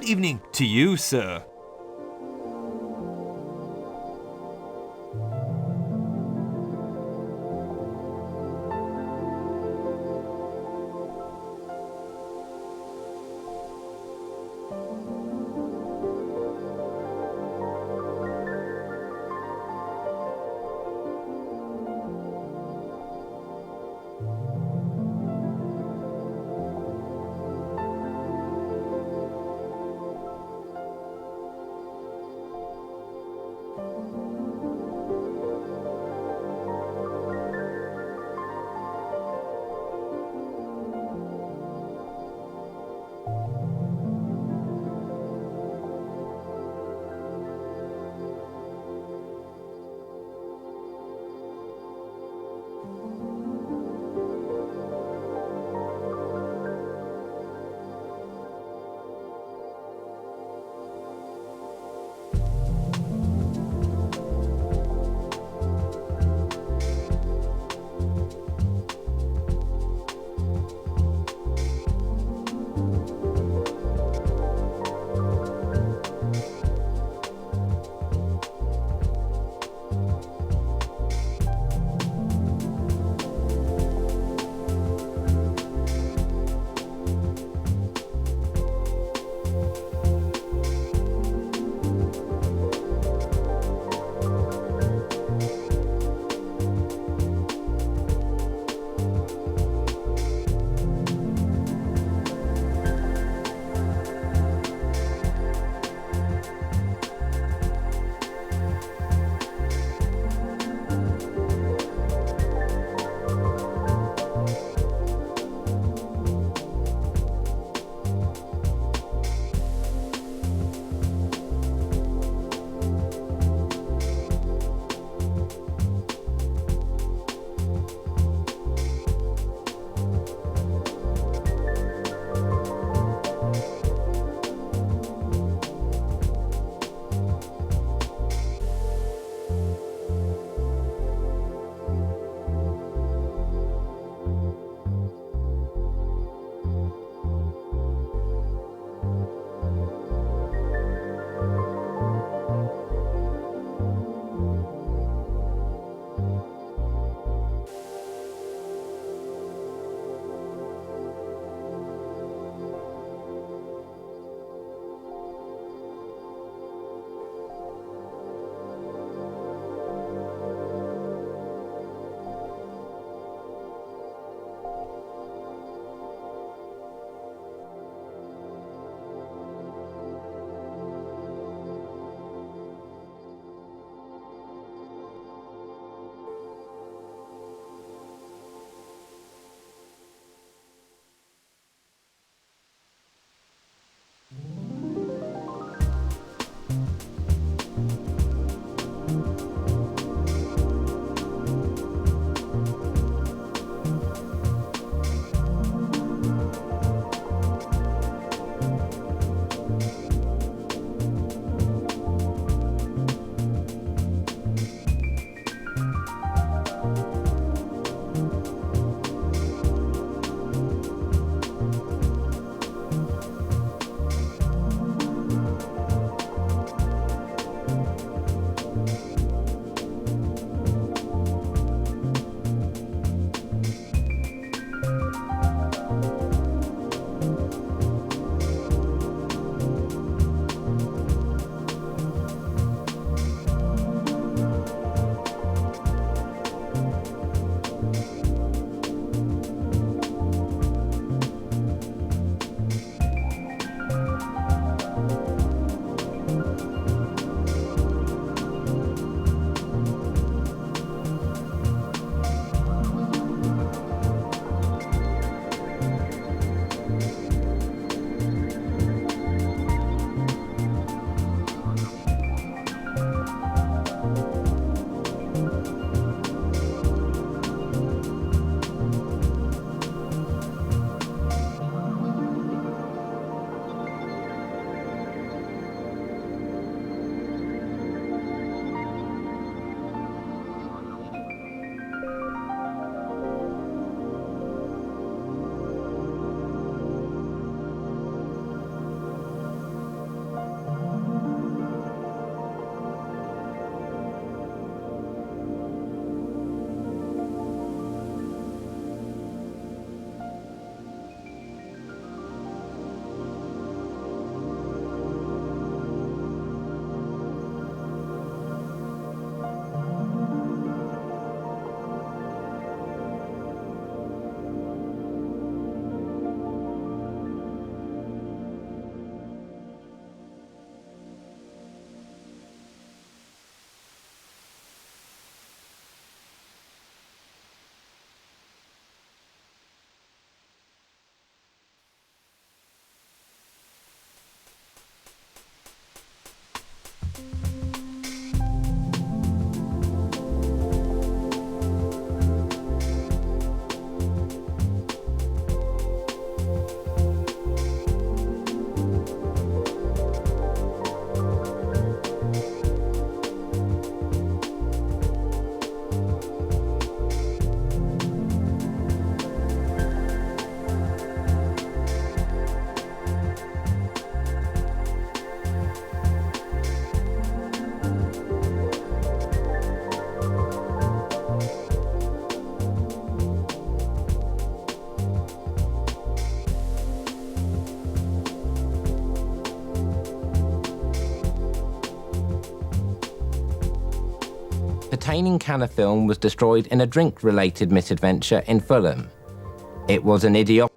Good evening to you, sir. pertaining can of film was destroyed in a drink-related misadventure in Fulham. It was an idiotic.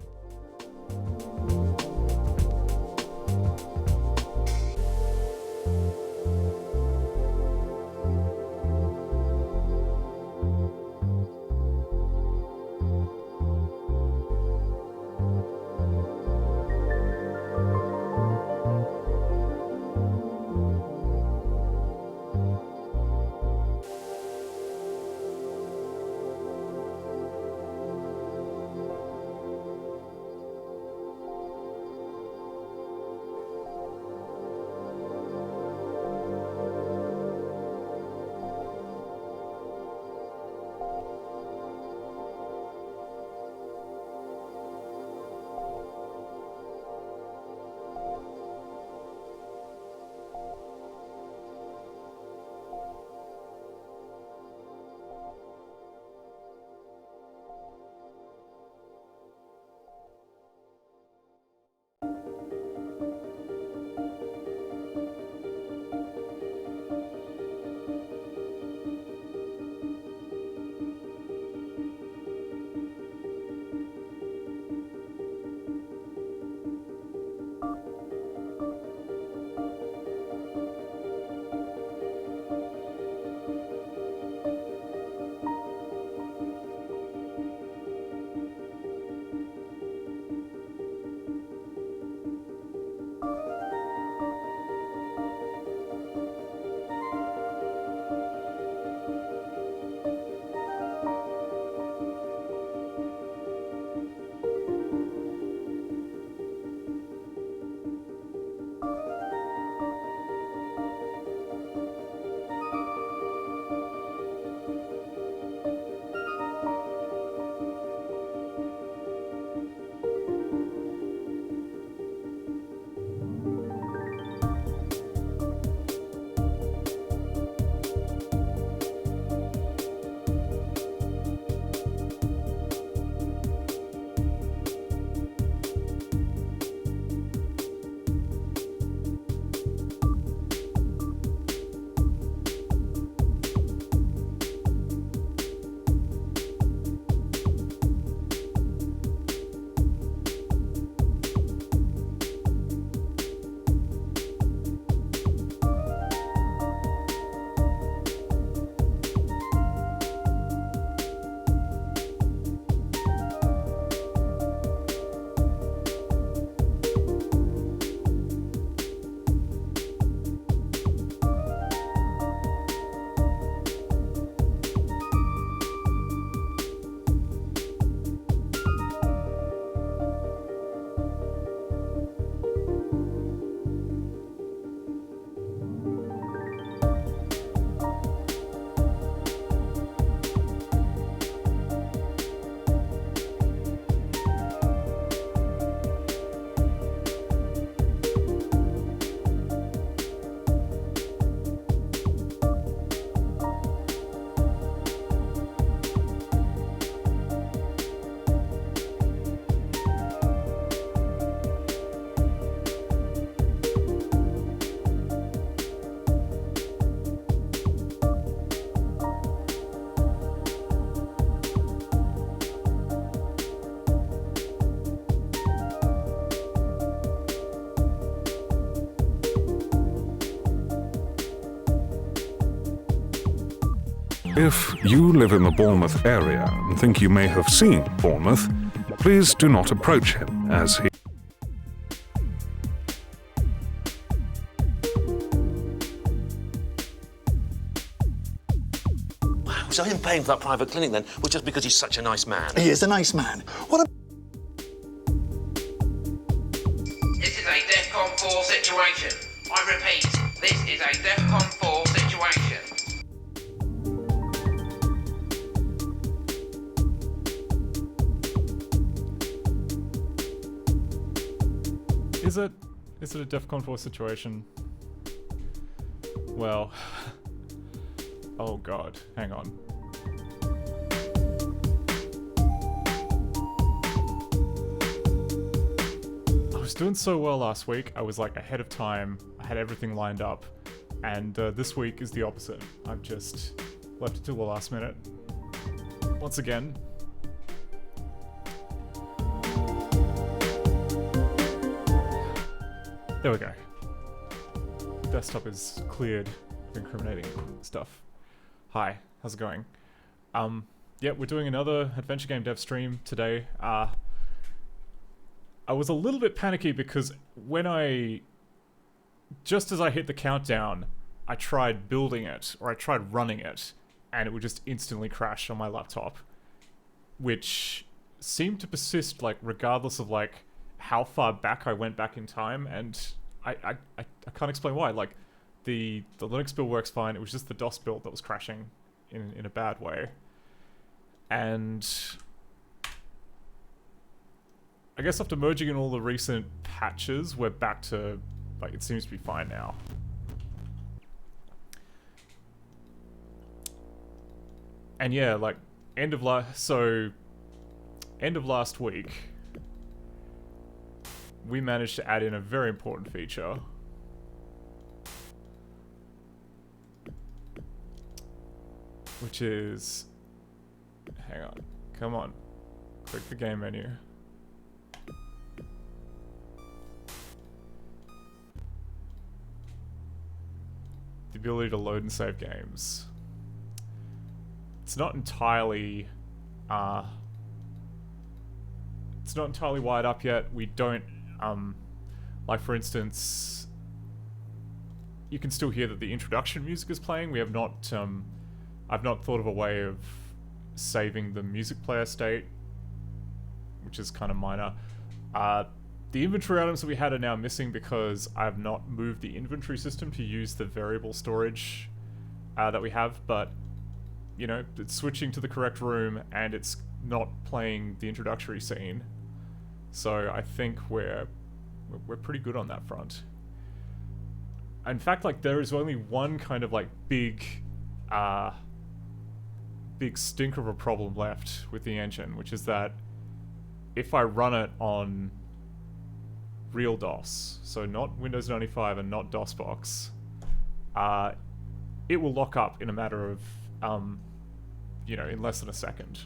If you live in the Bournemouth area and think you may have seen Bournemouth, please do not approach him, as he... Wow, so him paying for that private clinic then was just because he's such a nice man? He is a nice man. What a... This is a DEFCON 4 situation. I repeat, this is a DEFCON 4 situation. Is it a DEFCON 4 situation? Well... oh god, hang on. I was doing so well last week, I was like ahead of time, I had everything lined up, and this week is the opposite. Left it till the last minute. Once again. There we go. Desktop is cleared of incriminating stuff. Hi, how's it going? Yeah, we're doing another adventure game dev stream today. I was a little bit panicky because just as I hit the countdown, I tried building it, or I tried running it, and it would just instantly crash on my laptop, which seemed to persist, like, regardless of, like, how far back I went back in time, and I can't explain why. Like, the Linux build works fine, it was just the DOS build that was crashing in a bad way. And I guess after merging in all the recent patches, we're back to, like, it seems to be fine now. And yeah, like, end of last week, we managed to add in a very important feature. Which is, hang on, come on, click the game menu. The ability to load and save games. It's not entirely wired up yet. We don't, like, for instance, you can still hear that the introduction music is playing. We have not, I've not thought of a way of saving the music player state, which is kind of minor. The inventory items that we had are now missing because I have not moved the inventory system to use the variable storage that we have, but you know, it's switching to the correct room and it's not playing the introductory scene. So I think we're pretty good on that front. In fact, like, there is only one kind of, like, big stinker of a problem left with the engine, which is that if I run it on real DOS, so not Windows 95 and not DOSBox, it will lock up in a matter of, you know, in less than a second.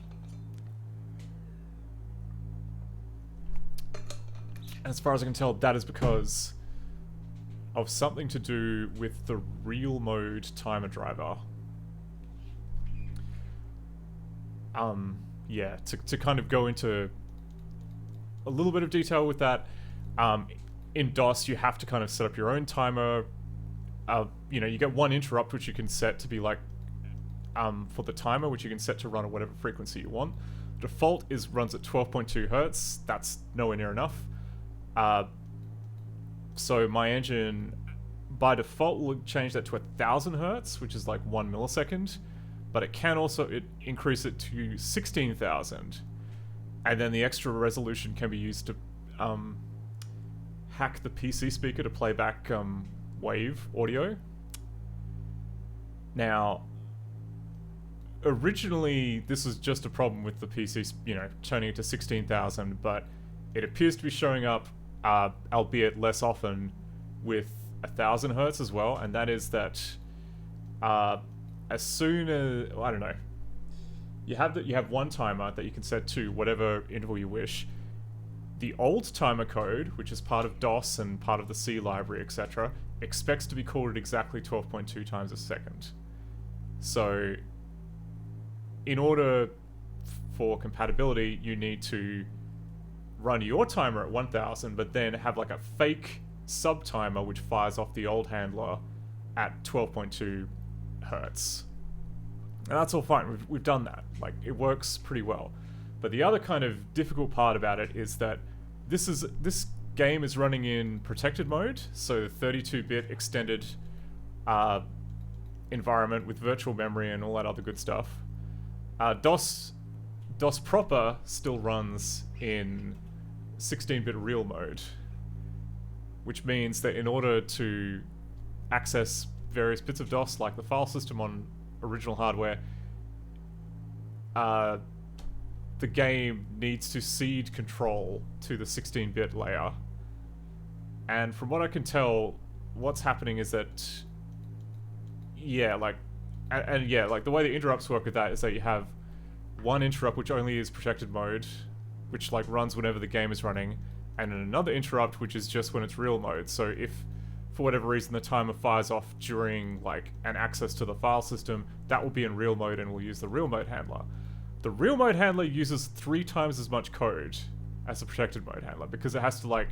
As far as I can tell, that is because of something to do with the real mode timer driver. Yeah, to kind of go into a little bit of detail with that, in DOS you have to kind of set up your own timer. You know, you get one interrupt which you can set to be like, for the timer, which you can set to run at whatever frequency you want. Default runs at 12.2 hertz. That's nowhere near enough. So my engine, by default, will change that to 1000 hertz, which is like 1 millisecond. But it can also increase it to 16,000. And then the extra resolution can be used to hack the PC speaker to play back wave audio. Now, originally, this was just a problem with the PC, you know, turning it to 16,000, but it appears to be showing up, albeit less often, with 1000 hertz as well, and that is that as soon as, I don't know, you have one timer that you can set to whatever interval you wish. The old timer code, which is part of DOS and part of the C library, etc., expects to be called at exactly 12.2 times a second. So, in order for compatibility, you need to run your timer at 1000, but then have like a fake sub-timer which fires off the old handler at 12.2 hertz. And that's all fine, we've done that. Like, it works pretty well. But the other kind of difficult part about it is that this game is running in protected mode, so 32-bit extended environment with virtual memory and all that other good stuff. DOS proper still runs in 16-bit real mode, which means that in order to access various bits of DOS, like the file system on original hardware, the game needs to cede control to the 16-bit layer. And from what I can tell, what's happening is that, yeah, like, and yeah, like the way the interrupts work with that is that you have one interrupt which only is protected mode, which like runs whenever the game is running, and then another interrupt which is just when it's real mode. So if for whatever reason the timer fires off during like an access to the file system, that will be in real mode and we'll use the real mode handler. The real mode handler uses 3 times as much code as the protected mode handler because it has to like,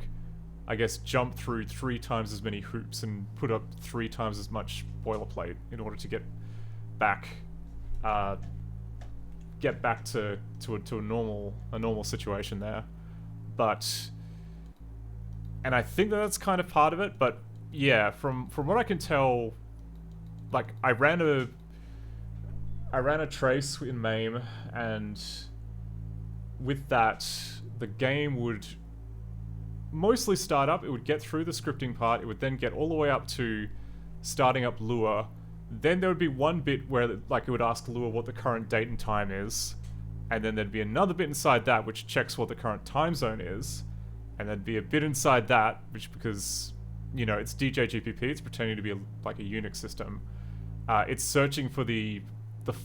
I guess, jump through 3 times as many hoops and put up 3 times as much boilerplate in order to get back to a normal situation there. But, and I think that's kind of part of it, but yeah, from what I can tell, like I ran a trace in MAME, and with that the game would mostly start up, it would get through the scripting part, it would then get all the way up to starting up Lua. Then there would be one bit where like it would ask Lua what the current date and time is, and then there'd be another bit inside that which checks what the current time zone is, and there'd be a bit inside that which, because you know it's DJGPP, it's pretending to be like a Unix system, it's searching for the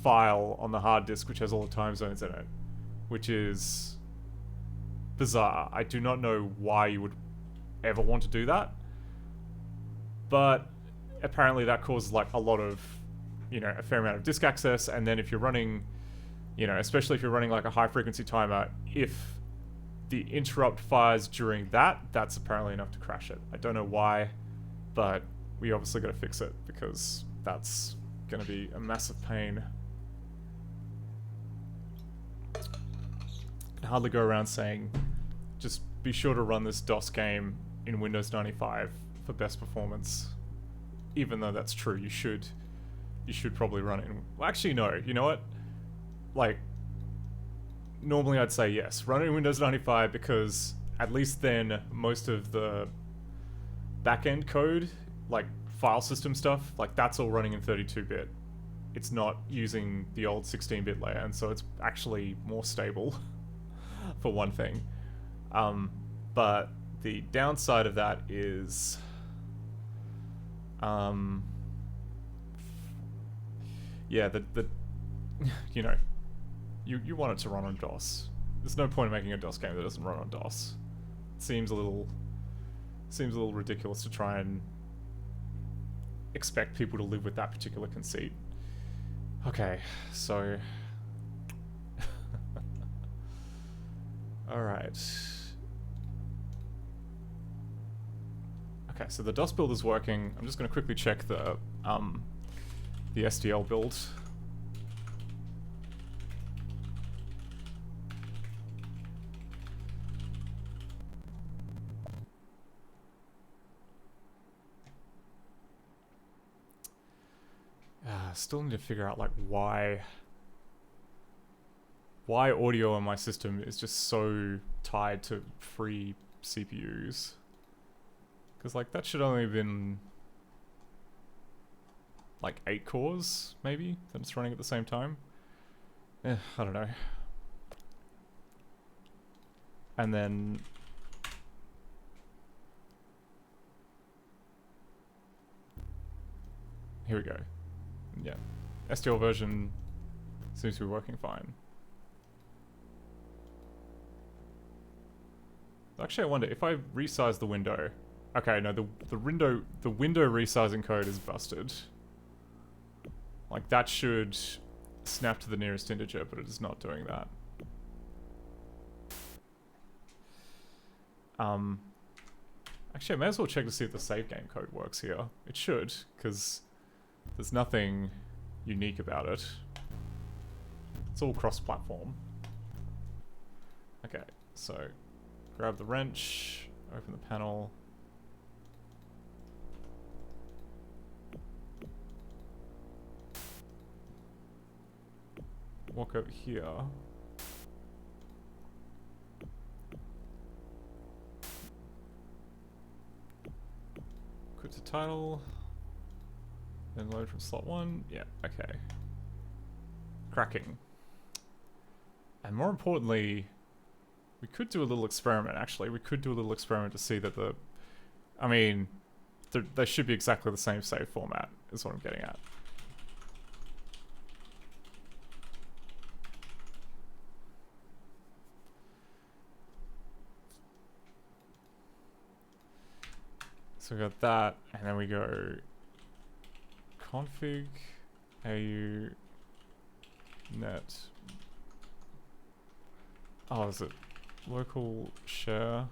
file on the hard disk which has all the time zones in it, which is bizarre. I do not know why you would ever want to do that, but apparently that causes like a lot of, you know, a fair amount of disk access. And then if you're running, you know, especially if you're running like a high frequency timer, if the interrupt fires during that, that's apparently enough to crash it. I don't know why, but we obviously got to fix it because that's going to be a massive pain. I can hardly go around saying just be sure to run this DOS game in Windows 95 for best performance. Even though that's true, you should probably run it in... Well, actually, no. You know what? Like, normally I'd say yes. Run it in Windows 95 because at least then most of the back-end code, like file system stuff, like that's all running in 32-bit. It's not using the old 16-bit layer, and so it's actually more stable, for one thing. But the downside of that is... yeah, the you know, you want it to run on DOS. There's no point in making a DOS game that doesn't run on DOS. It seems a little ridiculous to try and expect people to live with that particular conceit. Okay, so all right. Okay, so the DOS build is working. I'm just going to quickly check the SDL build. Still need to figure out like why audio on my system is just so tied to free CPUs. Because like that should only have been like 8 cores, maybe, that it's running at the same time. I don't know. And then here we go. Yeah, STL version seems to be working fine. Actually, I wonder if I resize the window. Okay, no, the window resizing code is busted. Like that should snap to the nearest integer, but it is not doing that. Actually, I may as well check to see if the save game code works here. It should, because there's nothing unique about it. It's all cross-platform. Okay, so grab the wrench, open the panel. Walk over here. Quit to title. Then load from slot 1. Yeah, okay. Cracking. And more importantly, we could do a little experiment, actually. We could do a little experiment to see that the... I mean, they should be exactly the same save format, is what I'm getting at. So we got that, and then we go config au net. Oh, is it local share?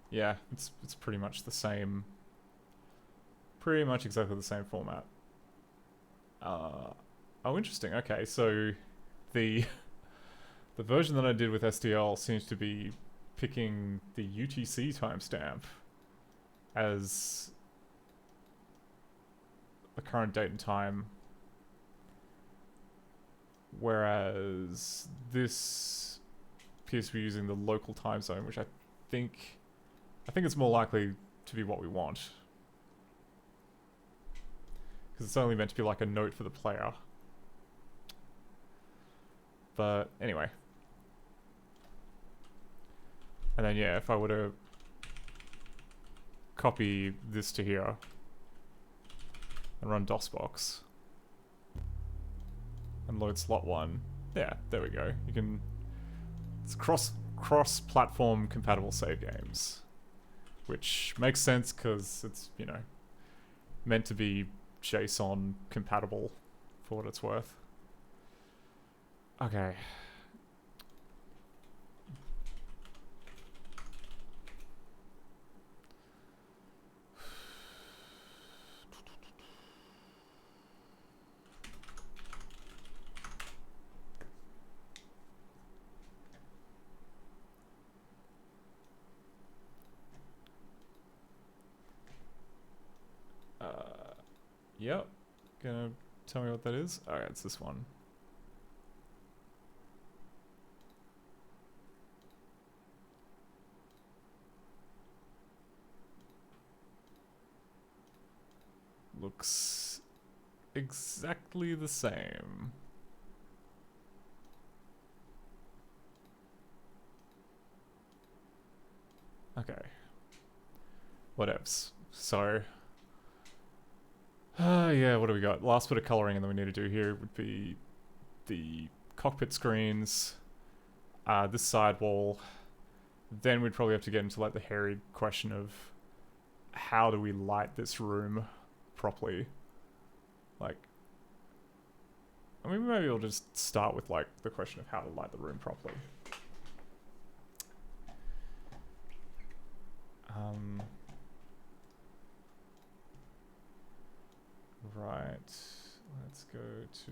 Yeah, it's pretty much the same. Pretty much exactly the same format. Oh, interesting. Okay, so the version that I did with SDL seems to be picking the UTC timestamp as the current date and time, whereas this appears to be using the local time zone, which I think it's more likely to be what we want, because it's only meant to be like a note for the player. But anyway. And then yeah, if I were to copy this to here and run DOSBox and load slot 1, yeah, there we go. You can, it's cross-platform compatible save games, which makes sense because it's, you know, meant to be JSON compatible for what it's worth. Okay. Yep. Gonna tell me what that is? Alright, it's this one. Looks exactly the same. Okay. Whatevs. So, yeah, what do we got? Last bit of coloring and then we need to do here would be the cockpit screens, this side wall. Then we'd probably have to get into like the hairy question of how do we light this room properly? Like, I mean, maybe we'll just start with like the question of how to light the room properly. Right, let's go to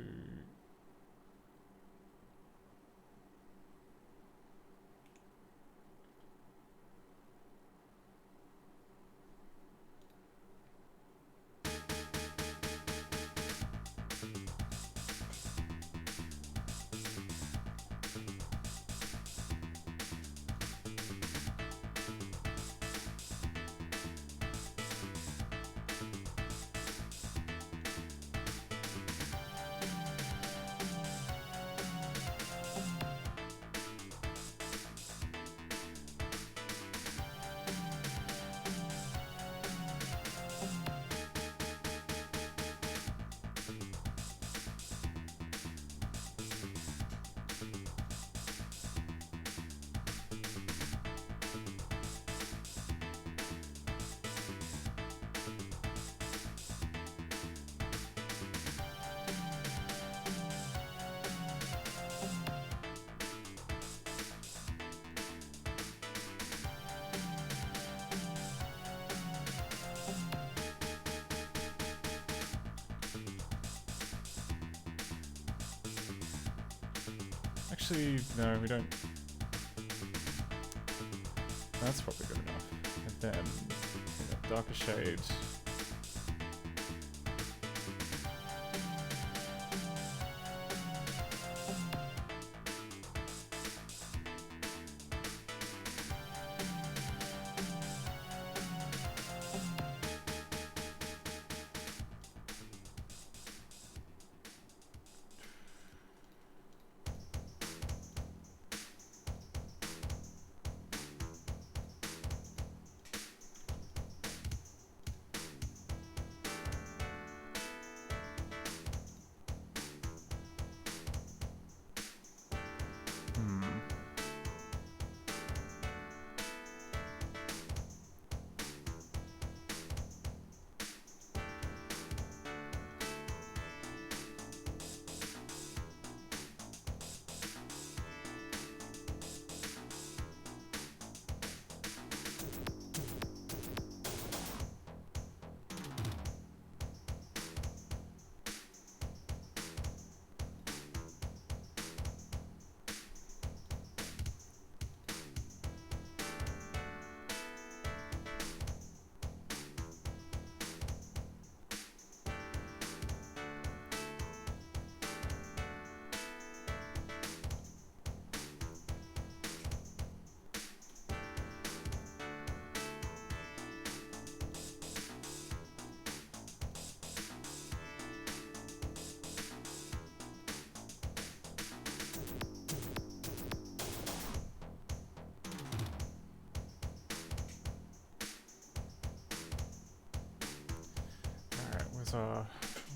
actually, no, we don't. That's probably good enough. And then we got darker shade.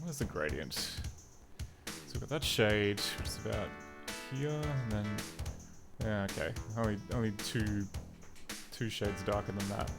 where's the gradient? So we've got that shade, which is about here, and then yeah, okay, only two shades darker than that.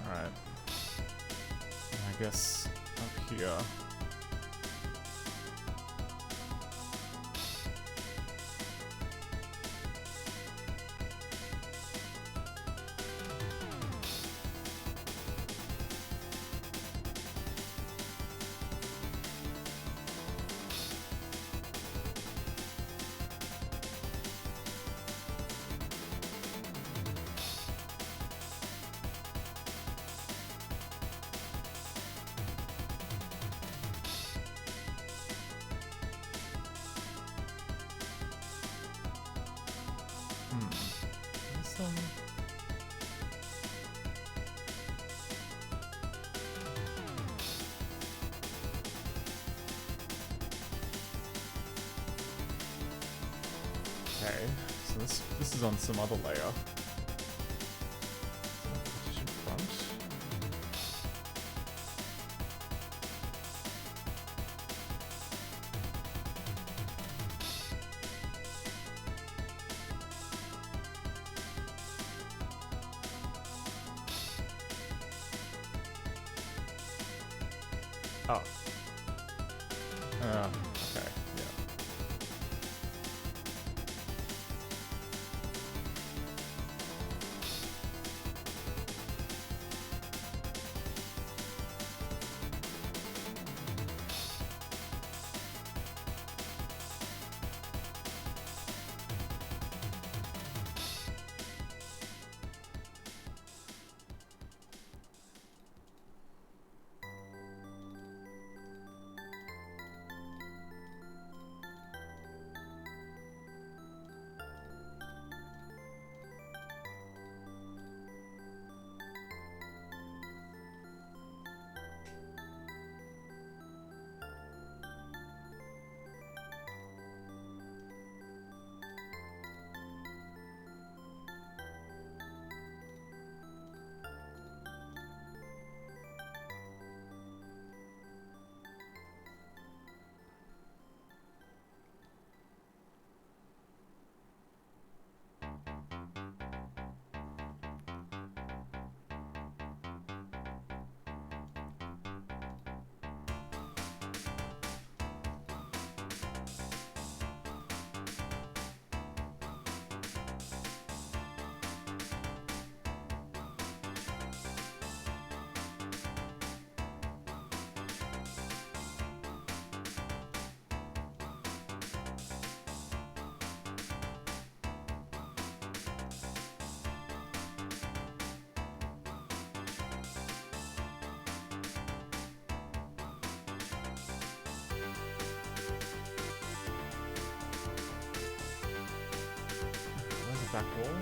Alright. I guess up here. Okay, so this is on some other layer. Partition front. Oh. Okay, yeah. Back wall.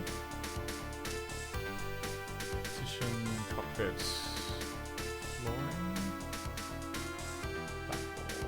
Partition, cockpit, flooring. Back wall.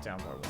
down by 1.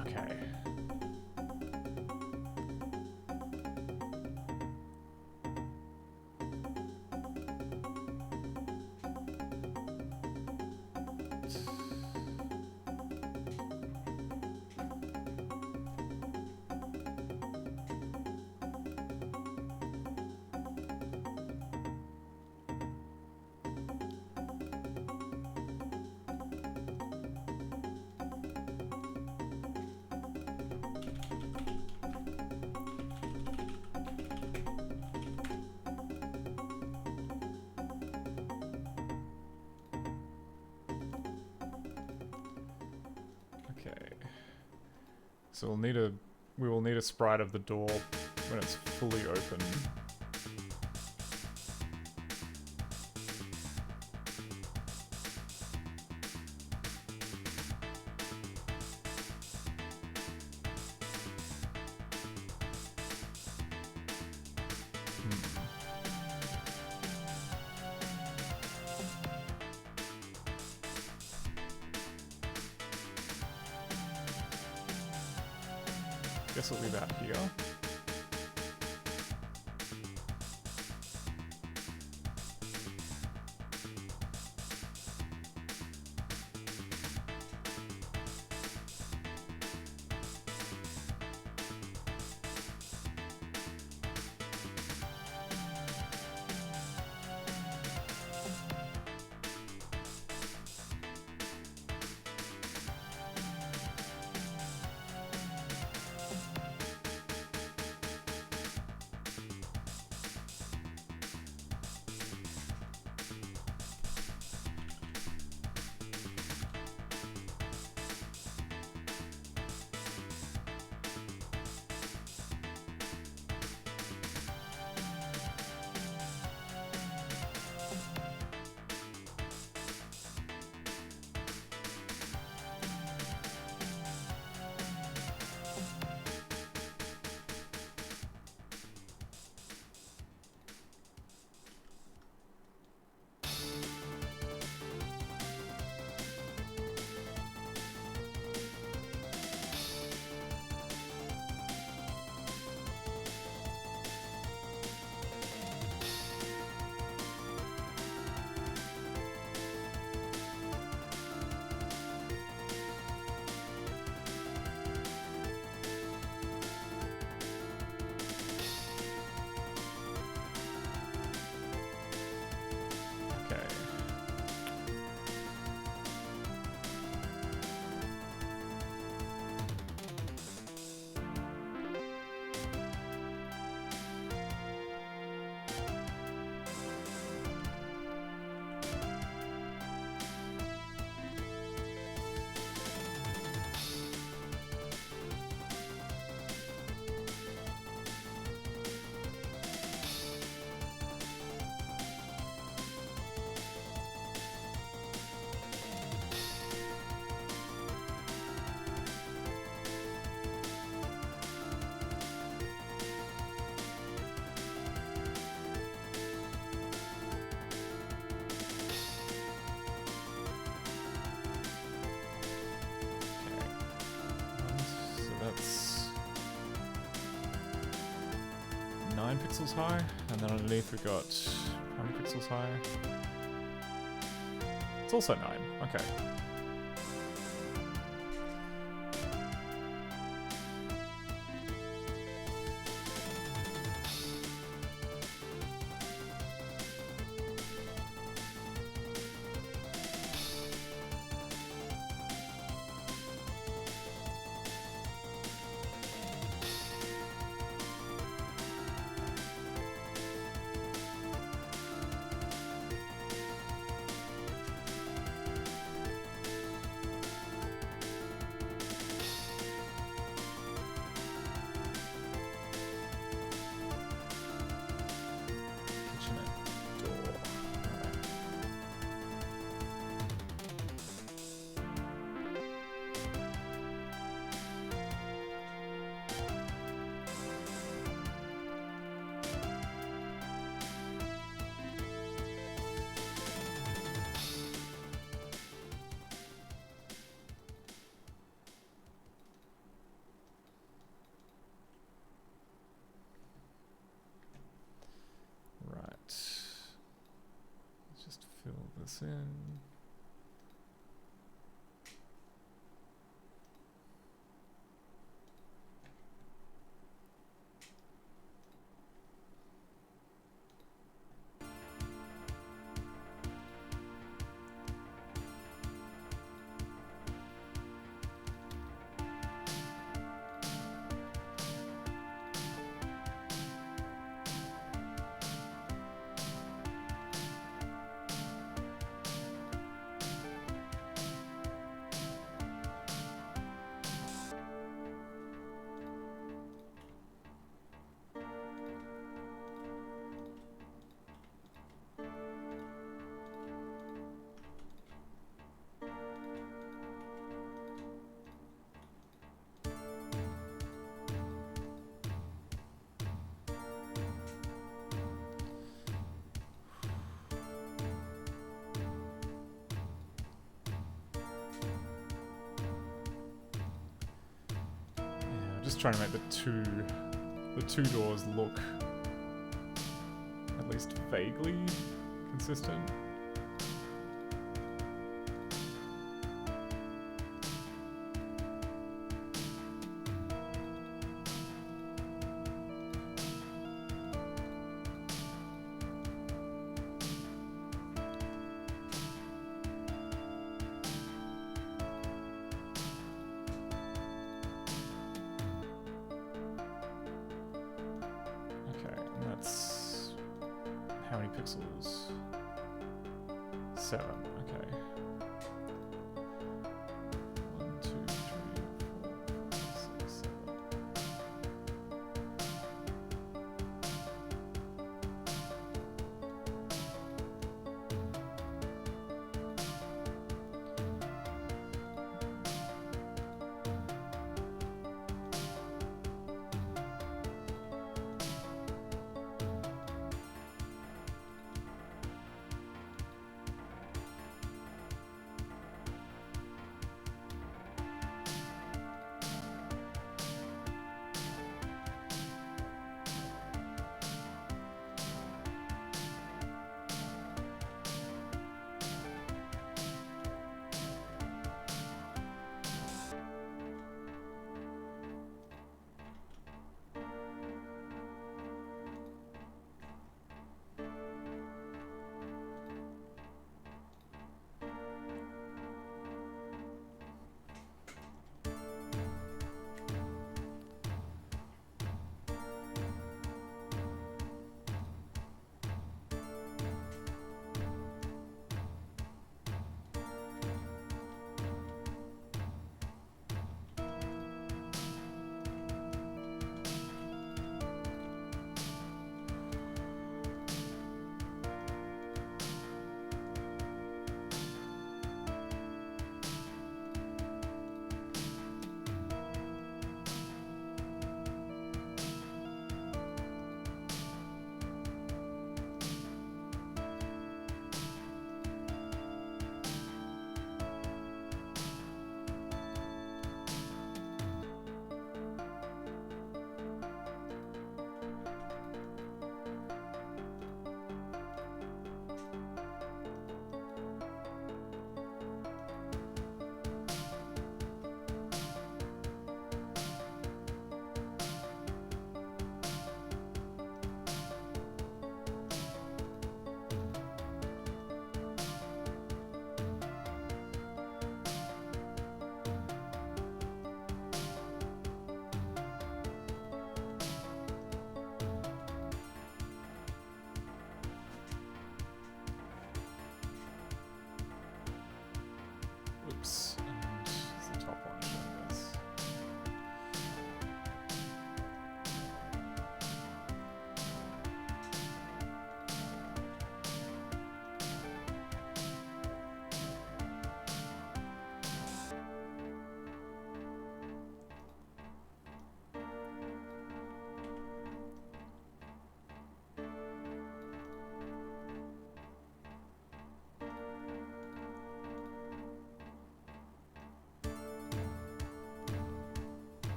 Okay. Okay. So we will need a sprite of the door when it's fully open. Guess it'll be about here. Okay. So that's 9 pixels high, and then underneath we've got how many pixels high? It's also 9. Okay. this in. Just trying to make the two doors look at least vaguely consistent. How many pixels? 7, okay. 1, 2, 3, 4, 6, 7.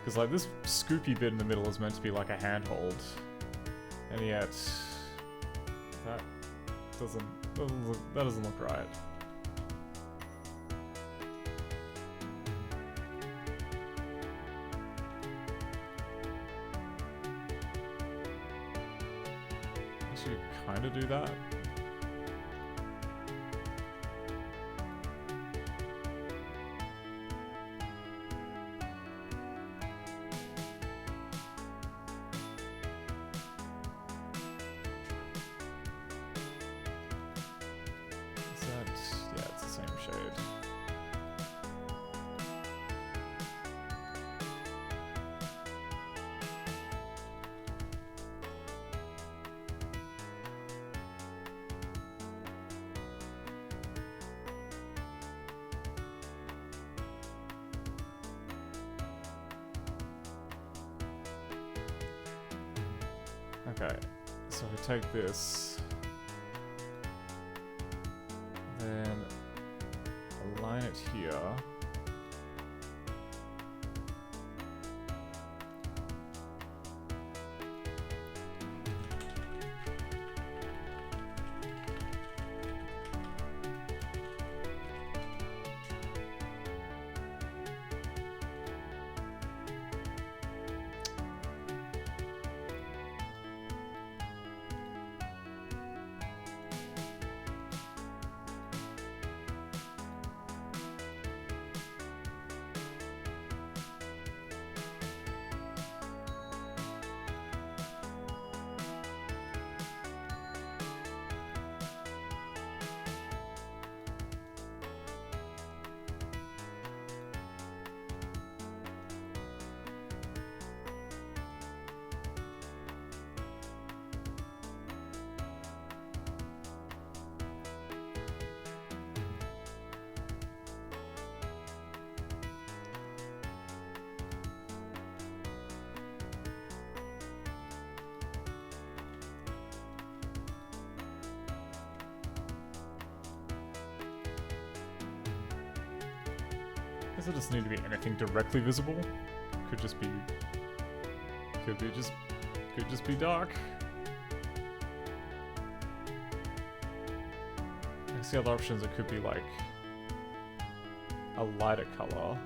Because like this scoopy bit in the middle is meant to be like a handhold, and yet that doesn't look right. I should kind of do that. Yeah, it's the same shade. Okay, so we take this, then align it here. Does it just need to be anything directly visible? Could just be be dark. I see other options. It could be like a lighter color.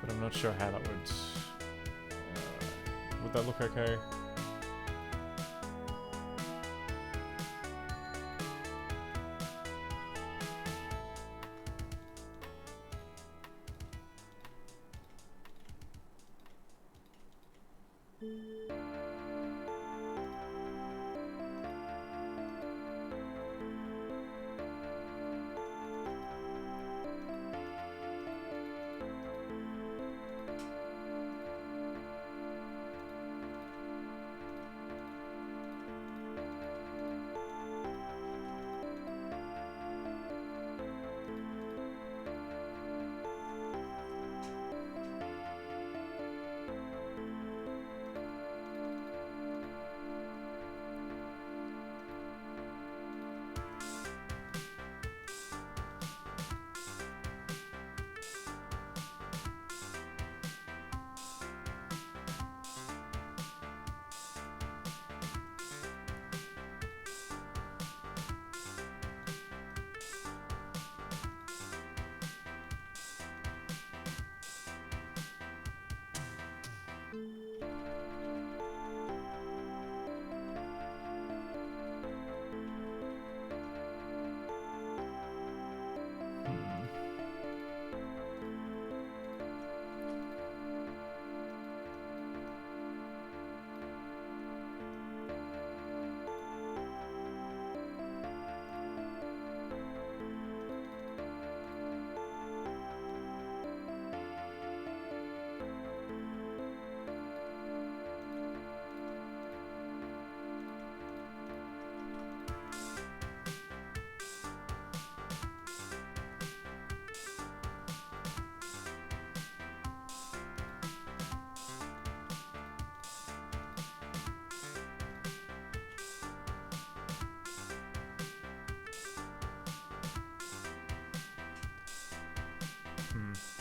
But I'm not sure how that would that look okay?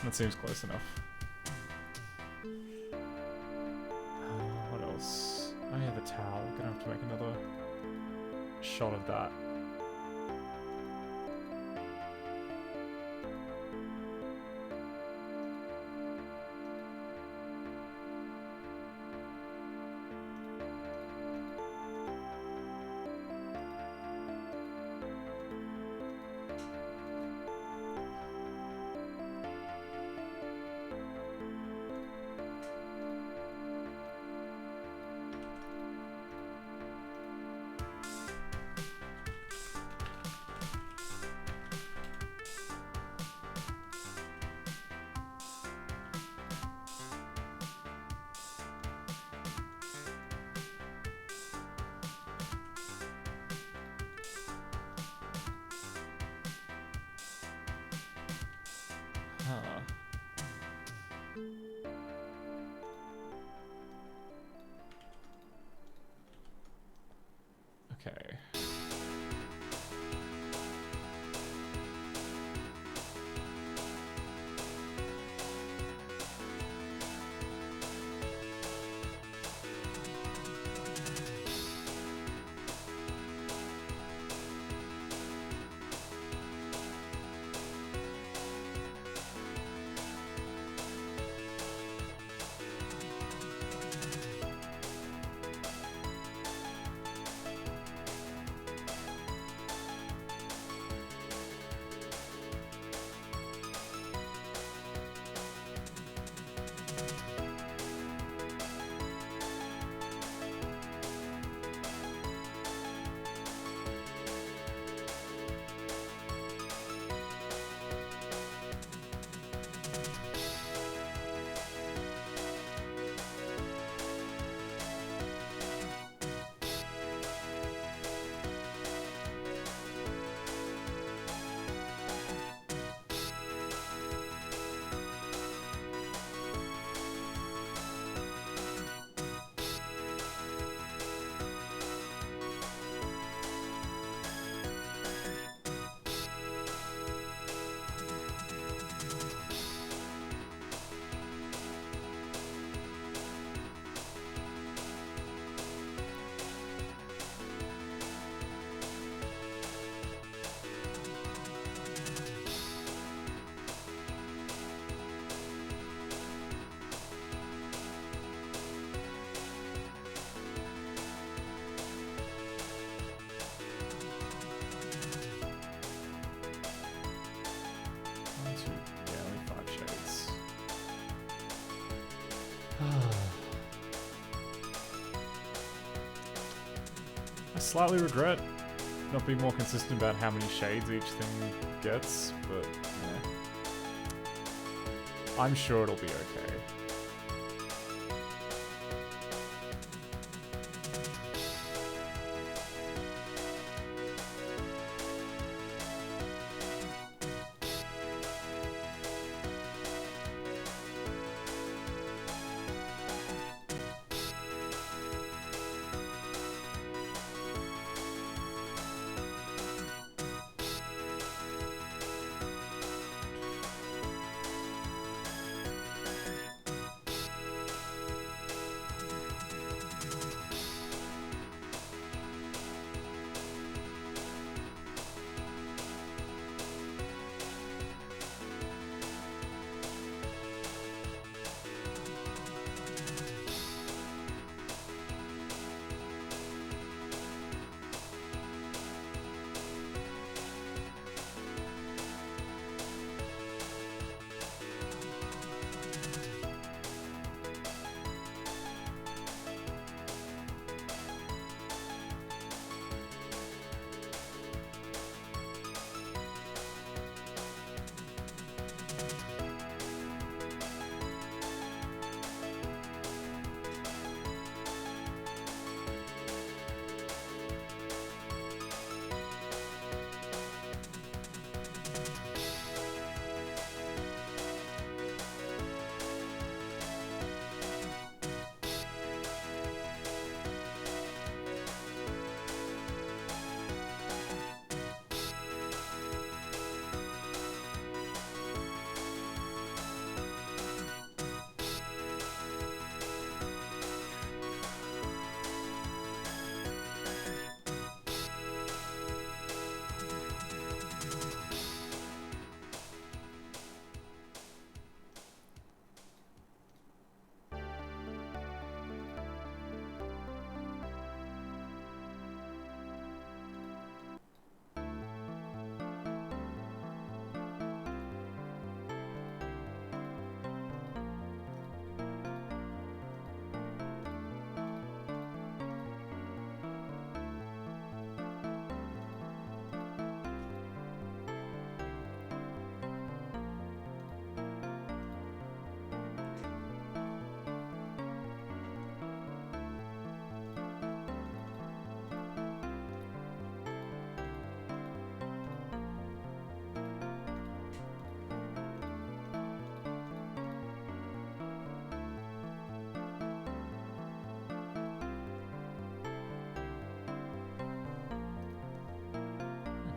That seems close enough. What else? Oh yeah, the towel. Gonna have to make another shot of that. Okay. Only 5 shades. I slightly regret not being more consistent about how many shades each thing gets, but yeah. I'm sure it'll be okay.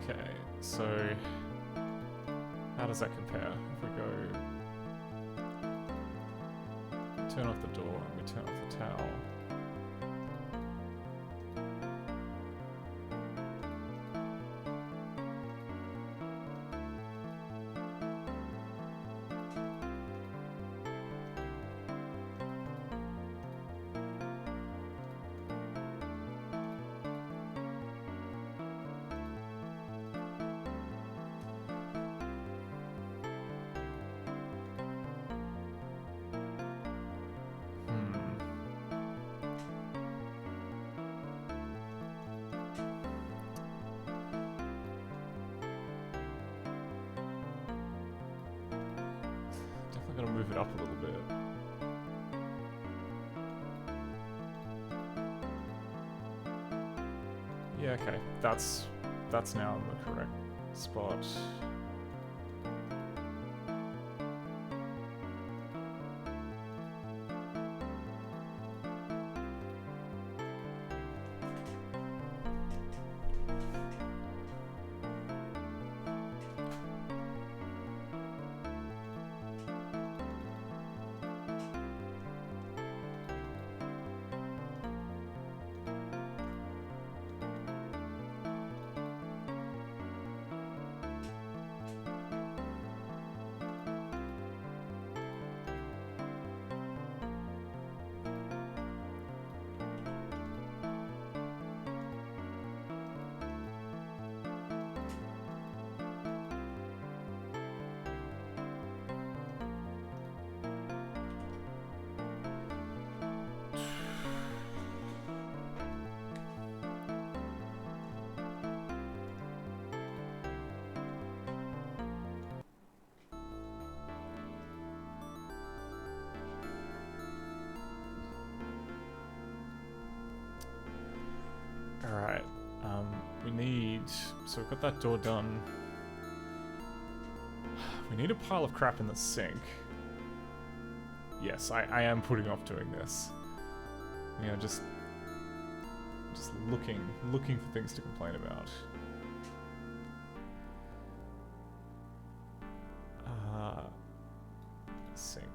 Okay, so how does that compare? If we go turn off the door and we turn off the towel. Definitely gotta move it up a little bit. Yeah, okay. That's now in the correct spot. Alright, we need... So we've got that door done. We need a pile of crap in the sink. Yes, I am putting off doing this. You know, just looking for things to complain about. Sink.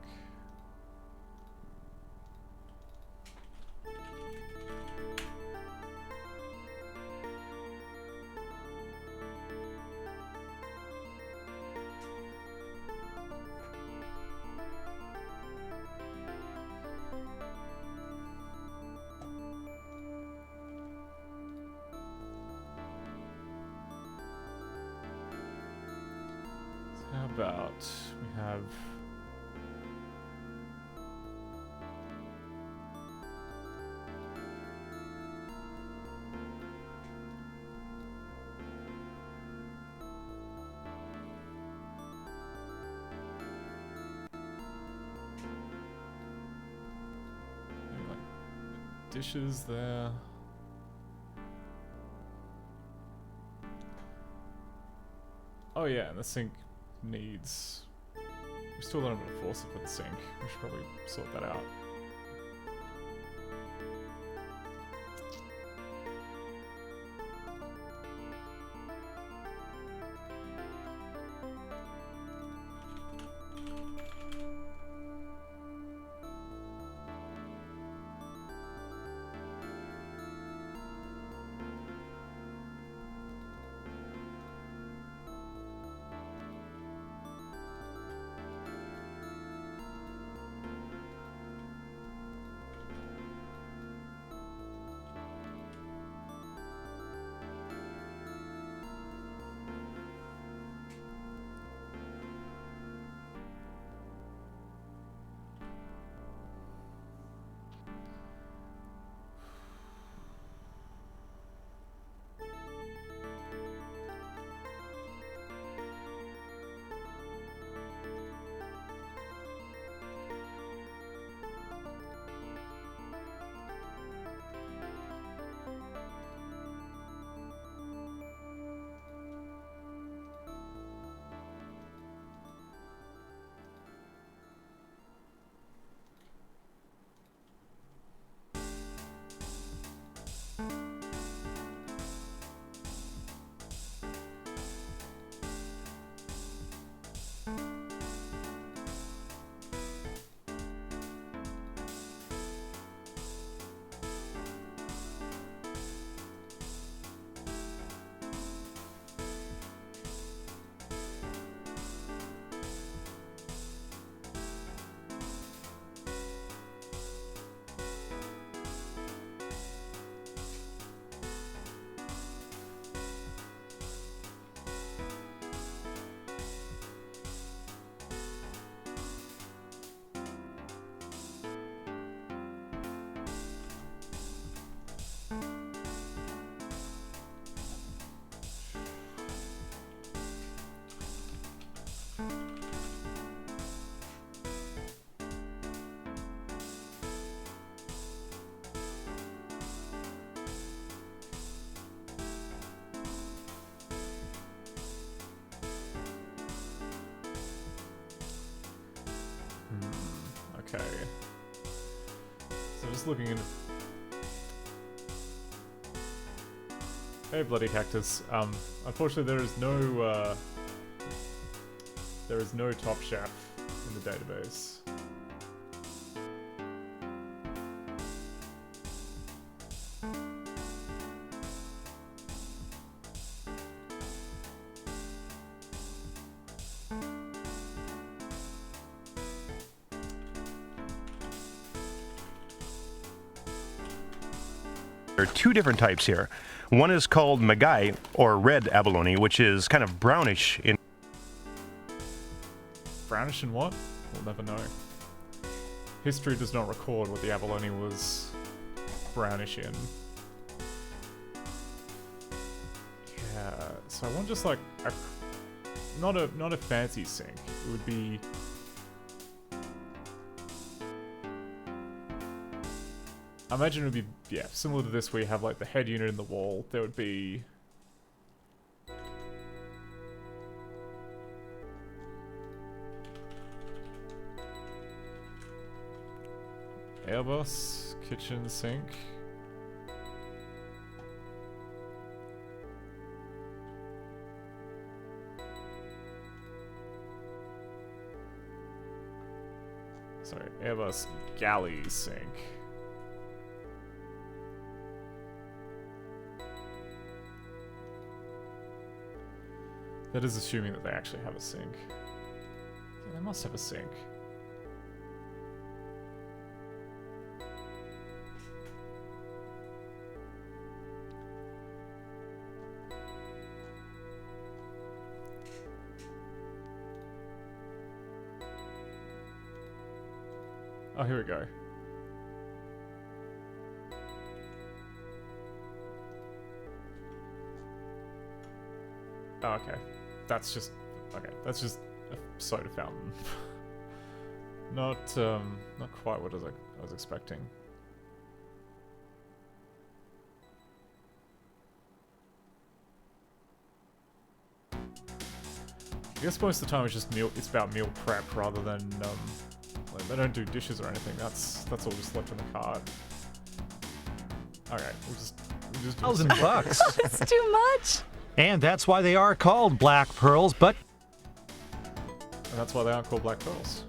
How about we have... maybe like dishes there. Oh yeah, and the sink needs... We still don't have a faucet for the sink. We should probably sort that out. Okay. So just looking in. Hey, bloody cactus. Unfortunately, there is no Top Chef in the database. There are two different types here. One is called Magai, or red abalone, which is kind of brownish in... Brownish in what? We'll never know. History does not record what the abalone was brownish in. Yeah, so I want just like a... Not a fancy sink. It would be... I imagine it would be, yeah, similar to this where you have like the head unit in the wall. There would be... Airbus, kitchen sink. Sorry, Airbus galley sink. That is assuming that they actually have a sink. Yeah, they must have a sink. Oh, here we go. Oh, okay. That's just... Okay, that's just a soda fountain. Not quite what I was expecting. I guess most of the time it's just it's about meal prep rather than, like, they don't do dishes or anything. That's all just left in the cart. Alright, we'll just do $1,000. That's too much. And that's why they are called black pearls, but... And that's why they aren't called black pearls.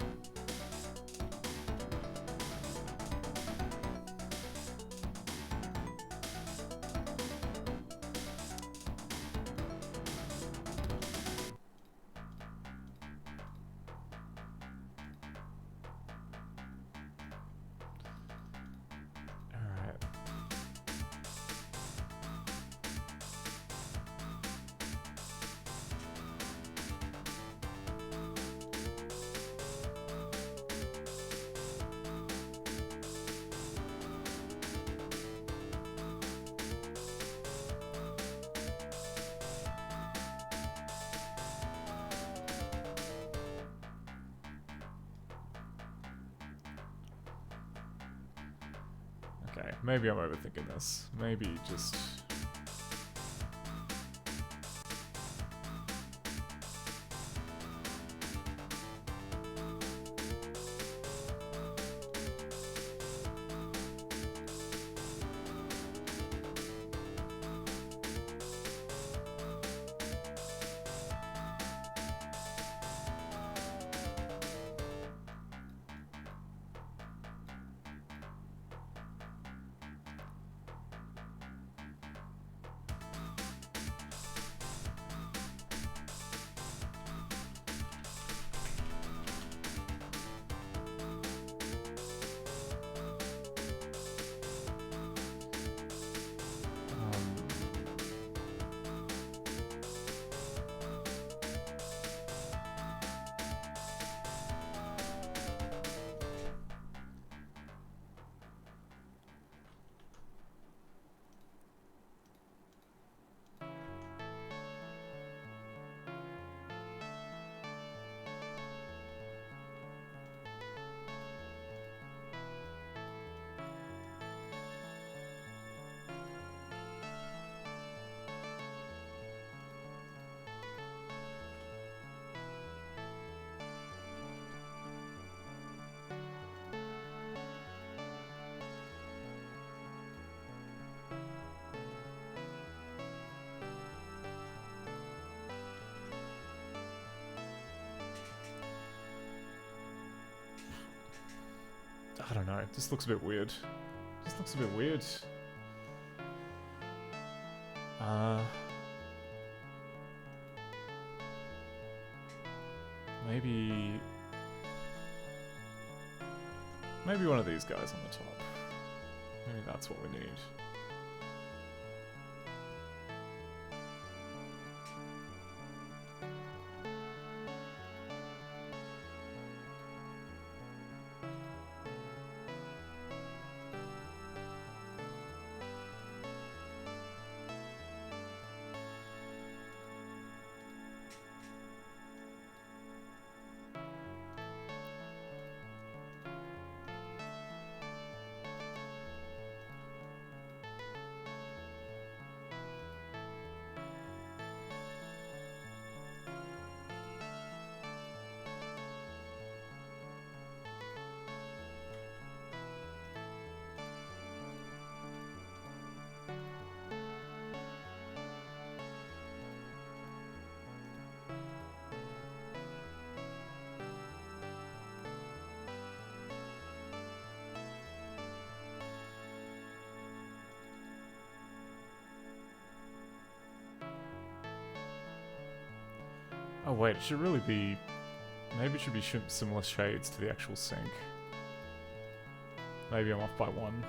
Okay, maybe I'm overthinking this. Maybe just... I don't know. It just looks a bit weird. Just looks a bit weird. Maybe one of these guys on the top. Maybe that's what we need. Oh wait, it should really be... Maybe it should be similar shades to the actual sink. Maybe I'm off by one.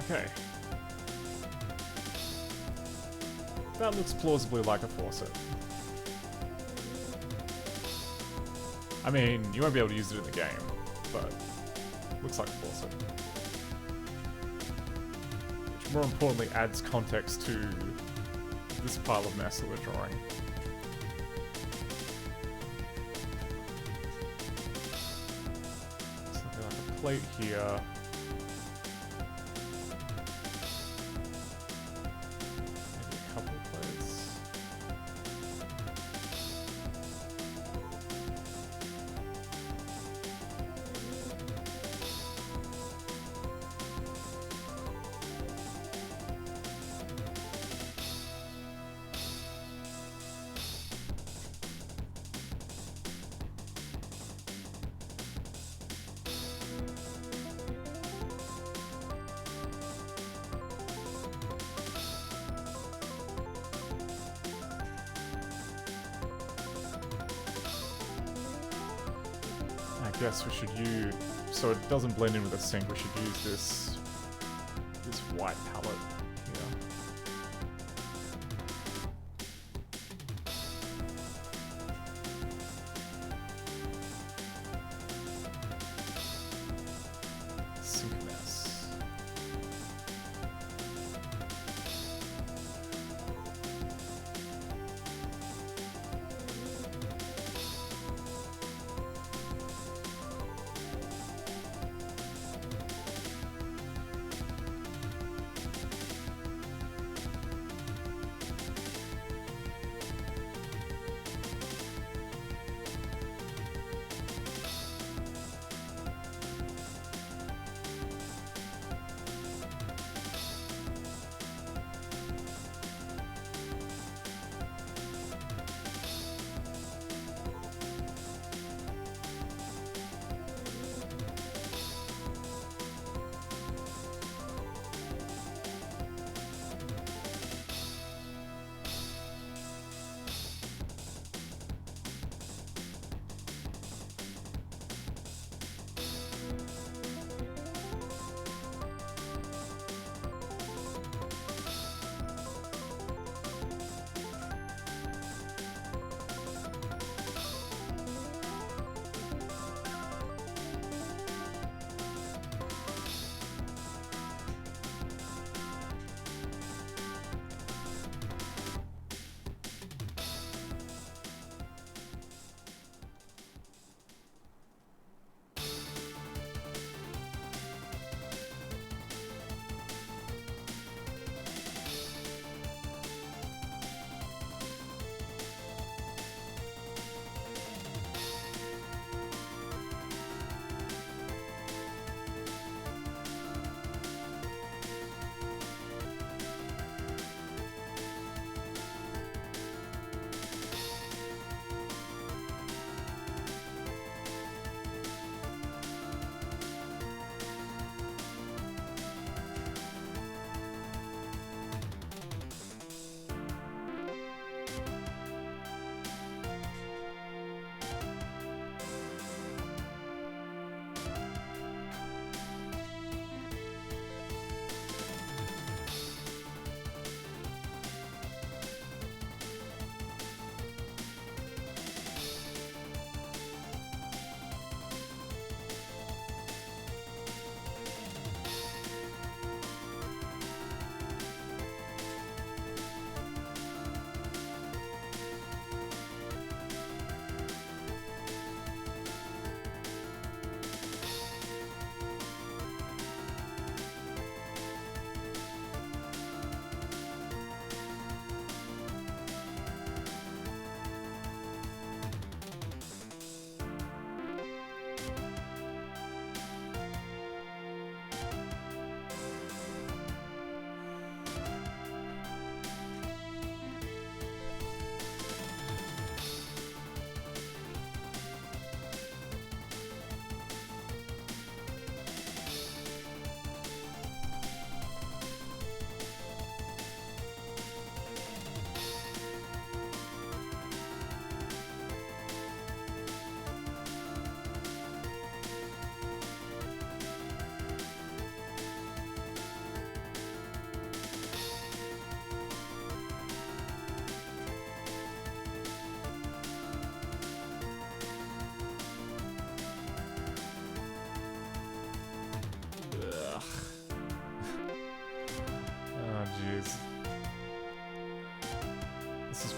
Okay. That looks plausibly like a faucet. I mean, you won't be able to use it in the game, but looks like a faucet. Which more importantly adds context to this pile of mess that we're drawing. Something like a plate here. Maybe a couple plates. I guess we should use, so it doesn't blend in with the sink, we should use this white palette here. Sink mess.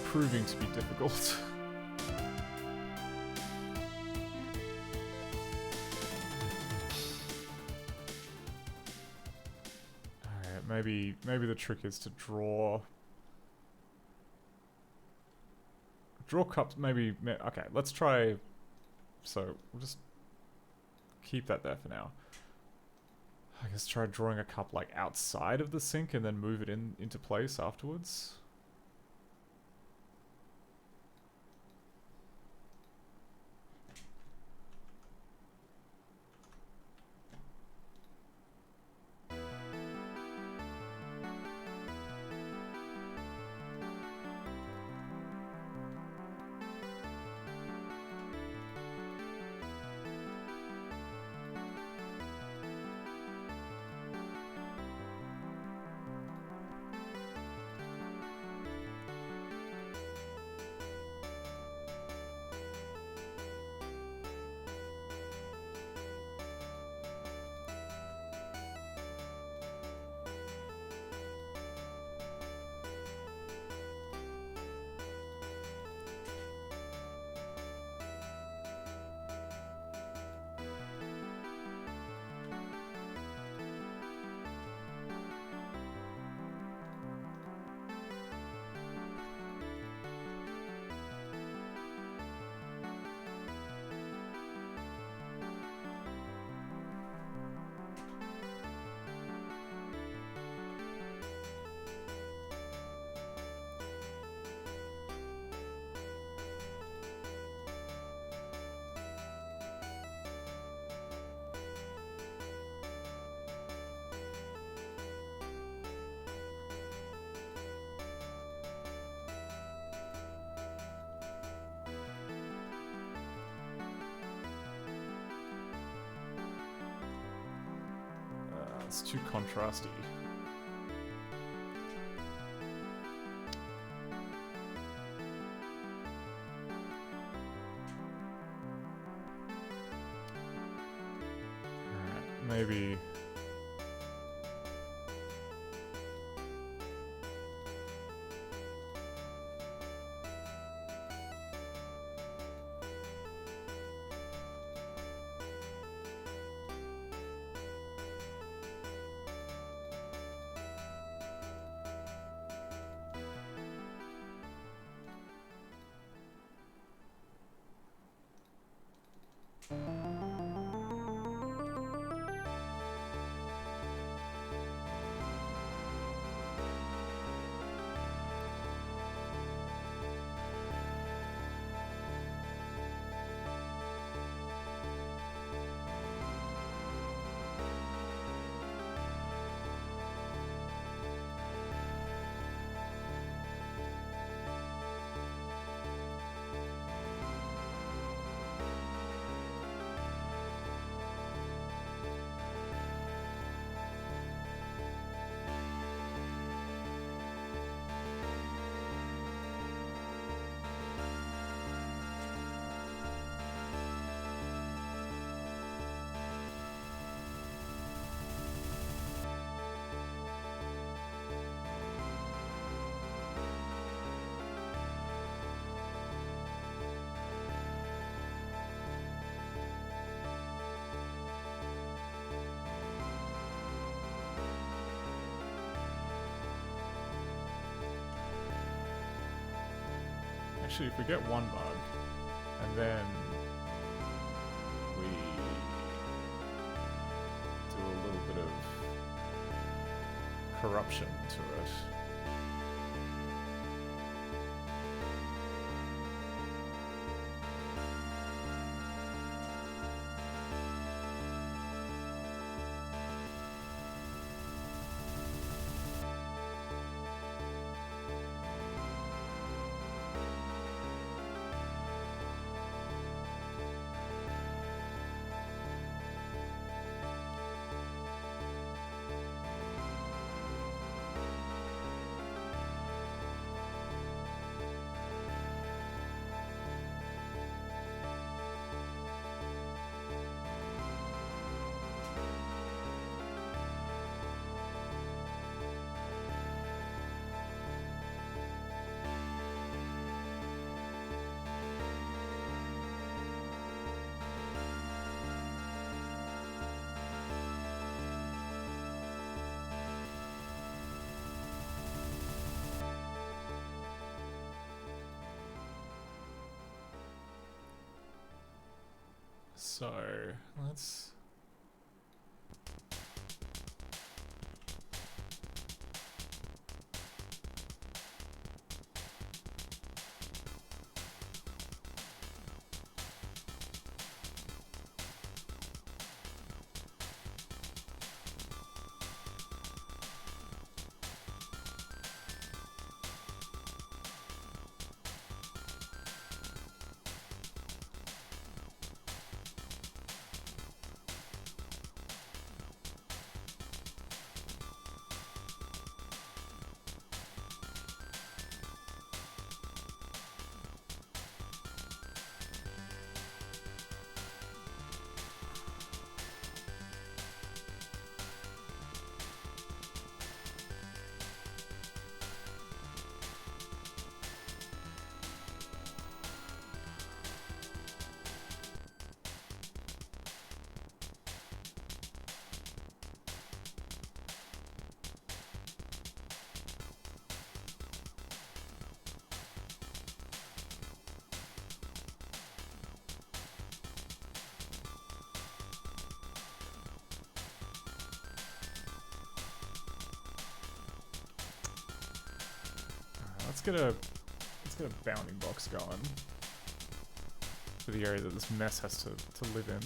proving to be difficult. Alright, maybe the trick is to draw cups, maybe, okay, let's try, so we'll just keep that there for now. I guess try drawing a cup like outside of the sink and then move it into place afterwards. It's too contrasty. Alright, maybe... Actually, if we get one bug, and then we do a little bit of corruption to it. So, let's... Let's get a bounding box going for the area that this mess has to live in.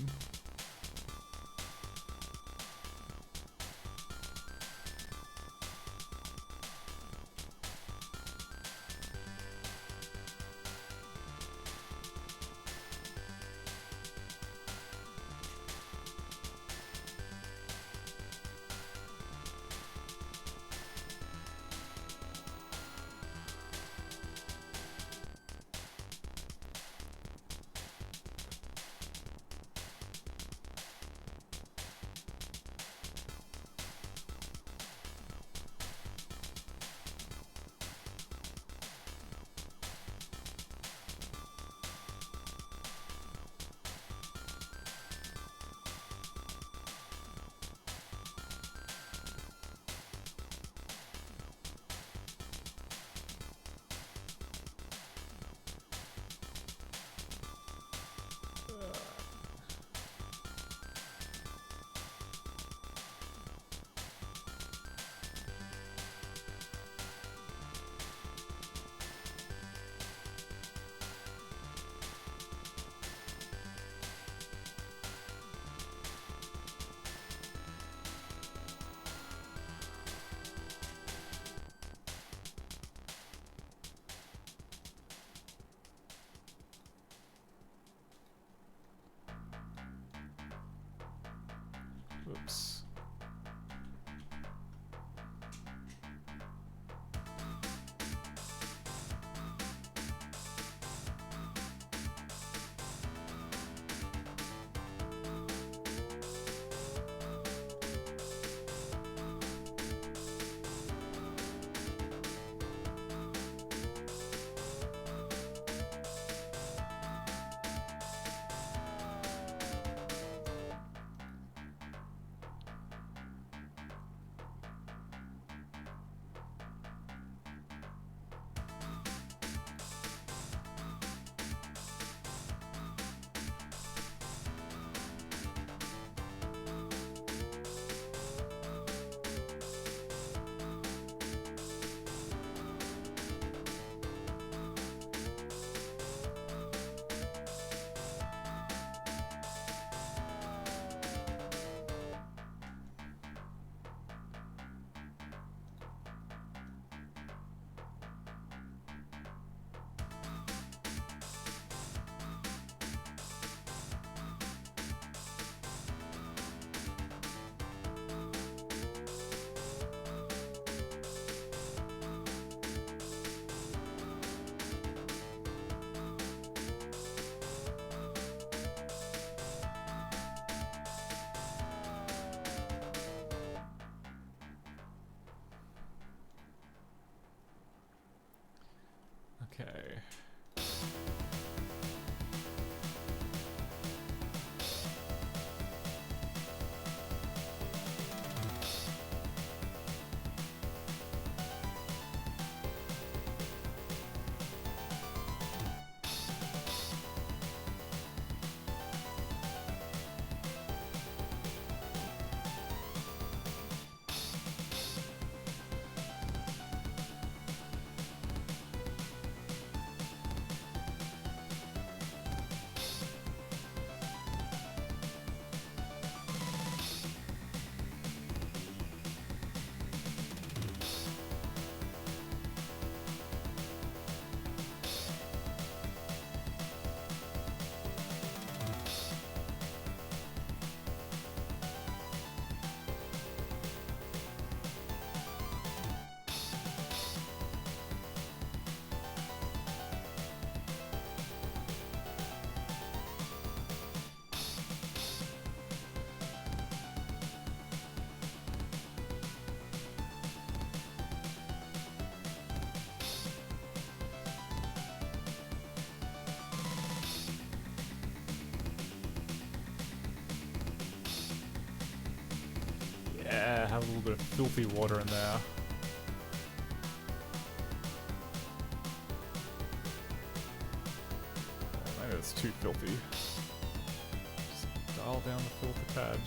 Yeah, have a little bit of filthy water in there. Oh, maybe it's too filthy. Just dial down the filter pad.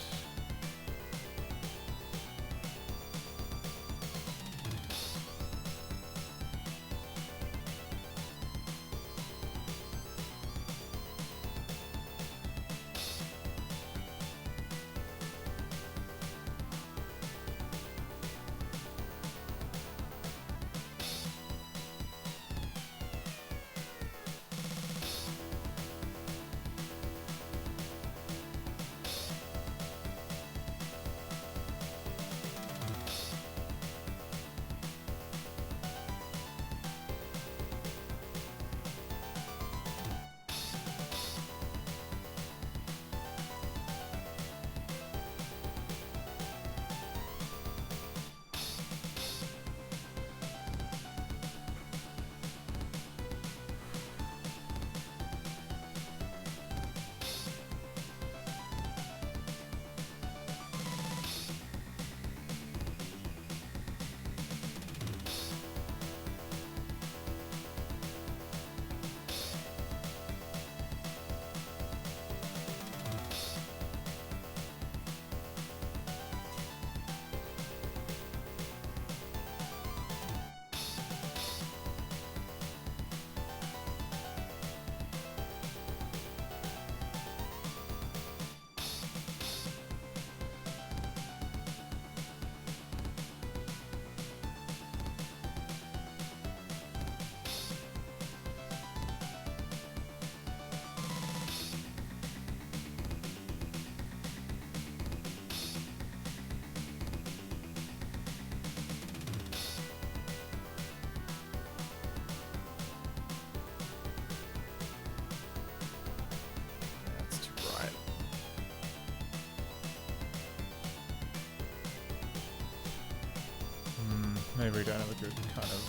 Maybe we don't have a good kind of...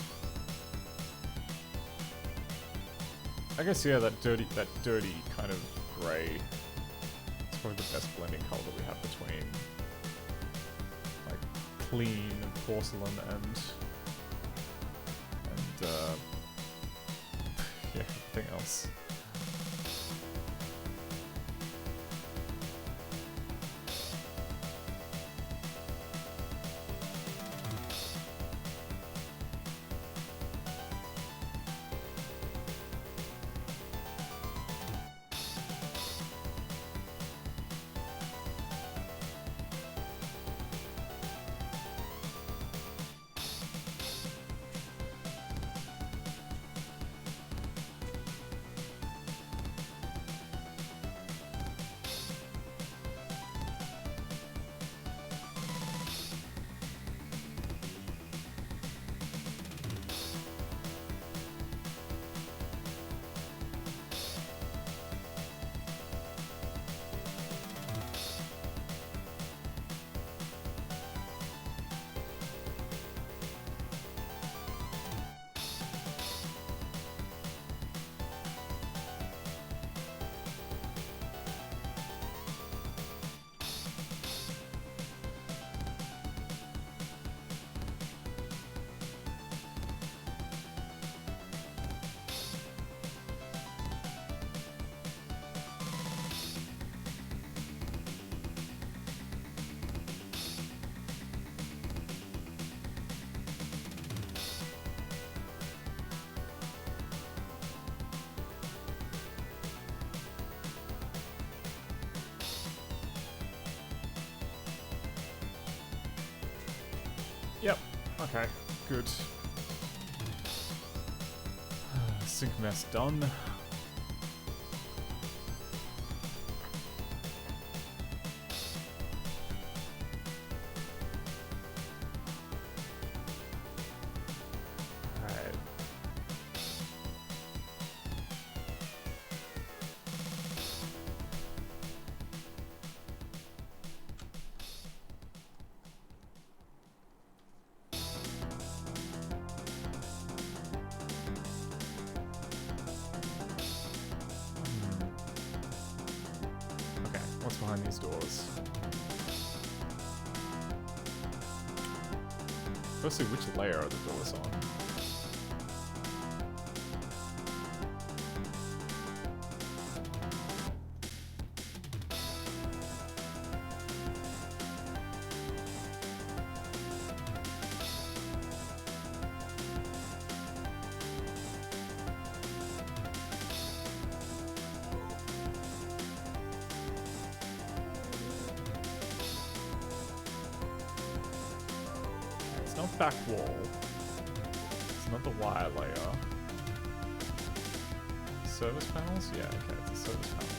I guess, yeah, that dirty kind of grey. It's probably the best blending colour that we have between like clean porcelain and yeah, everything else. Yep. Okay. Good. Sync mess done. Alright. Okay, what's behind these doors? Firstly, which layer are the doors on? It's not back wall. It's not the wire layer. Service panels? Yeah, okay, it's the service panels.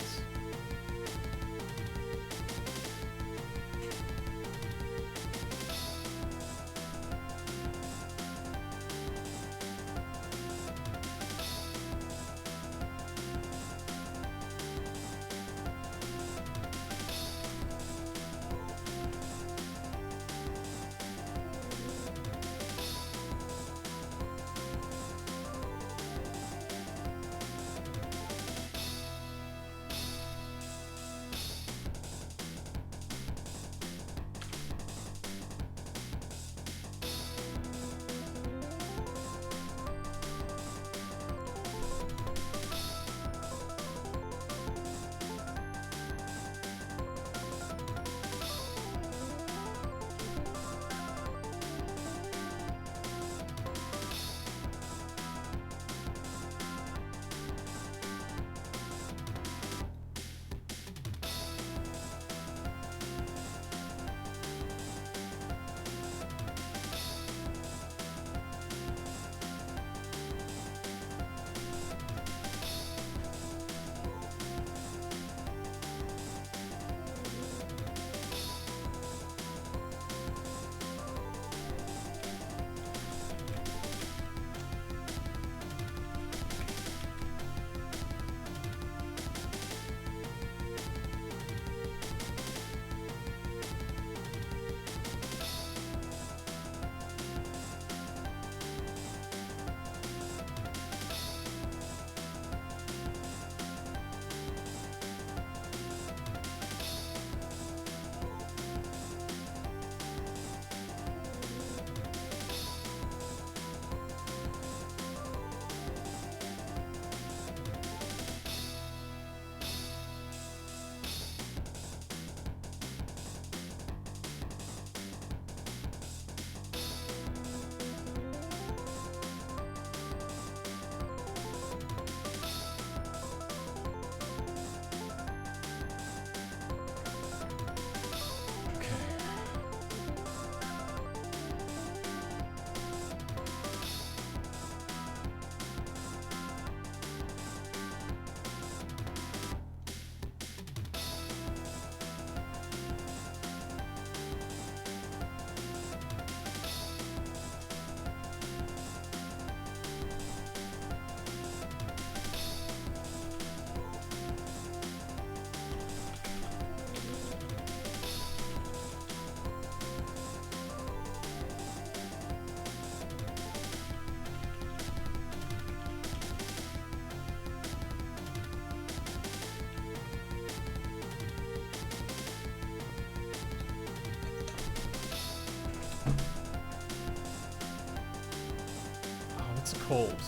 Called.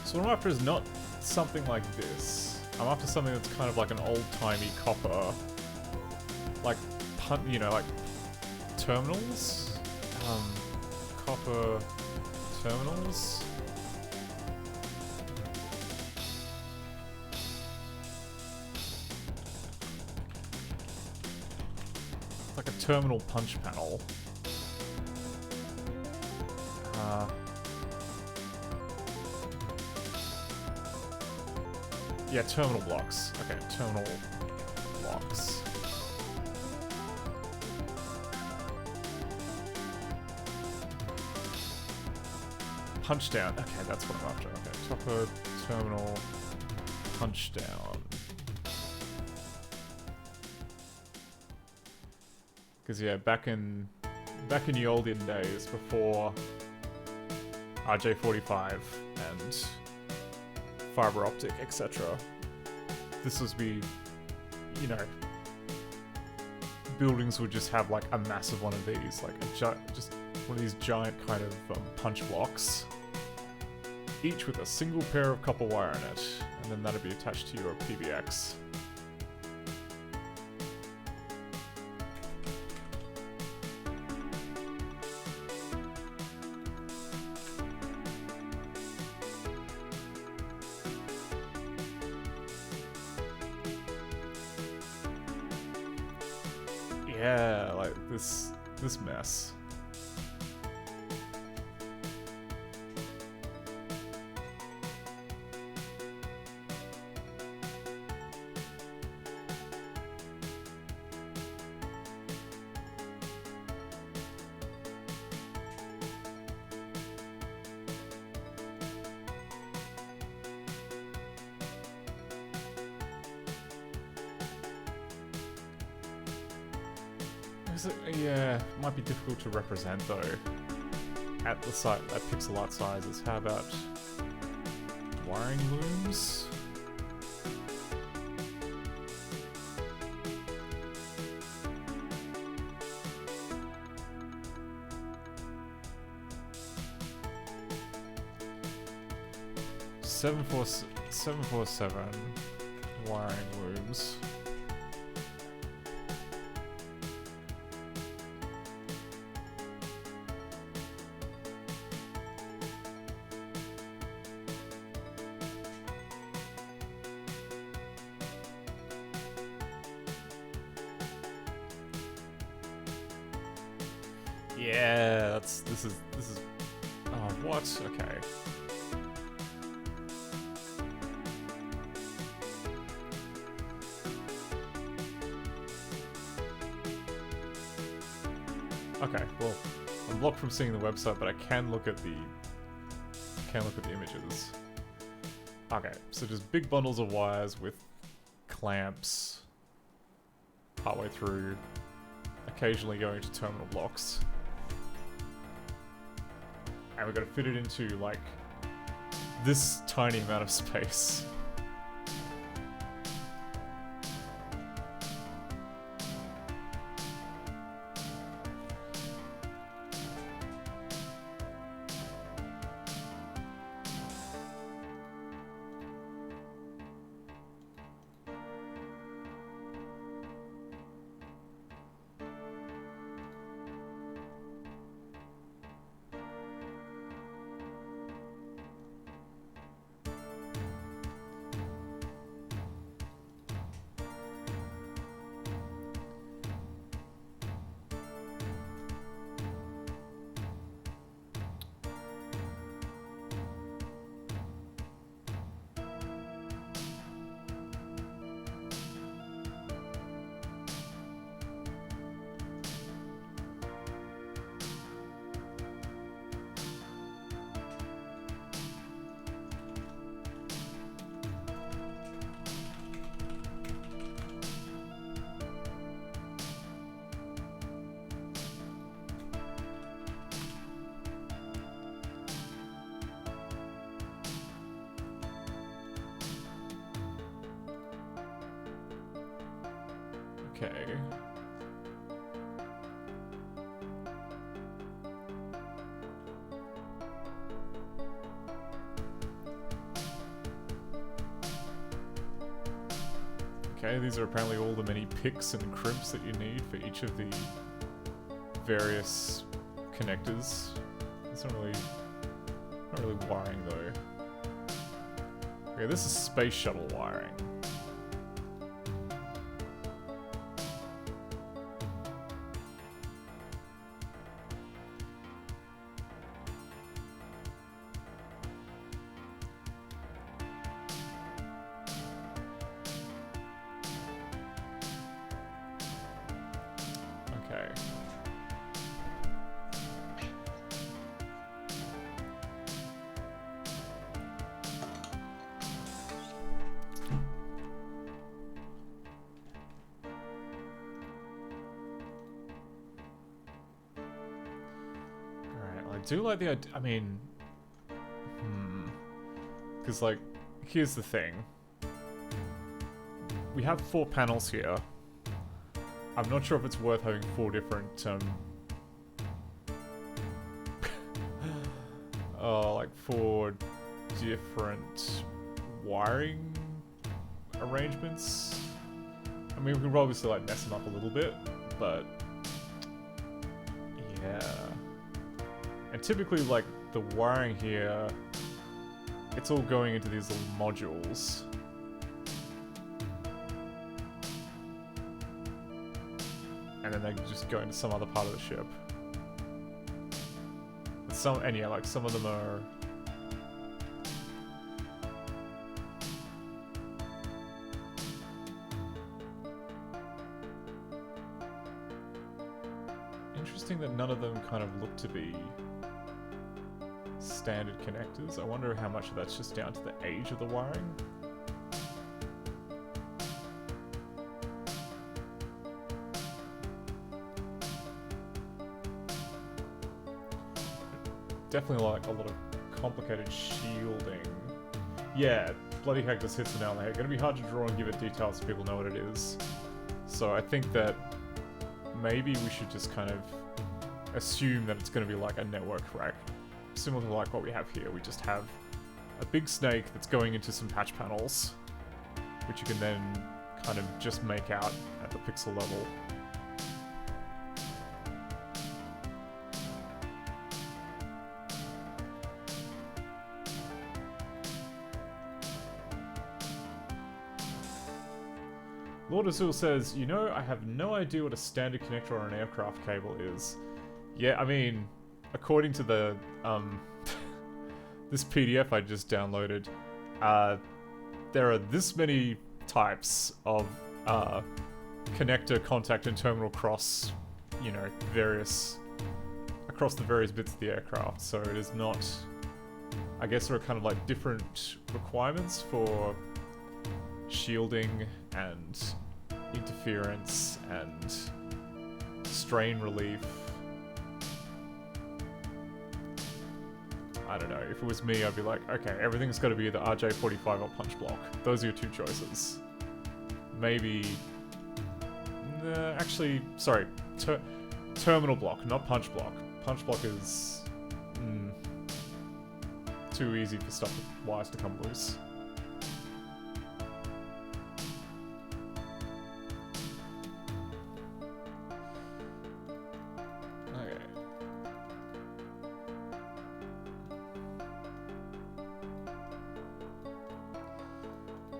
So what I'm after is not something like this. I'm after something that's kind of like an old-timey copper, like like terminals, copper terminals. Like a terminal punch panel. Yeah, terminal blocks. Okay, terminal blocks. Punch down. Okay, that's what I'm after. Okay, topper terminal punch down. Because yeah, back in the olden days, before RJ45 and fiber optic, etc. This was buildings would just have like a massive one of these, like just one of these giant kind of punch blocks, each with a single pair of copper wire in it, and then that'll be attached to your PBX. Yeah, like this mess. Yeah, might be difficult to represent though at the site at pixel art sizes. How about wiring looms? Seven four seven wiring looms. Yeah, this is oh, what? Okay. Okay, well, I'm blocked from seeing the website, but I can look at the images. Okay, so just big bundles of wires with clamps partway through, occasionally going to terminal blocks. And we've got to fit it into, like, this tiny amount of space. Okay. Okay, these are apparently all the many picks and crimps that you need for each of the various connectors. It's not really wiring though. Okay, this is space shuttle wiring. Okay. Alright, well, I do like the idea. I mean, because, like, here's the thing. We have 4 panels here. I'm not sure if it's worth having 4 different like for different wiring arrangements. I mean, we can probably still like mess them up a little bit, but yeah. And typically, like the wiring here, it's all going into these little modules. And then they just go into some other part of the ship. And yeah, like some of them are. Interesting that none of them kind of look to be standard connectors. I wonder how much of that's just down to the age of the wiring. Definitely like a lot of complicated shielding. Yeah, Bloody Heck just hits the nail on the head. Gonna be hard to draw and give it details so people know what it is. So I think that maybe we should just kind of assume that it's gonna be like a network rack. Similar to like what we have here. We just have a big snake that's going into some patch panels, which you can then kind of just make out at the pixel level. Lord Azul says, you know, I have no idea what a standard connector on an aircraft cable is. Yeah, I mean, according to the, this PDF I just downloaded, there are this many types of, connector, contact, and terminal cross, you know, across the various bits of the aircraft. So it is not, I guess there are kind of like different requirements for shielding and interference and strain relief. I don't know, if it was me I'd be like, okay, everything's got to be either RJ45 or punch block. Those are your two choices. Maybe... actually, sorry, terminal block, not punch block. Punch block is... too easy for stuff with wires to come loose.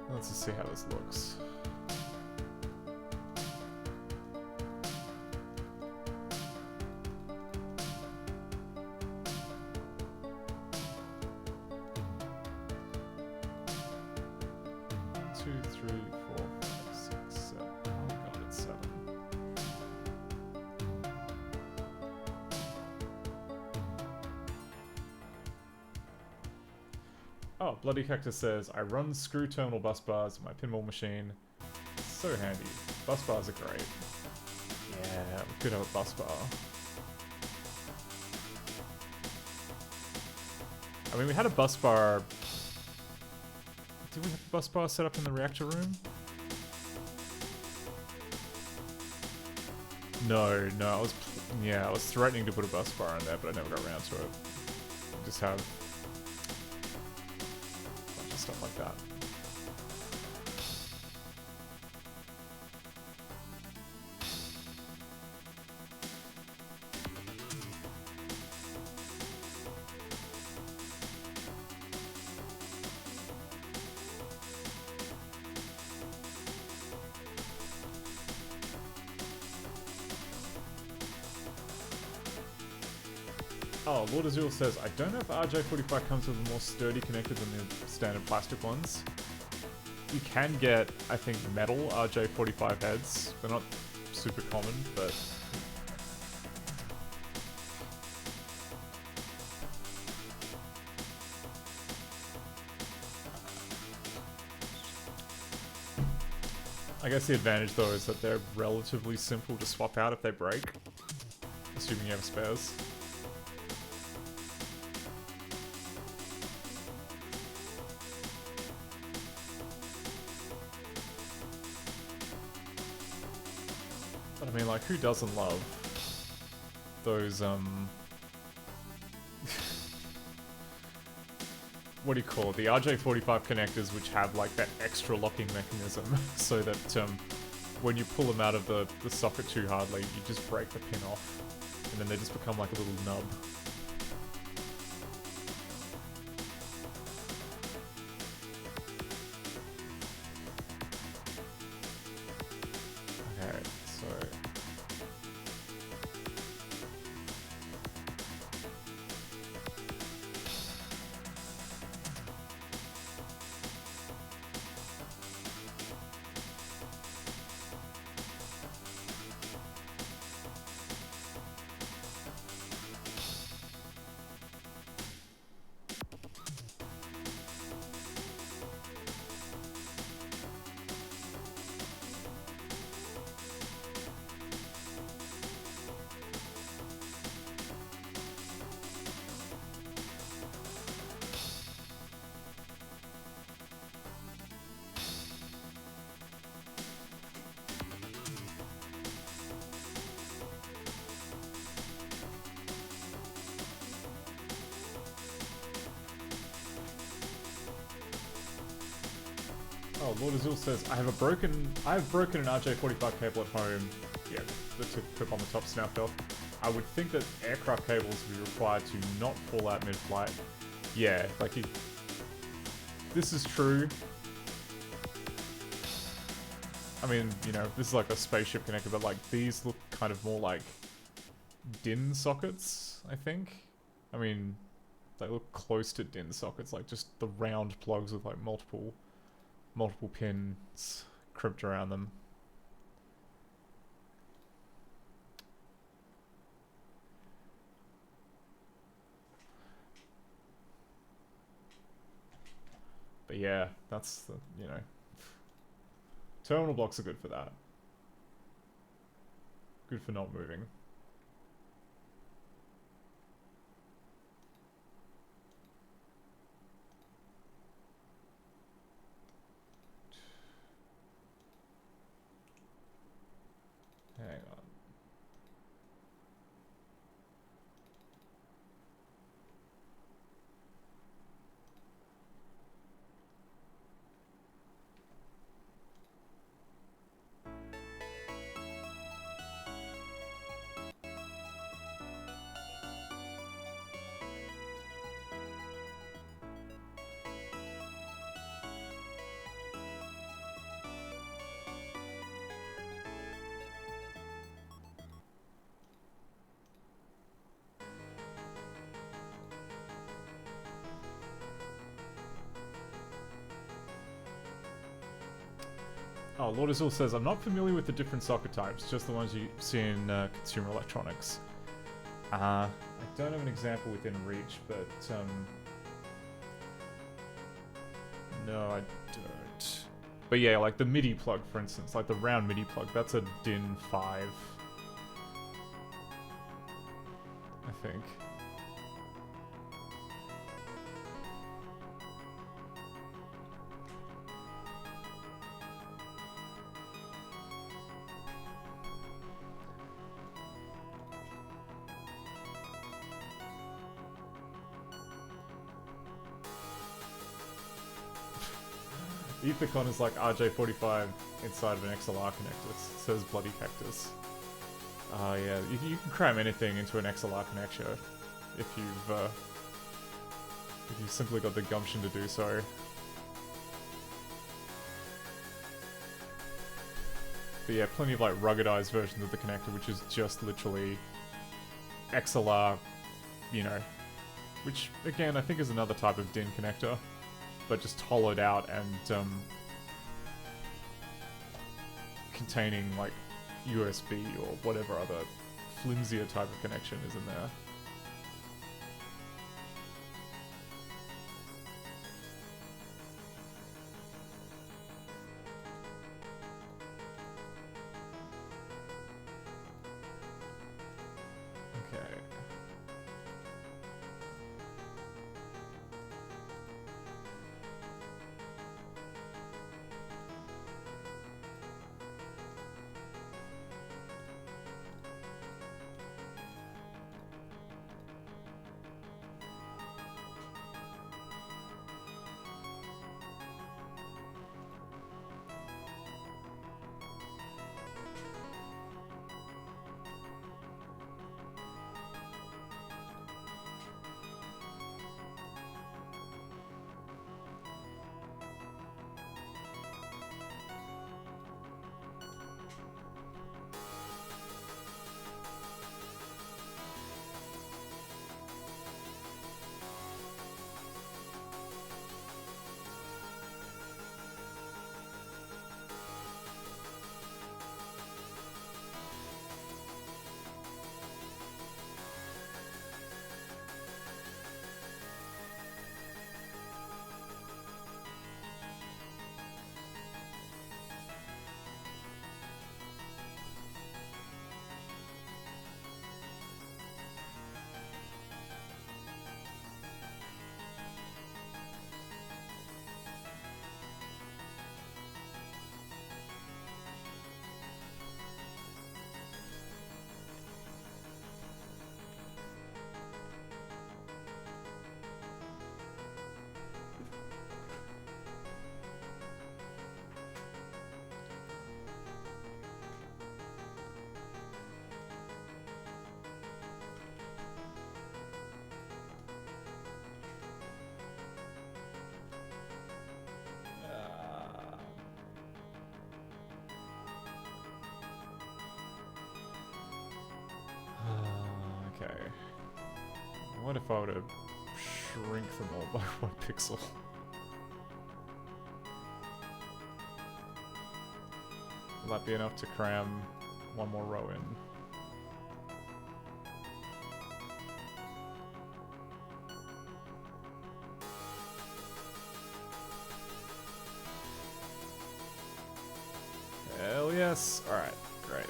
Let's just see how this looks. Two, three, four, five, six, seven. Oh god, it's 7. Oh, Bloody Cactus says, I run screw terminal bus bars in my pinball machine. So handy. Bus bars are great. Yeah, we could have a bus bar. I mean, we had a bus bar... Did we have a bus bar set up in the reactor room? No, I was threatening to put a bus bar in there, but I never got around to it. We just have... stuff like that. Oh, Lord Azul says, I don't know if RJ45 comes with a more sturdy connector than the standard plastic ones. You can get, I think, metal RJ45 heads. They're not super common, but... I guess the advantage, though, is that they're relatively simple to swap out if they break. Assuming you have spares. But I mean, like, who doesn't love those, what do you call it? The RJ45 connectors, which have like that extra locking mechanism, so that when you pull them out of the socket too hardly, you just break the pin off, and then they just become like a little nub. Okay, so oh, Lord Azul says, I have broken an RJ45 cable at home. Yeah, the clip on the top snapped off. I would think that aircraft cables would be required to not fall out mid-flight. Yeah, like this is true. I mean, you know, this is like a spaceship connector, but like these look kind of more like DIN sockets, I think. I mean, they look close to DIN sockets, like just the round plugs with like multiple pins crimped around them. But yeah, that's the, you know, terminal blocks are good for that. Good for not moving. Hang on. Oh, Lord Azul says, I'm not familiar with the different socket types, just the ones you see in consumer electronics. I don't have an example within reach, but no, I don't. But yeah, like the MIDI plug, for instance, like the round MIDI plug, that's a DIN 5, I think. Ethicon is like RJ45 inside of an XLR connector. It says bloody cactus. Yeah, you can cram anything into an XLR connector if you've simply got the gumption to do so. But yeah, plenty of like ruggedized versions of the connector, which is just literally XLR, you know, which again I think is another type of DIN connector, but just hollowed out and containing like USB or whatever other flimsier type of connection is in there. Okay. What if I were to shrink them all by 1 pixel? Will that be enough to cram one more row in? Hell yes! Alright, great.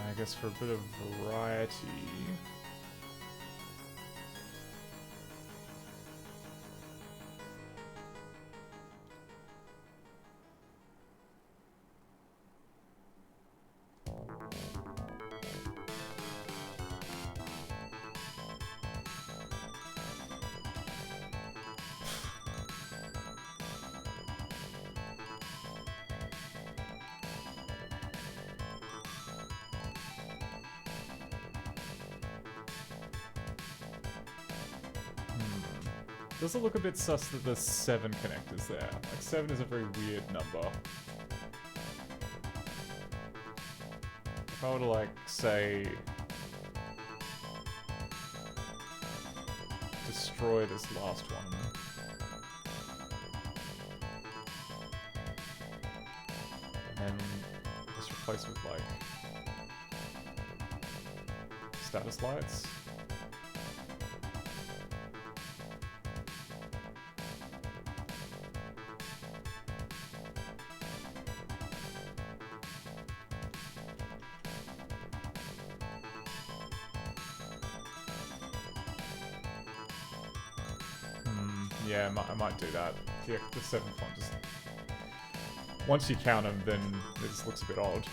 I guess for a bit of variety... Does it look a bit sus that there's 7 connectors there? Like, 7 is a very weird number. If I were to, like, say... destroy this last one... and then just replace with, like... status lights? Yeah, I might do that. Yeah, the 7th one just... once you count them, then it just looks a bit odd.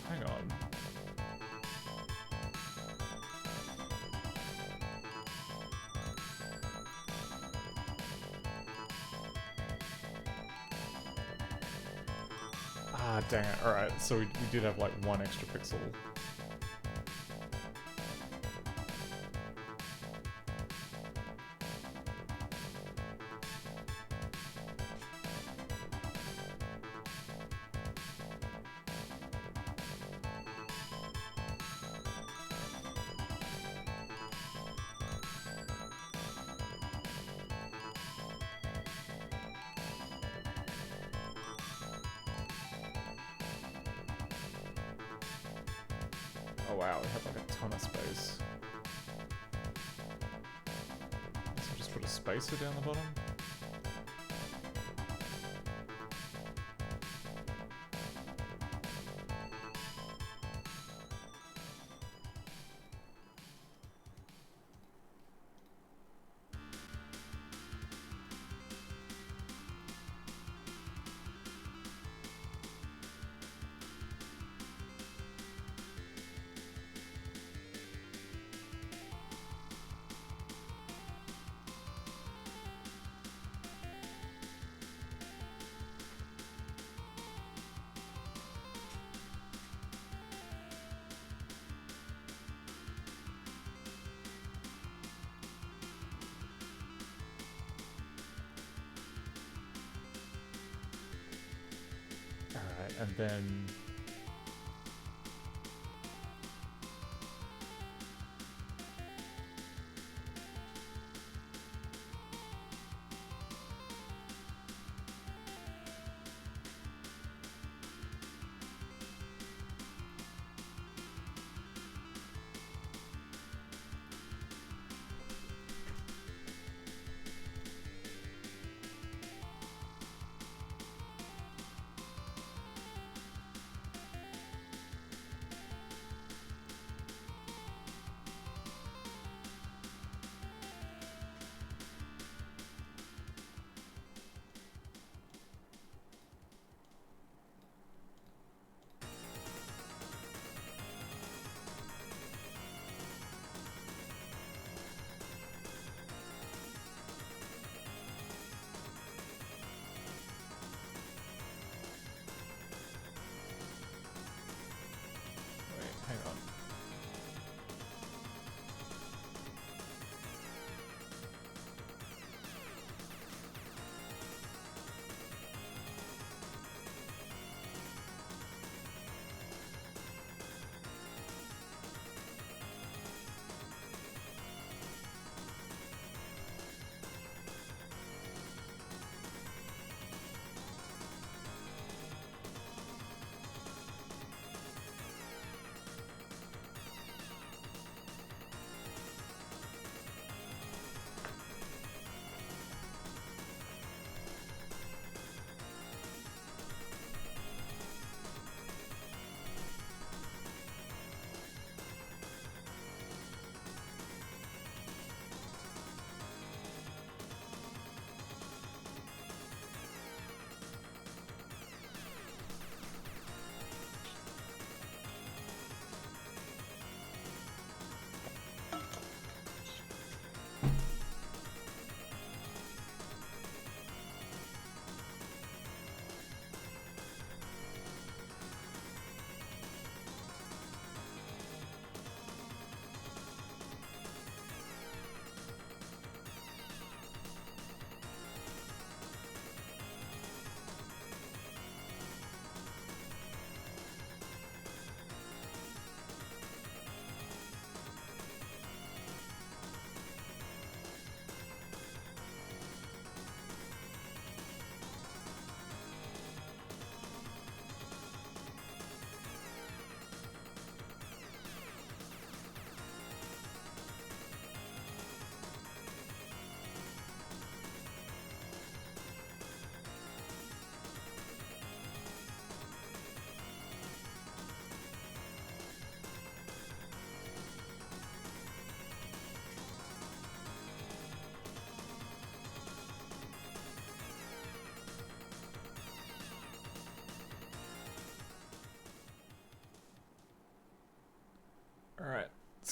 Hang on. Ah, dang it. Alright, so we did have like 1 extra pixel. Oh wow, we have like a ton of space. So just put a spacer down the bottom. Alright, and then...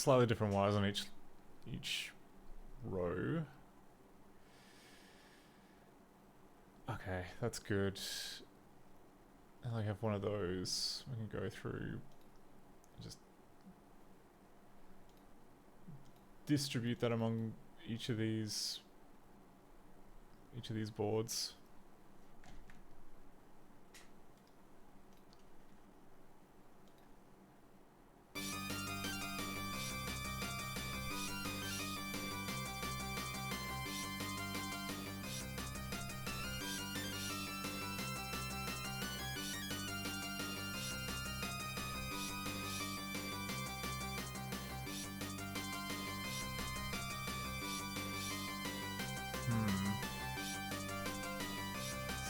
slightly different wires on each row. Okay, that's good. And I have one of those. We can go through, just distribute that among each of these boards.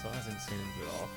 Sizing seems a bit off.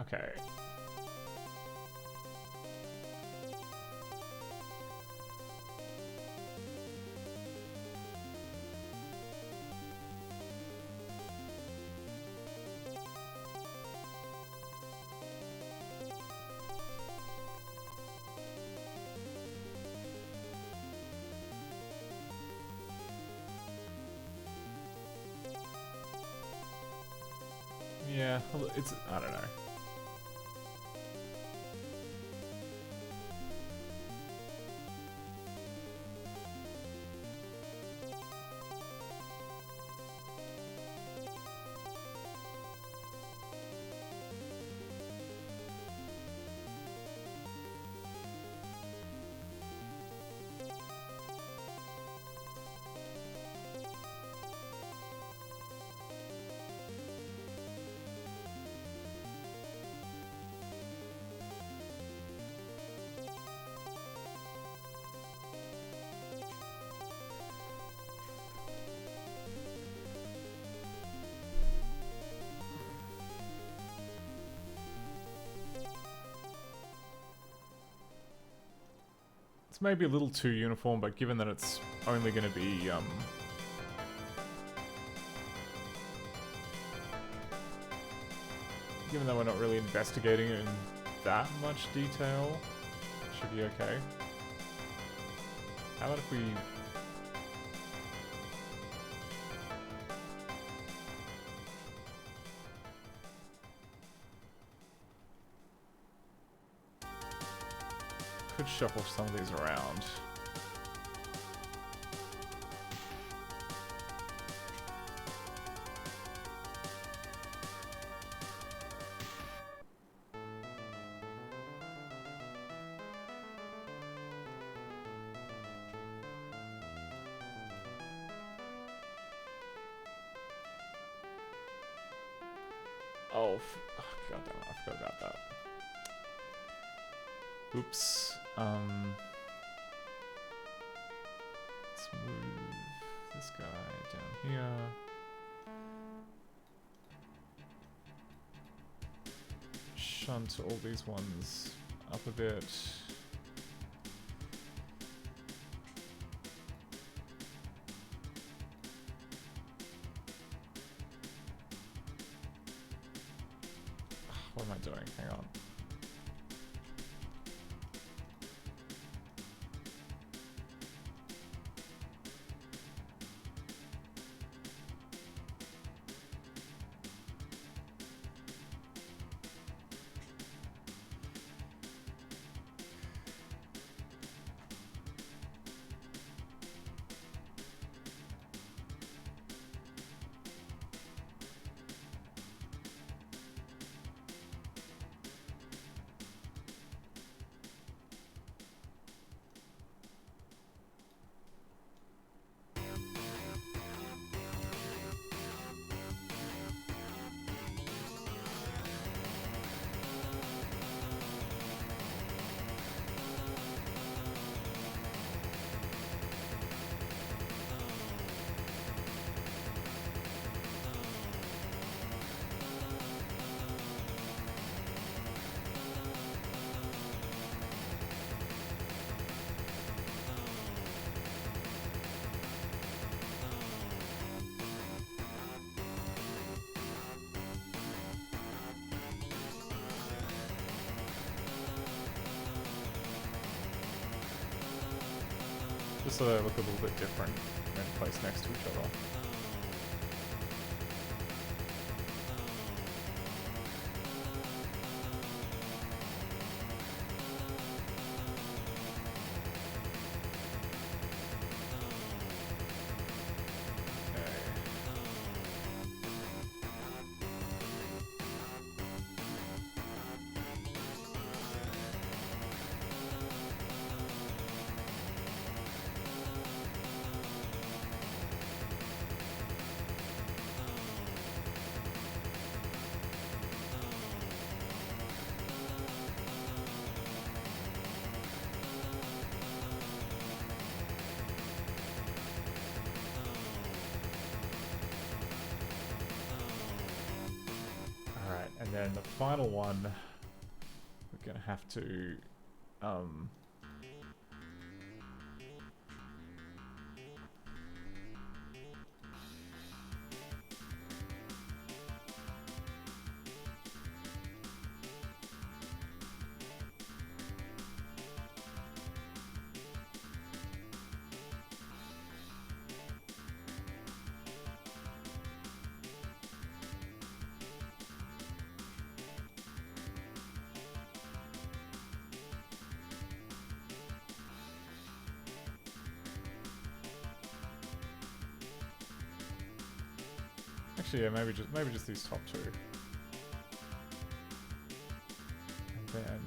Okay. Yeah, it's, I don't know. It's maybe a little too uniform, but given that it's only going to be, given that we're not really investigating in that much detail, it should be okay. How about if we... could shuffle some of these around. Oh, god damn it, I forgot about that. Oops. Let's move this guy down here. Shunt all these ones up a bit. What am I doing? Hang on. just so they look a little bit different when placed next to each other. And then the final one, we're gonna have to, actually, yeah, maybe just these top two. And then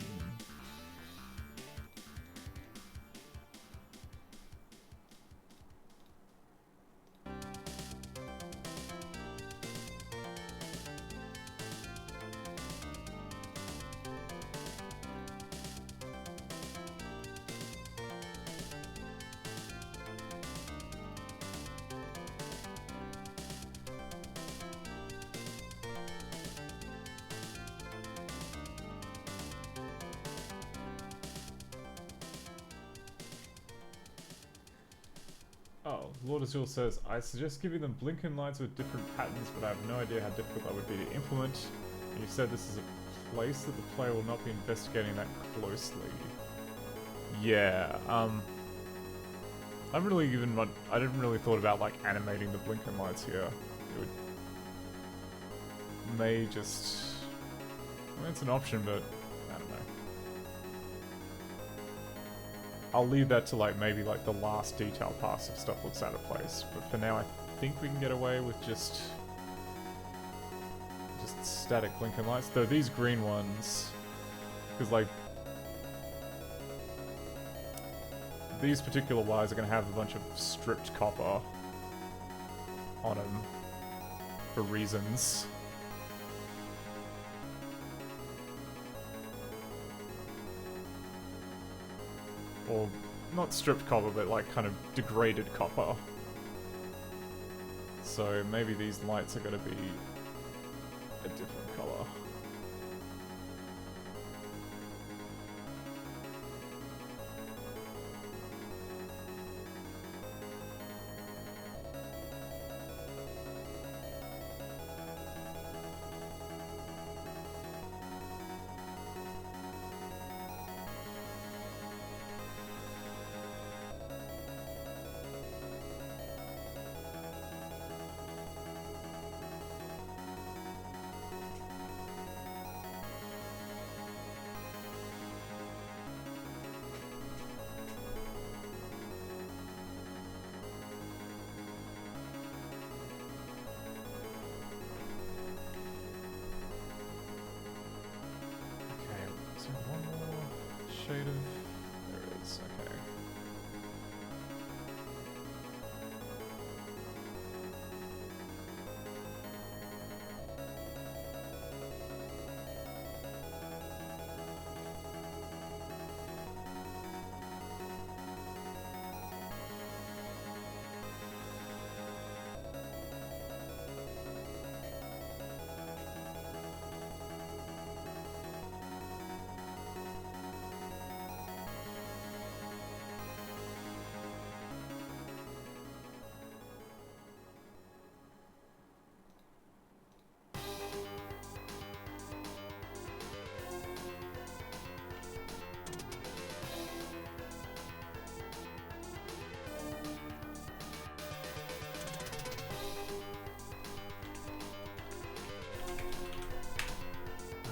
oh, Lord Azul says, I suggest giving them blinking lights with different patterns, but I have no idea how difficult that would be to implement. And you said this is a place that the player will not be investigating that closely. Yeah, I didn't really thought about like animating the blinking lights here. It would may just, I mean, it's an option, but I don't know. I'll leave that to like maybe like the last detail pass if stuff looks out of place. But for now, I think we can get away with just static blinking lights. Though these green ones, because like these particular wires are going to have a bunch of stripped copper on them for reasons. Or not stripped copper, but like kind of degraded copper. So maybe these lights are going to be a different color. There is, okay.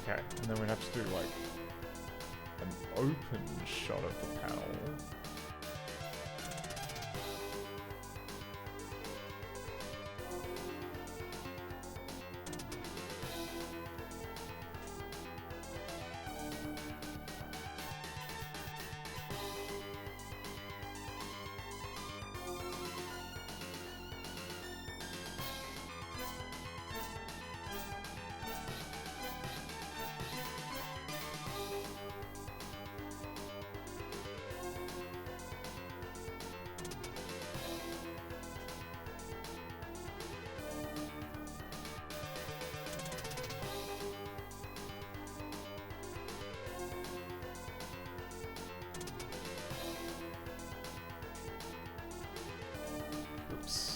Okay, and then we'd have to do like an open shot of the panel. Oops.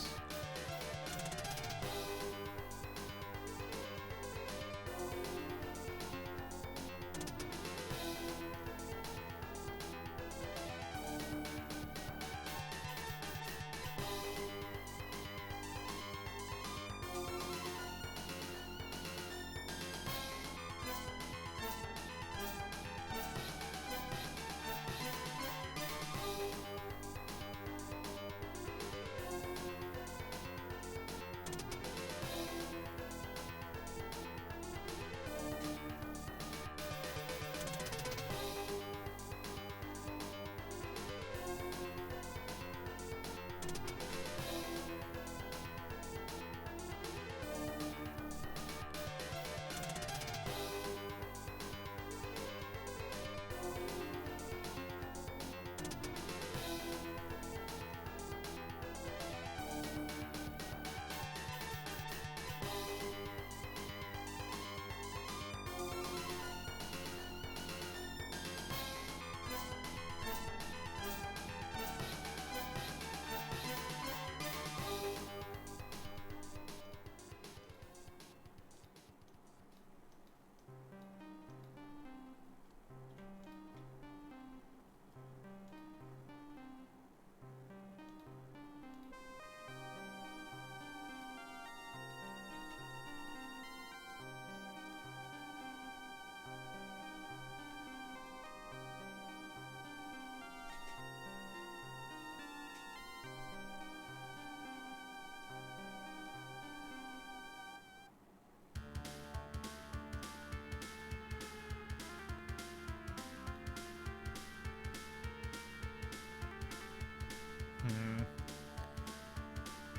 I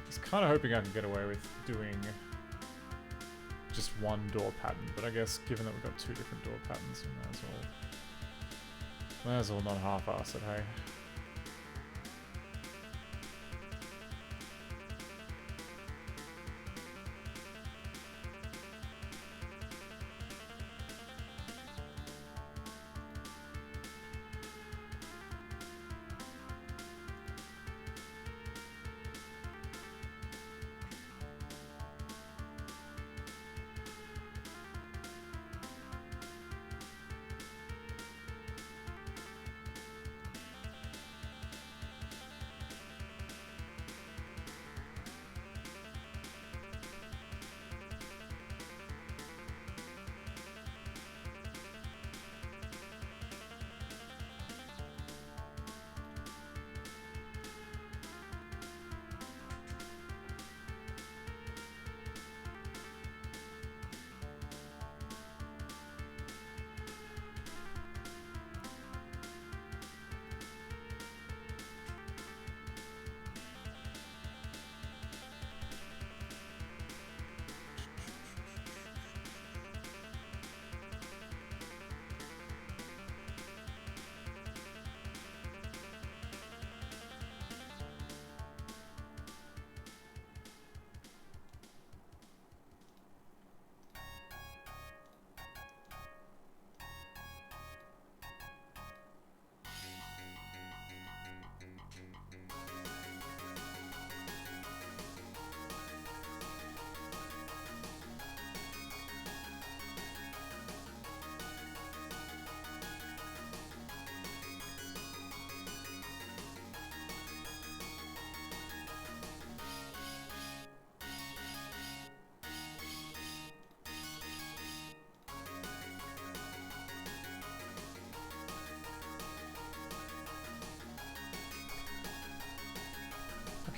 was kind of hoping I could get away with doing just one door pattern, but I guess given that we've got two different door patterns, we might as well not half-ass it, hey?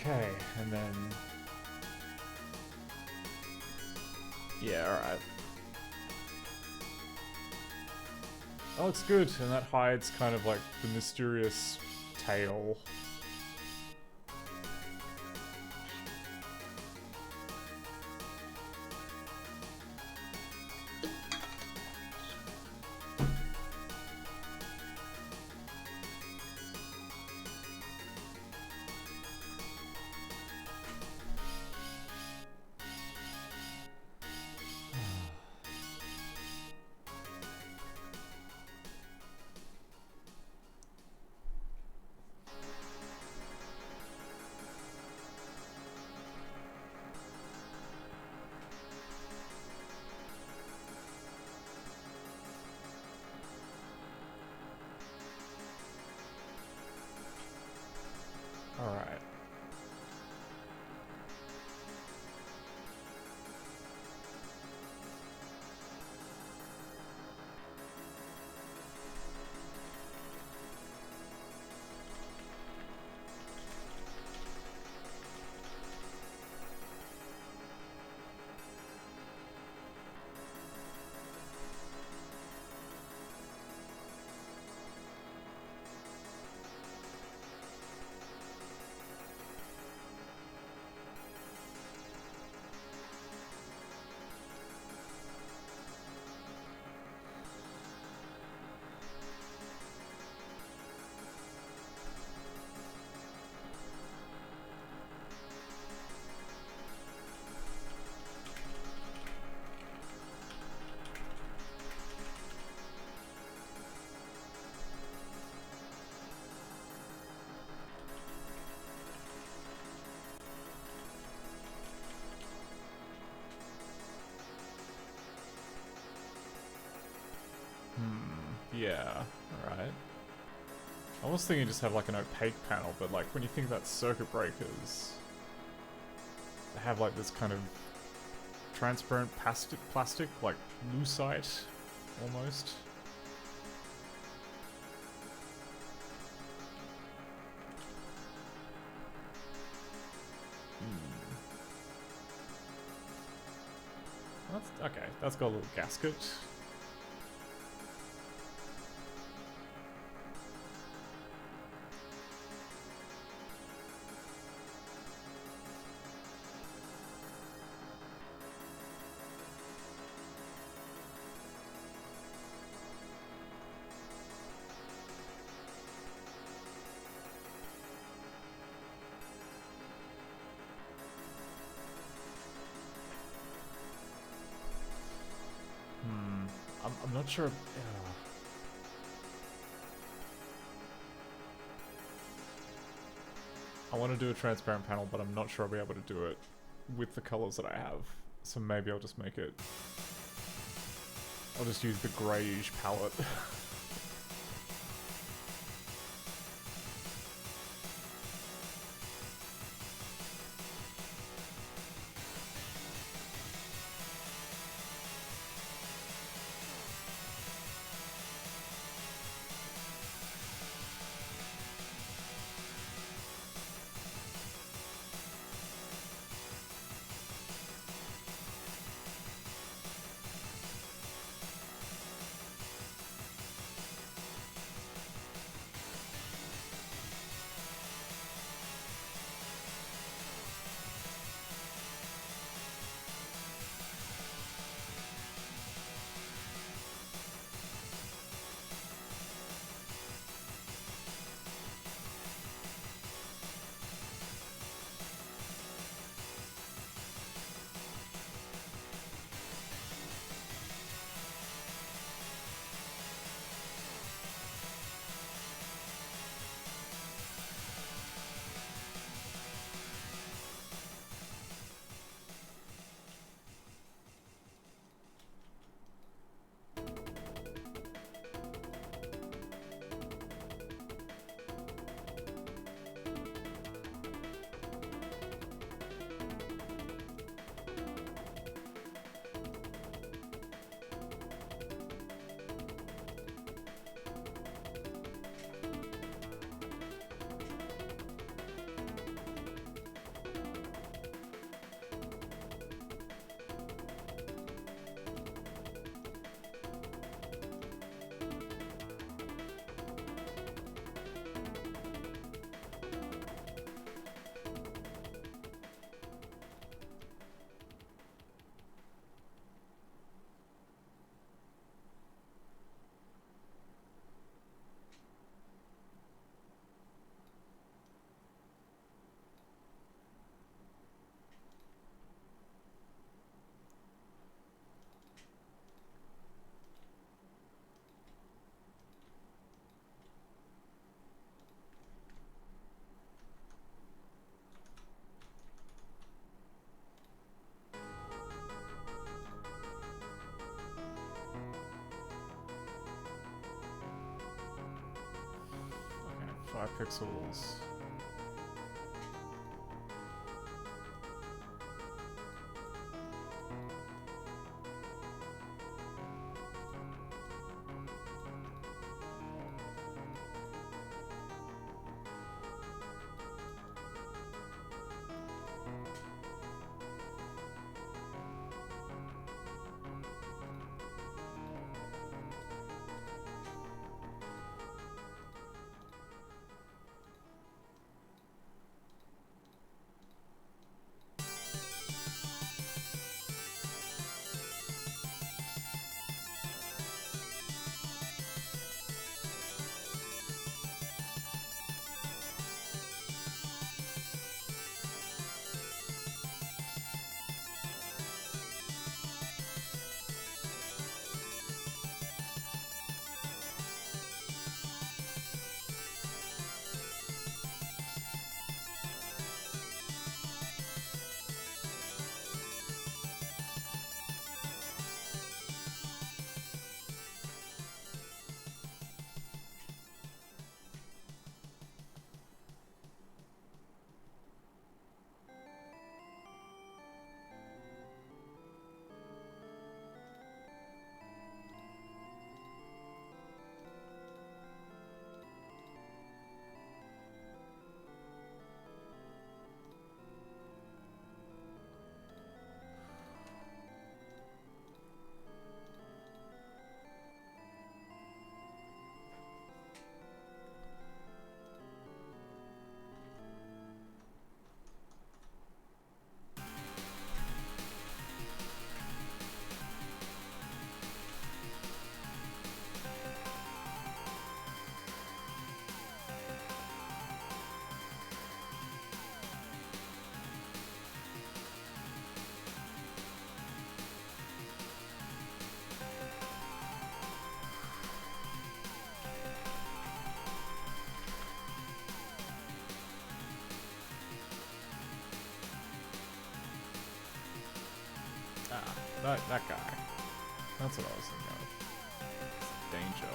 Okay, and then... Yeah, alright. Oh, it's good, and that hides kind of like the mysterious tail. Alright. Yeah, alright. I was thinking just have like an opaque panel, but like when you think about circuit breakers, they have like this kind of transparent plastic like lucite, almost. That's, okay, that's got a little gasket. I'm not sure. I want to do a transparent panel, but I'm not sure I'll be able to do it with the colors that I have. So maybe I'll just make it... I'll just use the greyish palette. 5 pixels. That guy. That's what I was thinking of. Danger.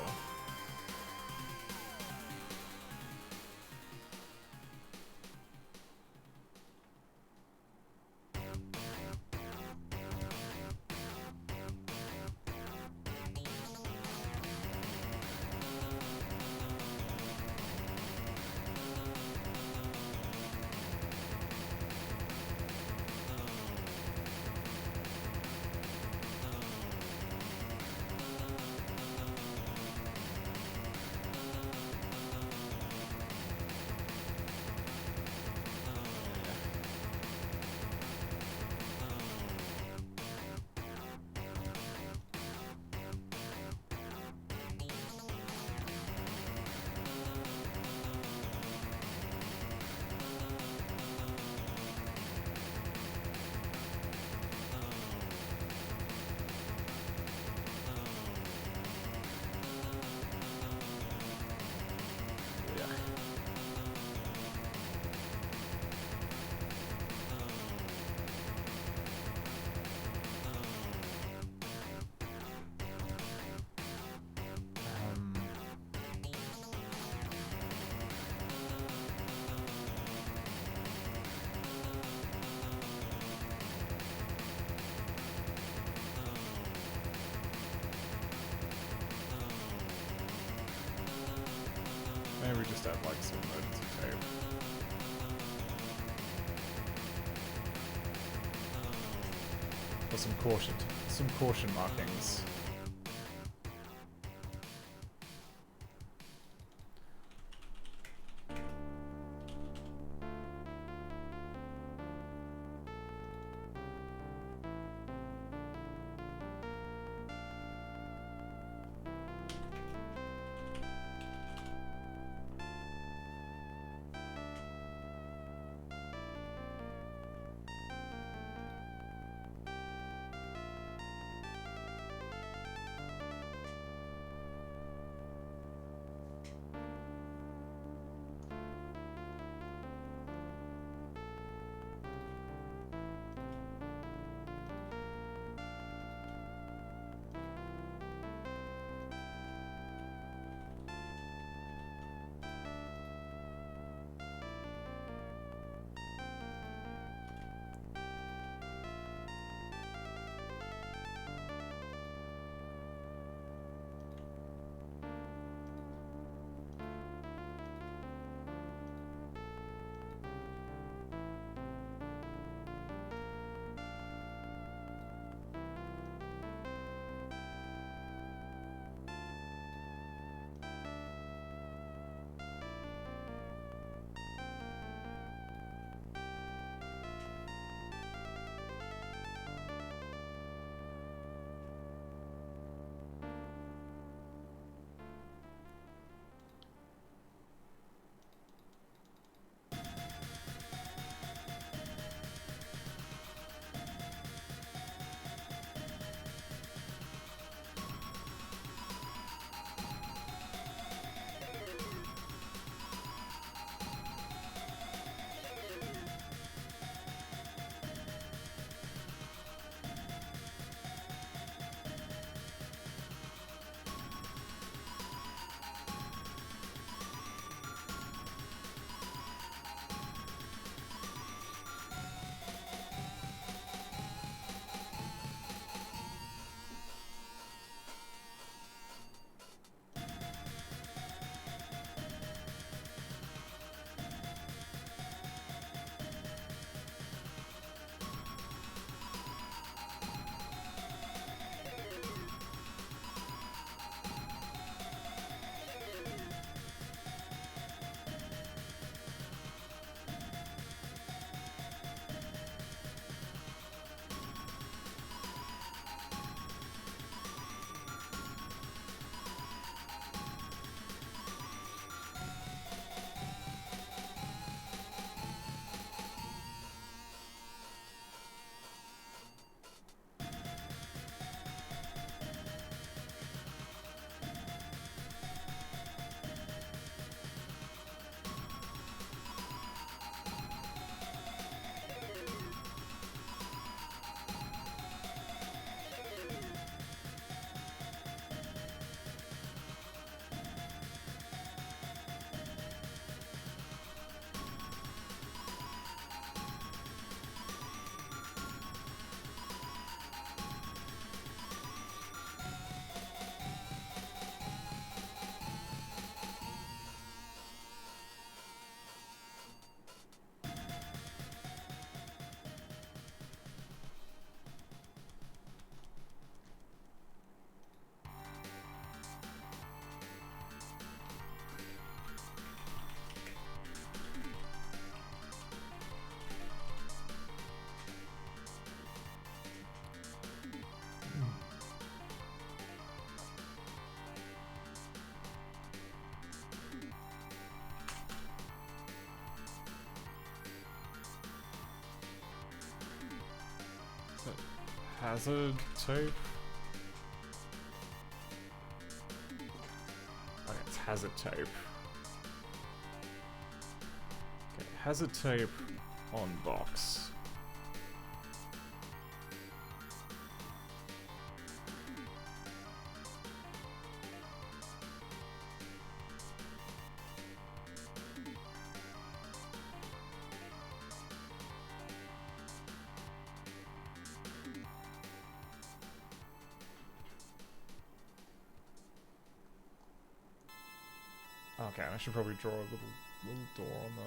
Maybe we just add like some emergency tape. Or some caution markings. hazard tape. Okay, it's hazard tape. Okay, hazard tape on box. Okay, I should probably draw a little door on the...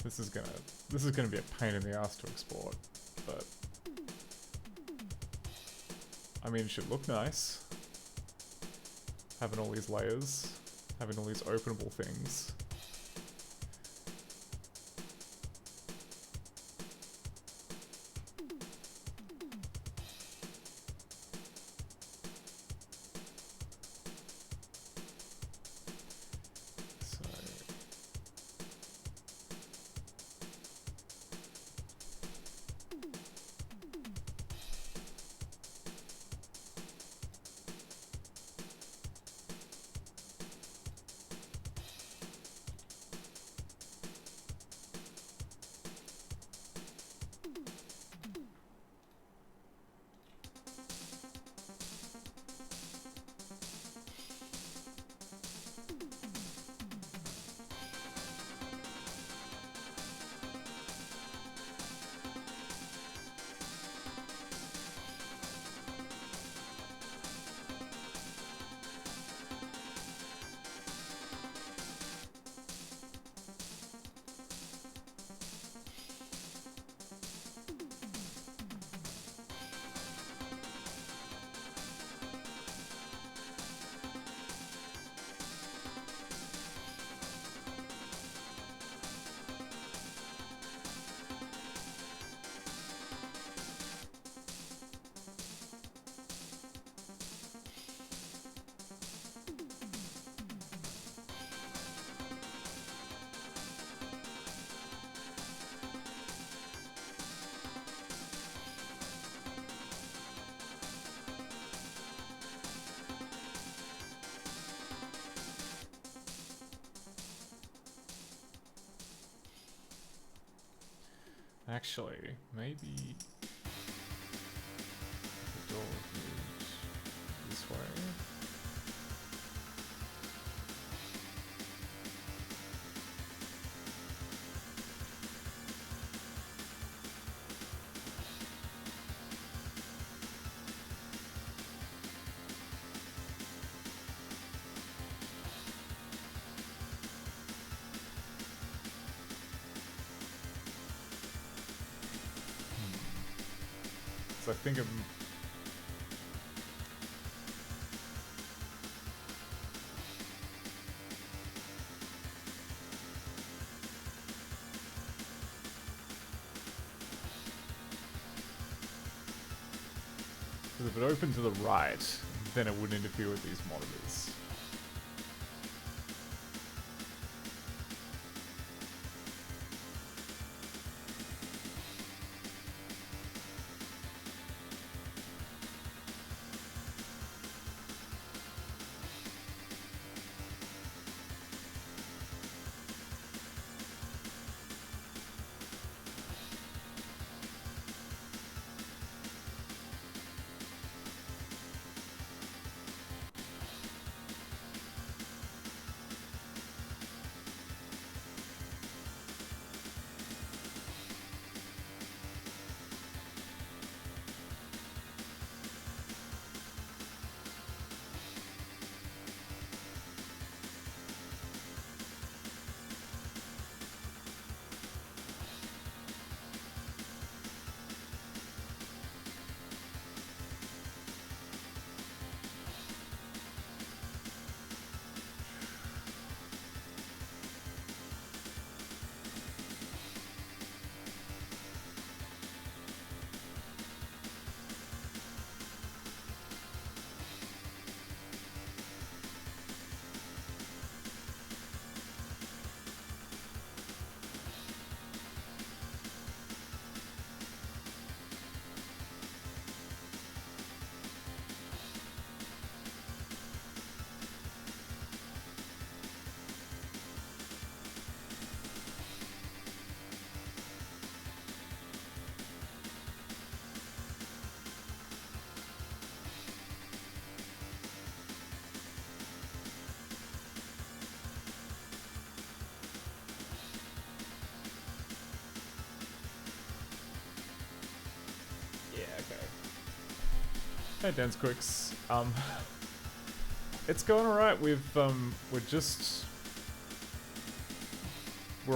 This is gonna be a pain in the ass to export, but I mean, it should look nice. Having all these layers, having all these openable things. Actually, maybe the door moves this way. So I think I'm... Because if it opened to the right, then it wouldn't interfere with these monitors. Hey, Dance Quicks. It's going alright. We're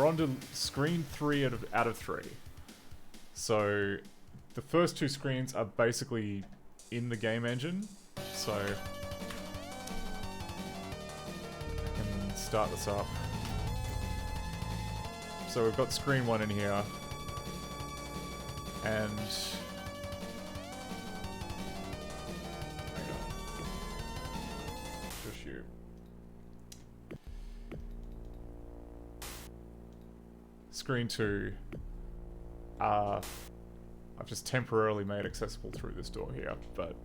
on to screen 3 out of 3. So the first 2 screens are basically in the game engine. So I can start this up. So we've got screen 1 in here, and screen 2, I've just temporarily made accessible through this door here, but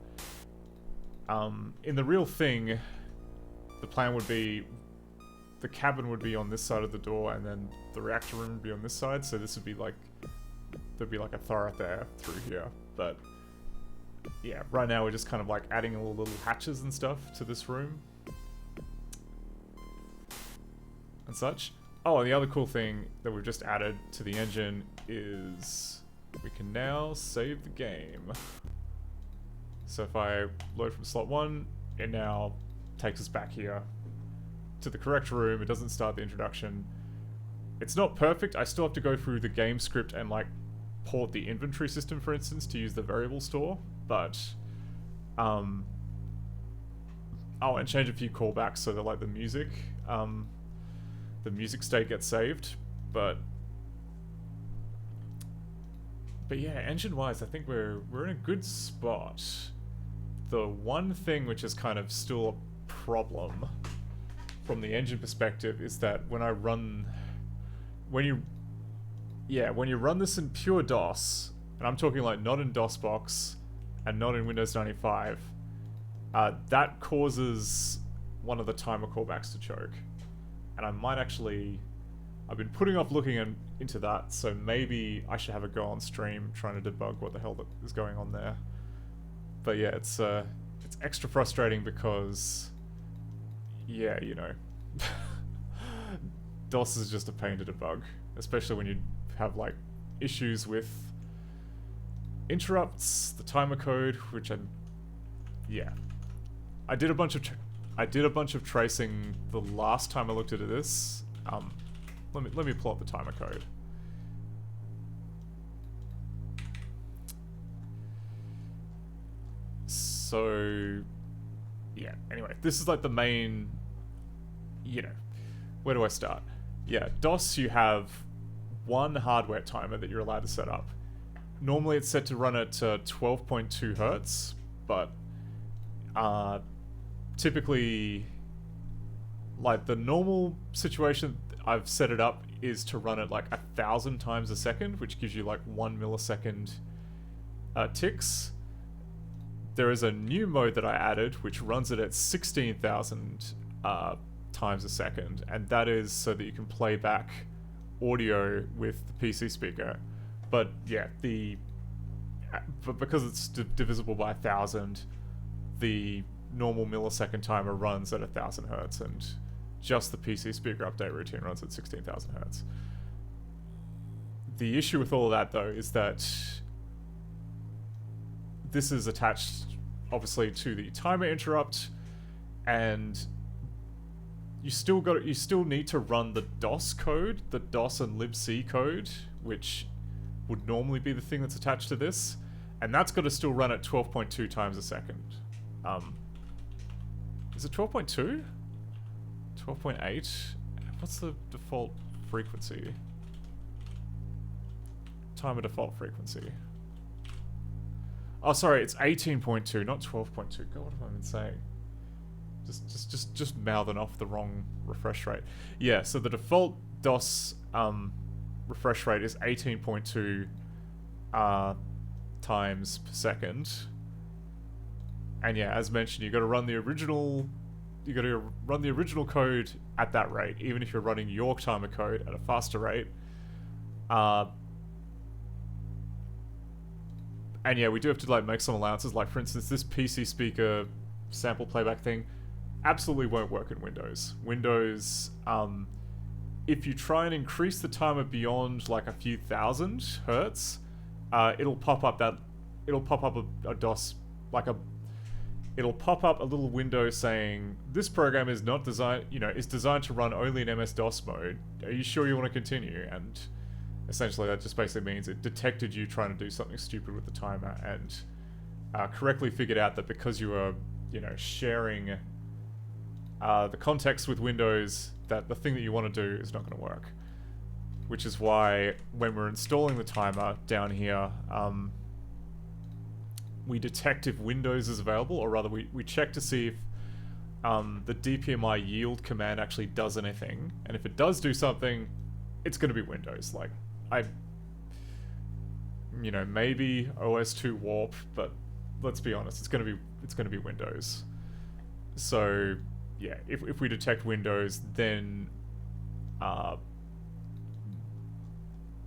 in the real thing, the plan would be the cabin would be on this side of the door, and then the reactor room would be on this side, so this would be like, there'd be like a thoroughfare through here, but yeah, right now we're just kind of like adding all the little hatches and stuff to this room and such. Oh, and the other cool thing that we've just added to the engine is we can now save the game. So if I load from slot 1, it now takes us back here to the correct room. It doesn't start the introduction. It's not perfect. I still have to go through the game script and like port the inventory system, for instance, to use the variable store, but oh, and change a few callbacks so that like the music state gets saved, but yeah, engine-wise, I think we're in a good spot. The one thing which is kind of still a problem from the engine perspective is that when you run this in pure DOS, and I'm talking like not in DOSBox and not in Windows 95, that causes one of the timer callbacks to choke. And I might actually... I've been putting off looking into that, so maybe I should have a go on stream trying to debug what the hell is going on there. But yeah, it's extra frustrating because... yeah, you know... DOS is just a pain to debug, especially when you have like issues with interrupts, the timer code, which I did a bunch of tracing the last time I looked at this. Let me pull up the timer code. So, yeah, anyway, this is like the main, you know, where do I start? Yeah, DOS, you have one hardware timer that you're allowed to set up. Normally it's set to run at 12.2 hertz, but typically, like the normal situation I've set it up is to run at like 1,000 times a second, which gives you like 1 millisecond ticks. There is a new mode that I added which runs it at 16,000 times a second, and that is so that you can play back audio with the PC speaker. But yeah, but because it's divisible by 1,000, the normal millisecond timer runs at 1,000 hertz, and just the PC speaker update routine runs at 16,000 hertz. The issue with all of that, though, is that this is attached, obviously, to the timer interrupt, and you still need to run the DOS code, the DOS and libc code, which would normally be the thing that's attached to this, and that's got to still run at 12.2 times a second. Is it 12.2? 12.8? What's the default frequency? Timer default frequency. Oh, sorry, it's 18.2, not 12.2. God, what have I been saying? Just mouthing off the wrong refresh rate. Yeah, so the default DOS refresh rate is 18.2 times per second. And yeah, as mentioned, you got to run the original. You got to run the original code at that rate, even if you're running your timer code at a faster rate. And yeah, we do have to like make some allowances. Like for instance, this PC speaker sample playback thing absolutely won't work in Windows. Windows, if you try and increase the timer beyond like a few thousand hertz, it'll pop up a DOS, it'll pop up a little window saying this program is not designed, is designed to run only in MS-DOS mode. Are you sure you want to continue? And essentially that just basically means it detected you trying to do something stupid with the timer and correctly figured out that because you were, sharing the context with Windows, that the thing that you want to do is not going to work. Which is why when we're installing the timer down here, we detect if Windows is available, or rather we check to see if the dpmi yield command actually does anything, and if it does do something, it's going to be Windows. Like, maybe OS2 warp, but let's be honest, it's going to be Windows. So yeah, if we detect Windows, then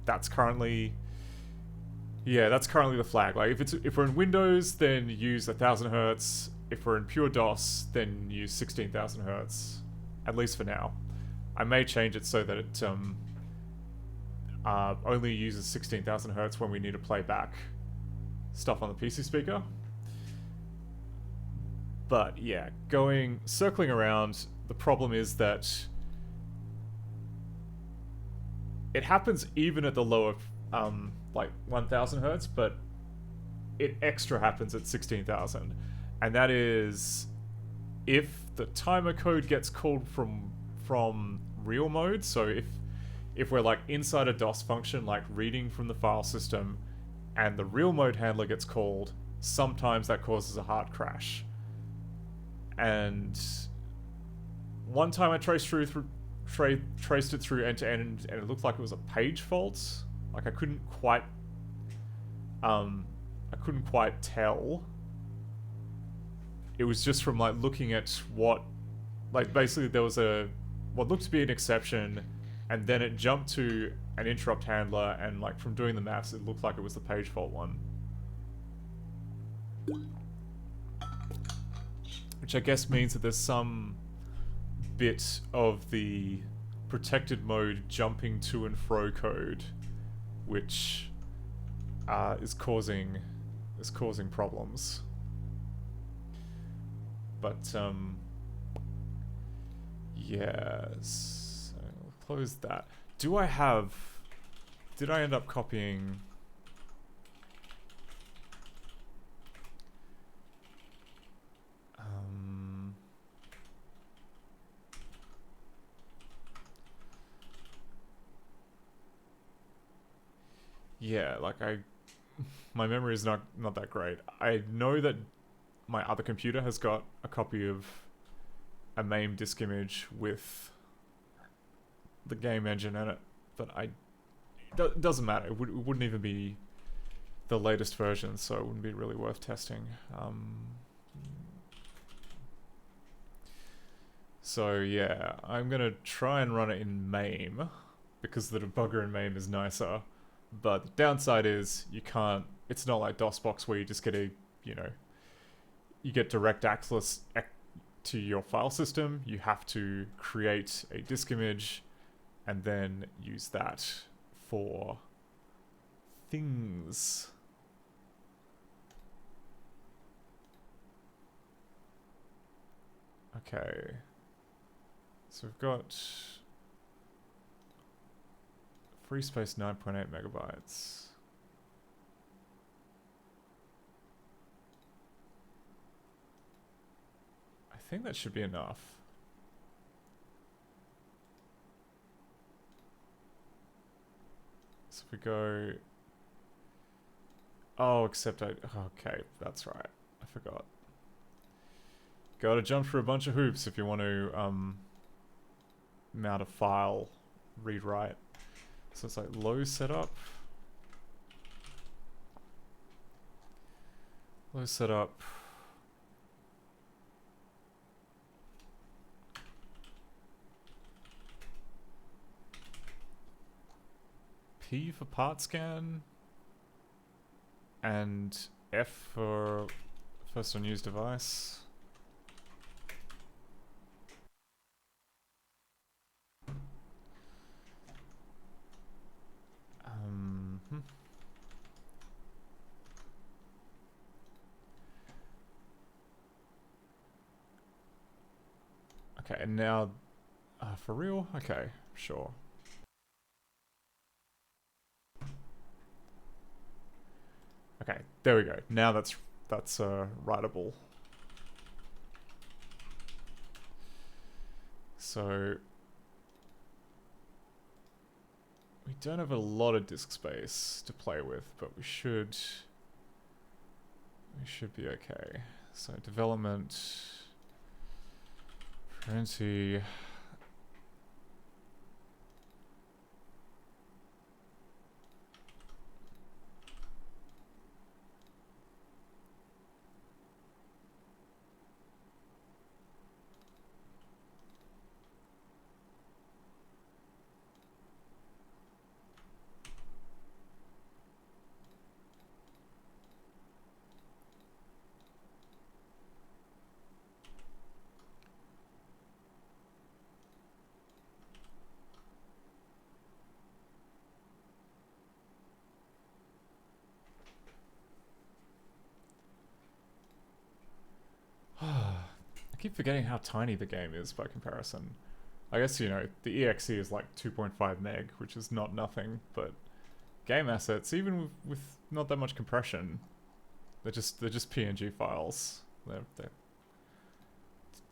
that's currently the flag. Like if we're in Windows, then use 1,000 hertz. If we're in pure DOS, then use 16,000 hertz. At least for now. I may change it so that it only uses 16,000 hertz when we need to play back stuff on the PC speaker. But yeah, circling around, the problem is that it happens even at the lower, like 1,000 hertz, but it extra happens at 16,000. And that is if the timer code gets called from real mode. So if we're like inside a DOS function, like reading from the file system, and the real mode handler gets called, sometimes that causes a hard crash. And one time I traced it through end to end, and it looked like it was a page fault. Like I couldn't quite tell. It was just from like looking at basically there was what looked to be an exception, and then it jumped to an interrupt handler, and like from doing the maths, it looked like it was the page fault one. Which I guess means that there's some bit of the protected mode jumping to and fro code, which is causing problems. But yes, so we'll close that. Did I end up copying? yeah, like my memory is not that great. I know that my other computer has got a copy of a MAME disk image with the game engine in it, but it doesn't matter. It wouldn't even be the latest version, so it wouldn't be really worth testing. So yeah, I'm gonna try and run it in MAME because the debugger in MAME is nicer. But the downside is you can't. It's not like DOSBox where you just get you get direct access to your file system. You have to create a disk image and then use that for things. Okay. So we've got free space 9.8 megabytes. I think that should be enough. So if we go... Oh, except okay, that's right. I forgot. Gotta jump through a bunch of hoops if you want to mount a file read-write. So it's like low setup. Low setup. P for part scan. And F for first unused device. Okay, and now, for real? Okay, sure. Okay, there we go. Now that's writable. So we don't have a lot of disk space to play with, but we should be okay. So development, Printy. I keep forgetting how tiny the game is by comparison. I guess, you know, the EXE is like 2.5 meg, which is not nothing, but game assets, even with not that much compression, they're just PNG files. They're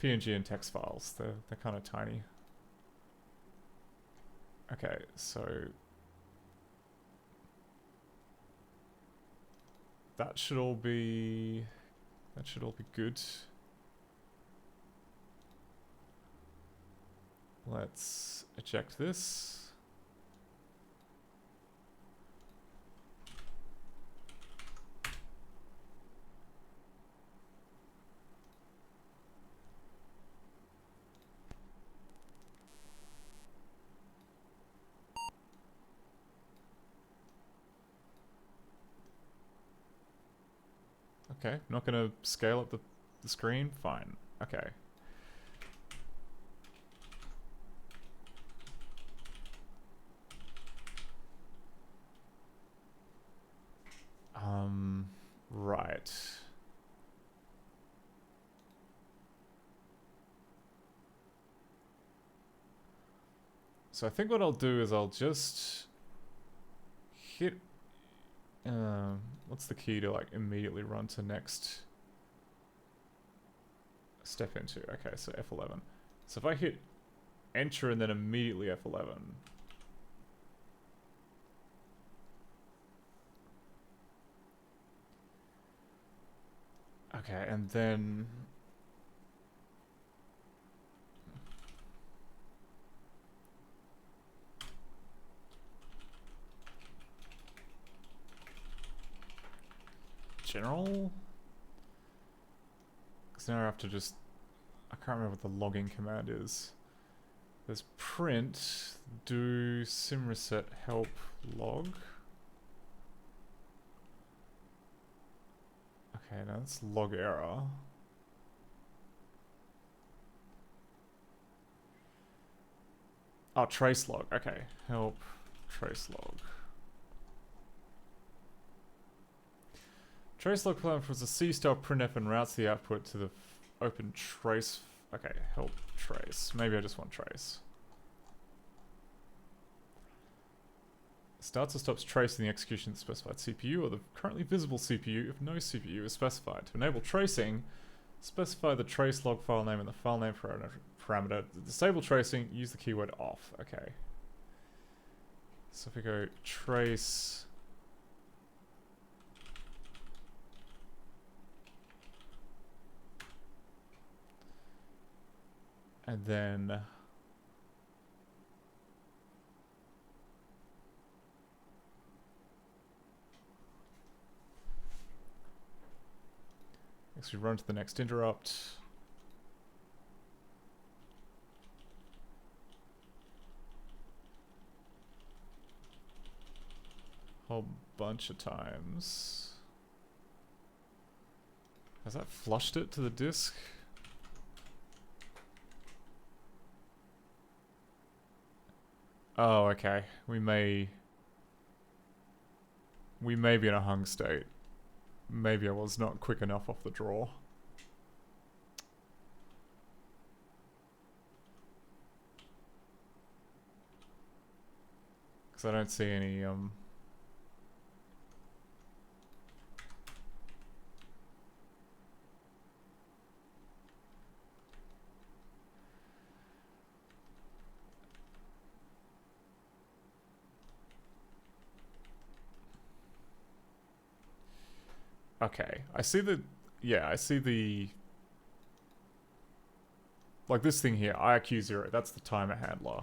PNG and text files. They're kind of tiny. Okay, so that should all be good. Let's eject this. Okay, not gonna scale up the screen? Fine. Okay. Right. So I think what I'll do is I'll just hit... what's the key to like immediately run to next step into? Okay, so F11. So if I hit enter and then immediately F11... Okay, and then... General? Because now I have to just... I can't remember what the logging command is. There's print, do sim reset help log. Okay, now that's log error. Oh, trace log. Okay, help trace log. Trace log plan was a C-style printf and routes the output to the open trace. Okay, help trace. Maybe I just want trace. Starts or stops tracing the execution of the specified CPU or the currently visible CPU if no CPU is specified. To enable tracing, specify the trace log file name and the file name parameter. To disable tracing, use the keyword off. Okay. So if we go trace... and then... next we run to the next interrupt. Whole bunch of times. Has that flushed it to the disk? Oh, okay. We may be in a hung state. Maybe I was not quick enough off the draw. Because I don't see any, okay, I see the... yeah, I see the... like this thing here, IRQ0, that's the timer handler.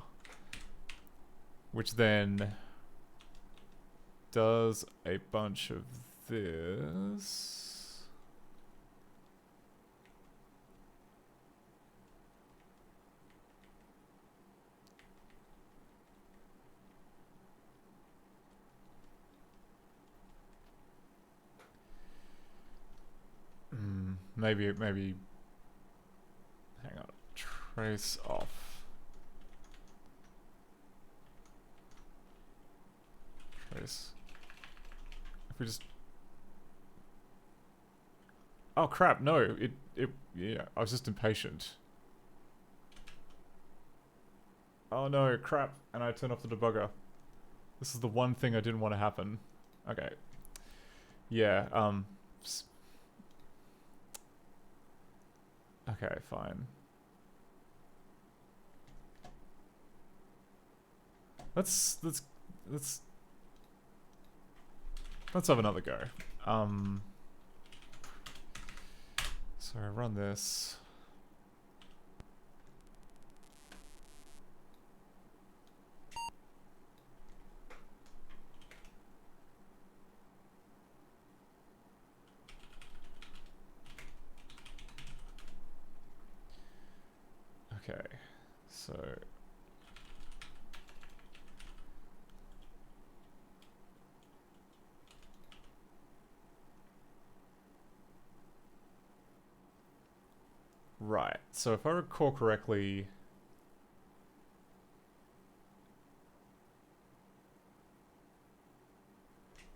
Which then... does a bunch of this... maybe, hang on, trace off. Trace. If we just... oh crap, no, yeah, I was just impatient. Oh no, crap, and I turned off the debugger. This is the one thing I didn't want to happen. Okay. Yeah, okay, fine. Let's have another go. So I run this. Okay, so right, so if I recall correctly,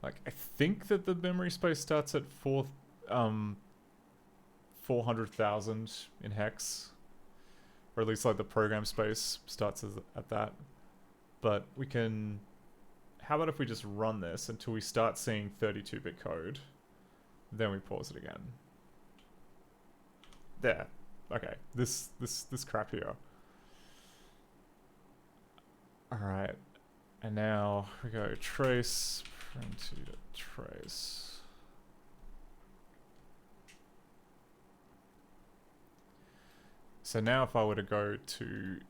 like I think that the memory space starts at 400,000 in hex. Or at least like the program space starts at that. But we can... how about if we just run this until we start seeing 32-bit code. Then we pause it again. There. Okay. This crap here. Alright. And now we go trace, print to trace. So now if I were to go to...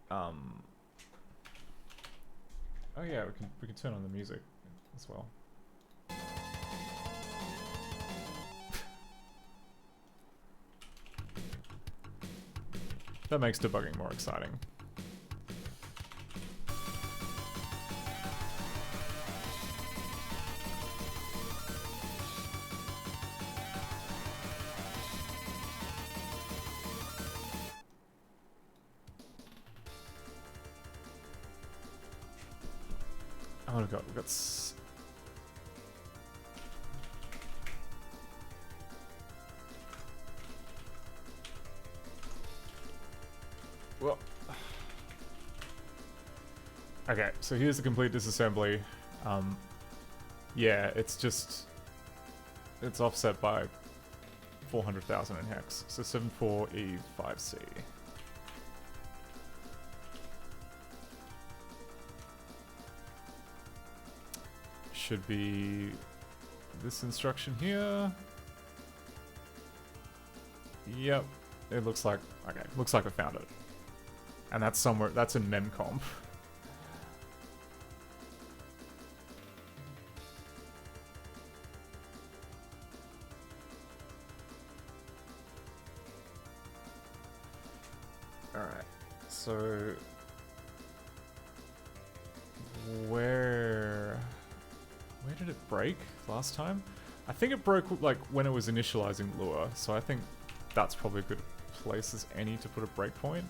Oh yeah, we can turn on the music as well. That makes debugging more exciting. Oh, we've got well. Okay, so here's the complete disassembly. Yeah, it's offset by 400,000 in hex. So 74E5C. Should be this instruction here. Yep, it looks like, okay, looks like I found it. And that's somewhere, that's in memcomp. Alright, so where did it break last time? I think it broke like when it was initializing Lua, so I think that's probably a good place as any to put a breakpoint.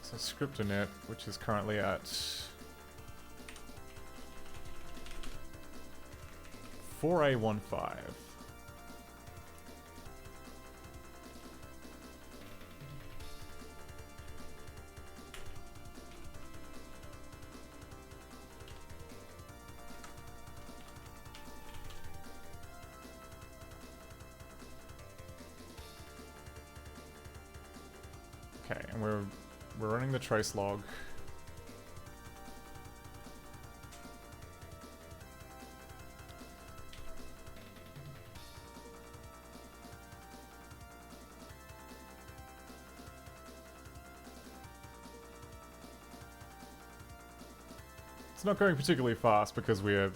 So script.init, which is currently at 4A15. Okay, and we're running the trace log. It's not going particularly fast because we're,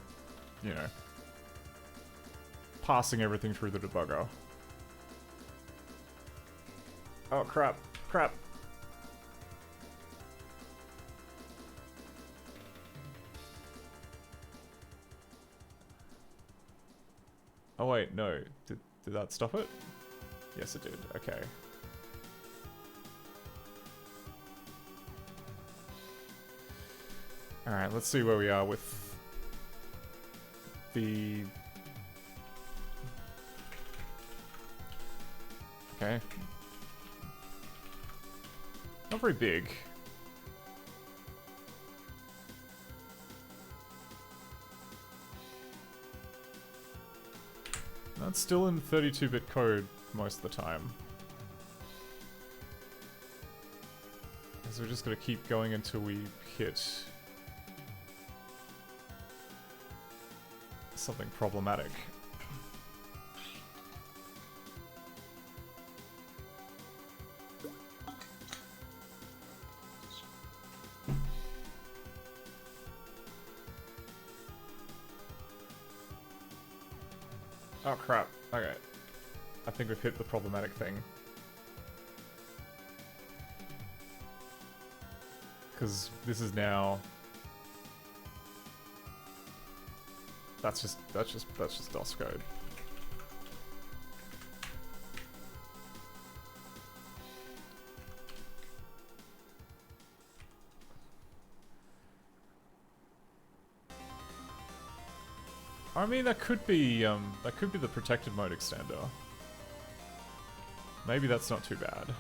you know, passing everything through the debugger. Oh crap, crap. Oh wait, no. Did that stop it? Yes it did, okay. Alright, let's see where we are with the... Okay. Not very big. That's still in 32-bit code most of the time. So we're just gonna keep going until we hit something problematic. Oh crap, okay. I think we've hit the problematic thing. Because this is now... That's just DOS code. I mean, that could be the protected mode extender. Maybe that's not too bad.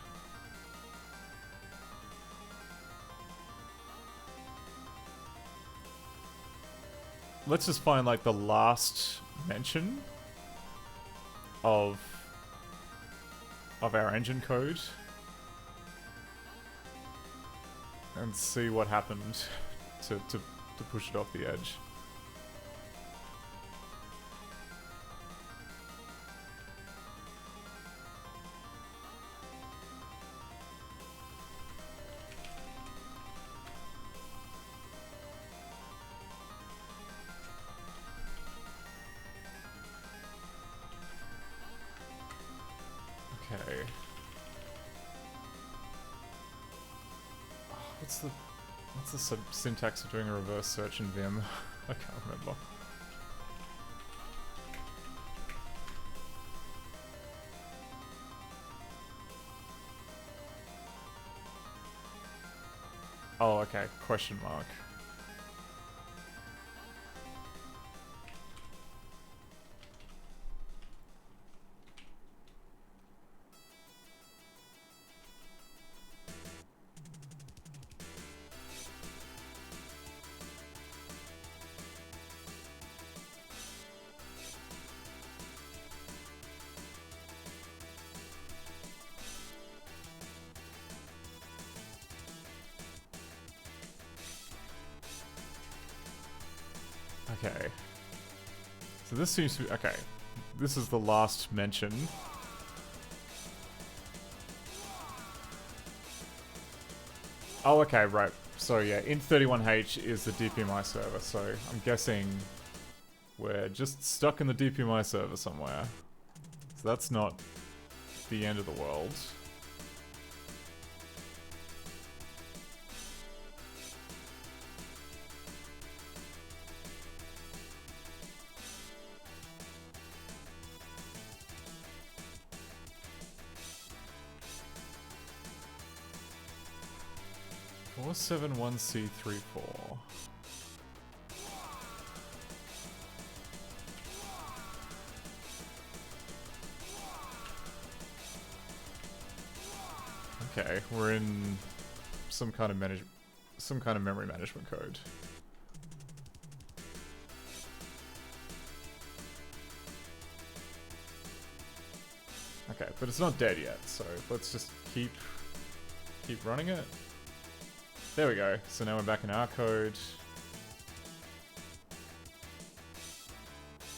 Let's just find like the last mention of our engine code. and see what happened to push it off the edge. Okay. What's the syntax of doing a reverse search in Vim? I can't remember. Oh, okay. Question mark. Okay. So this seems to be... Okay. This is the last mention. Oh, okay, right. So yeah, int31h is the DPMI server, so I'm guessing we're just stuck in the DPMI server somewhere. So that's not the end of the world. C34. Okay, we're in some kind of memory management code. Okay, but it's not dead yet, so let's just keep running it. There we go. So now we're back in our code.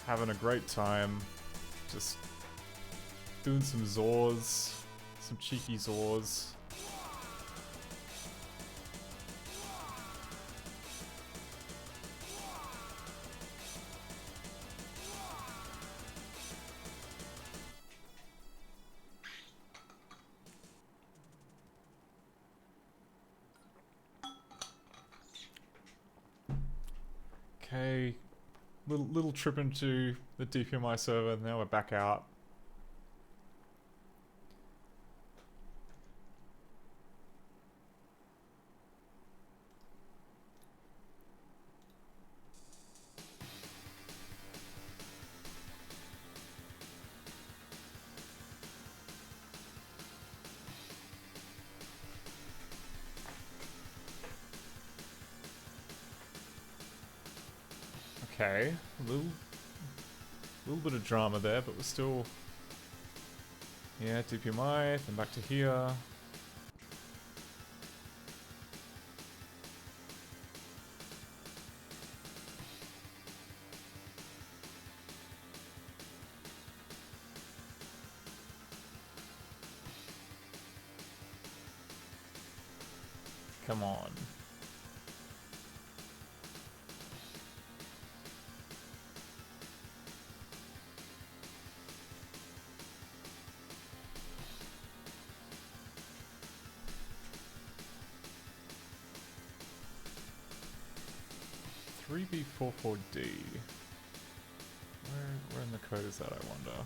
Having a great time. Just doing some Zors. Some cheeky Zors. Okay, little trip into the DPMI server, now we're back out. Okay, a little bit of drama there, but we're still... Yeah, DPMI, then back to here. Come on. B44D. Where in the code is that, I wonder?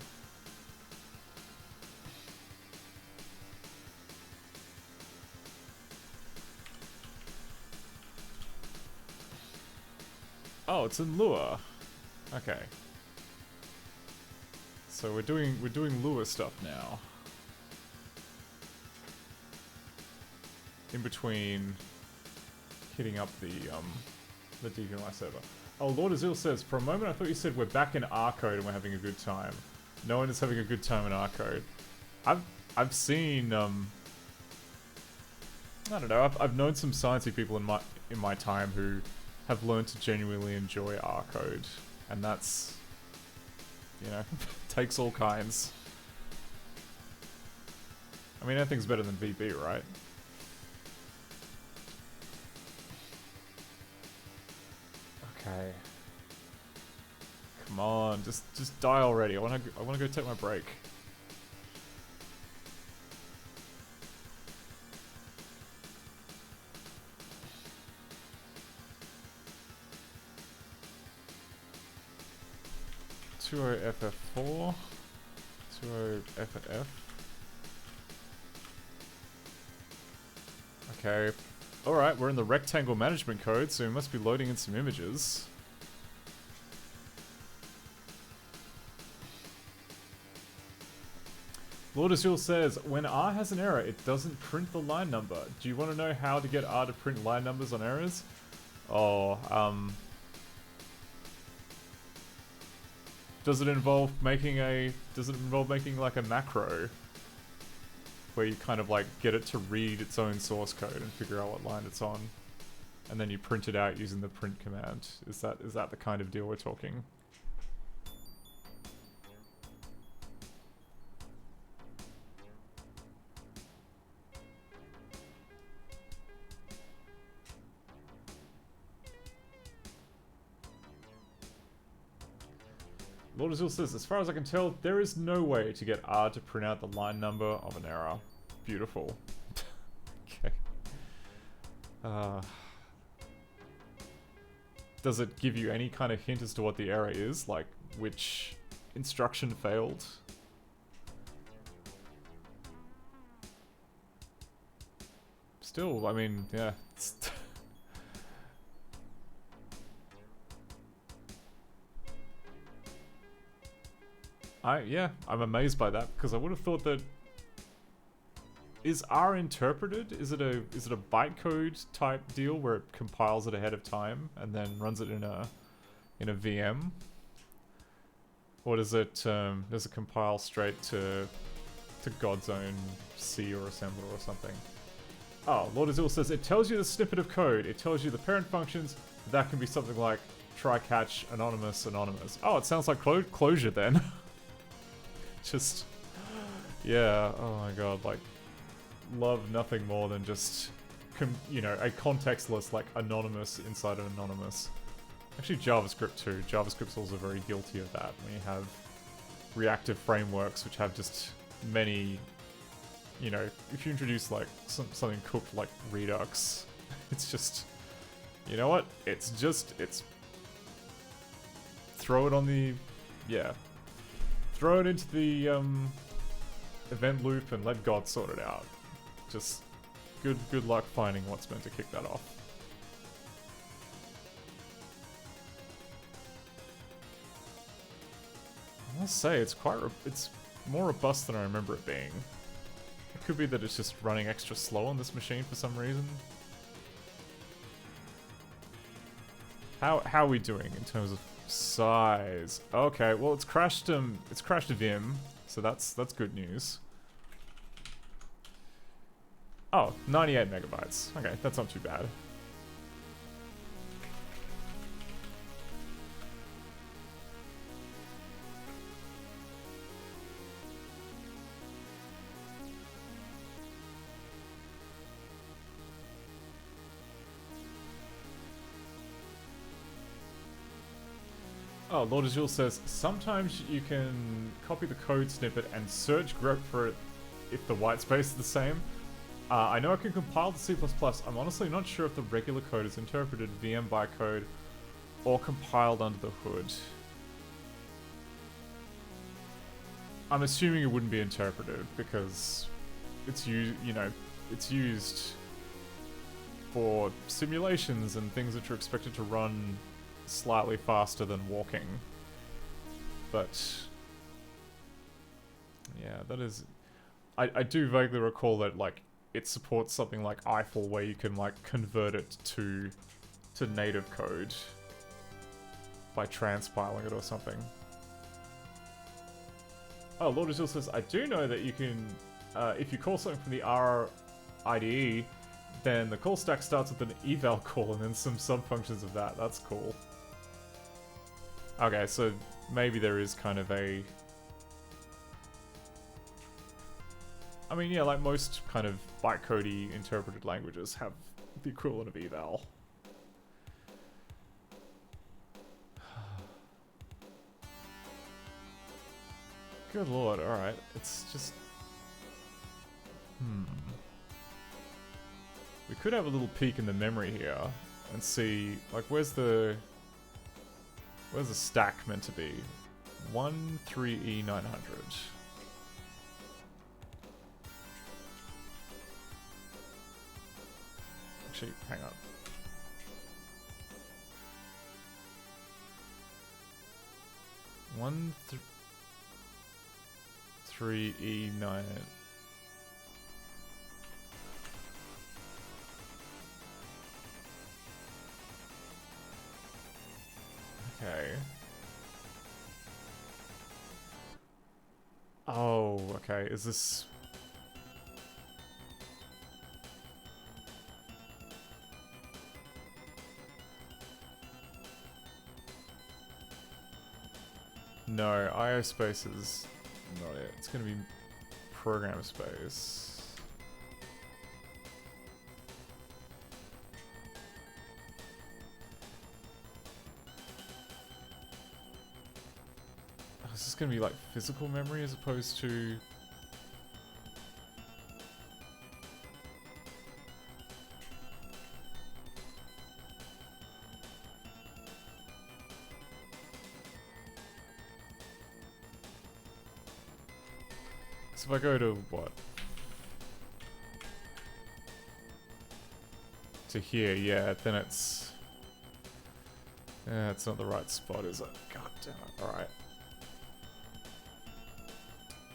Oh, it's in Lua. Okay. So we're doing Lua stuff now. In between hitting up the DPMI server. Oh, Lord Azil says, for a moment I thought you said we're back in our code and we're having a good time. No one is having a good time in our code. I've seen I don't know. I've known some sciencey people in my time who have learned to genuinely enjoy R code, and that's, you know, takes all kinds. I mean, anything's better than VB, right? Okay. Come on, just die already. I wanna go take my break. FF4, 20FF. Okay. Alright, we're in the rectangle management code, so we must be loading in some images. Lord Azul says, when R has an error, it doesn't print the line number. Do you want to know how to get R to print line numbers on errors? Oh, does it involve making like a macro where you kind of like get it to read its own source code and figure out what line it's on, and then you print it out using the print command? Is that the kind of deal we're talking? Lord Azul says, as far as I can tell, there is no way to get R to print out the line number of an error. Beautiful. Okay. Does it give you any kind of hint as to what the error is? Like, which instruction failed? Still, I mean, yeah. I'm amazed by that, because I would have thought that... Is R interpreted? Is it a bytecode type deal where it compiles it ahead of time and then runs it in a VM? Or does it compile straight to God's own C or assembler or something? Oh, Lord Azul says it tells you the snippet of code. It tells you the parent functions. That can be something like try catch anonymous. Oh, it sounds like closure then. Just, yeah, oh my god, like, love nothing more than just, you know, a contextless, like, anonymous inside of anonymous. Actually, JavaScript too. JavaScript's also very guilty of that, when you have reactive frameworks which have just many, you know, if you introduce, like, something cooked like Redux, it's just, you know what? It's throw it on the, yeah. Throw it into the event loop and let God sort it out. Just good luck finding what's meant to kick that off. I must say it's more robust than I remember it being. It could be that it's just running extra slow on this machine for some reason. How are we doing in terms of size? Okay, well it's crashed a Vim, so that's good news. Oh, 98 megabytes. Okay, that's not too bad. Oh, Lord Azul says, sometimes you can copy the code snippet and search grep for it if the white space is the same. I know I can compile to C++. I'm honestly not sure if the regular code is interpreted VM bytecode or compiled under the hood. I'm assuming it wouldn't be interpreted because it's it's used for simulations and things that are expected to run slightly faster than walking. But yeah, that is, I do vaguely recall that like it supports something like Eiffel where you can like convert it to native code by transpiling it or something. Oh, Lord Azul says, I do know that you can, if you call something from the R IDE, then the call stack starts with an eval call and then some sub-functions of that. That's cool. Okay, so maybe there is kind of a... I mean, yeah, like most kind of bytecode-y interpreted languages have the equivalent of eval. Good lord, alright. It's just... We could have a little peek in the memory here and see, like, where's the stack meant to be? 13E900. Actually, hang on. Three E9. Okay. Oh, okay. Is this... No, IO space is not it. It's gonna be program space. Oh, is this gonna be like physical memory as opposed to... So if I go to what? To here, yeah, then it's... Yeah, it's not the right spot, is it? God damn it. Alright.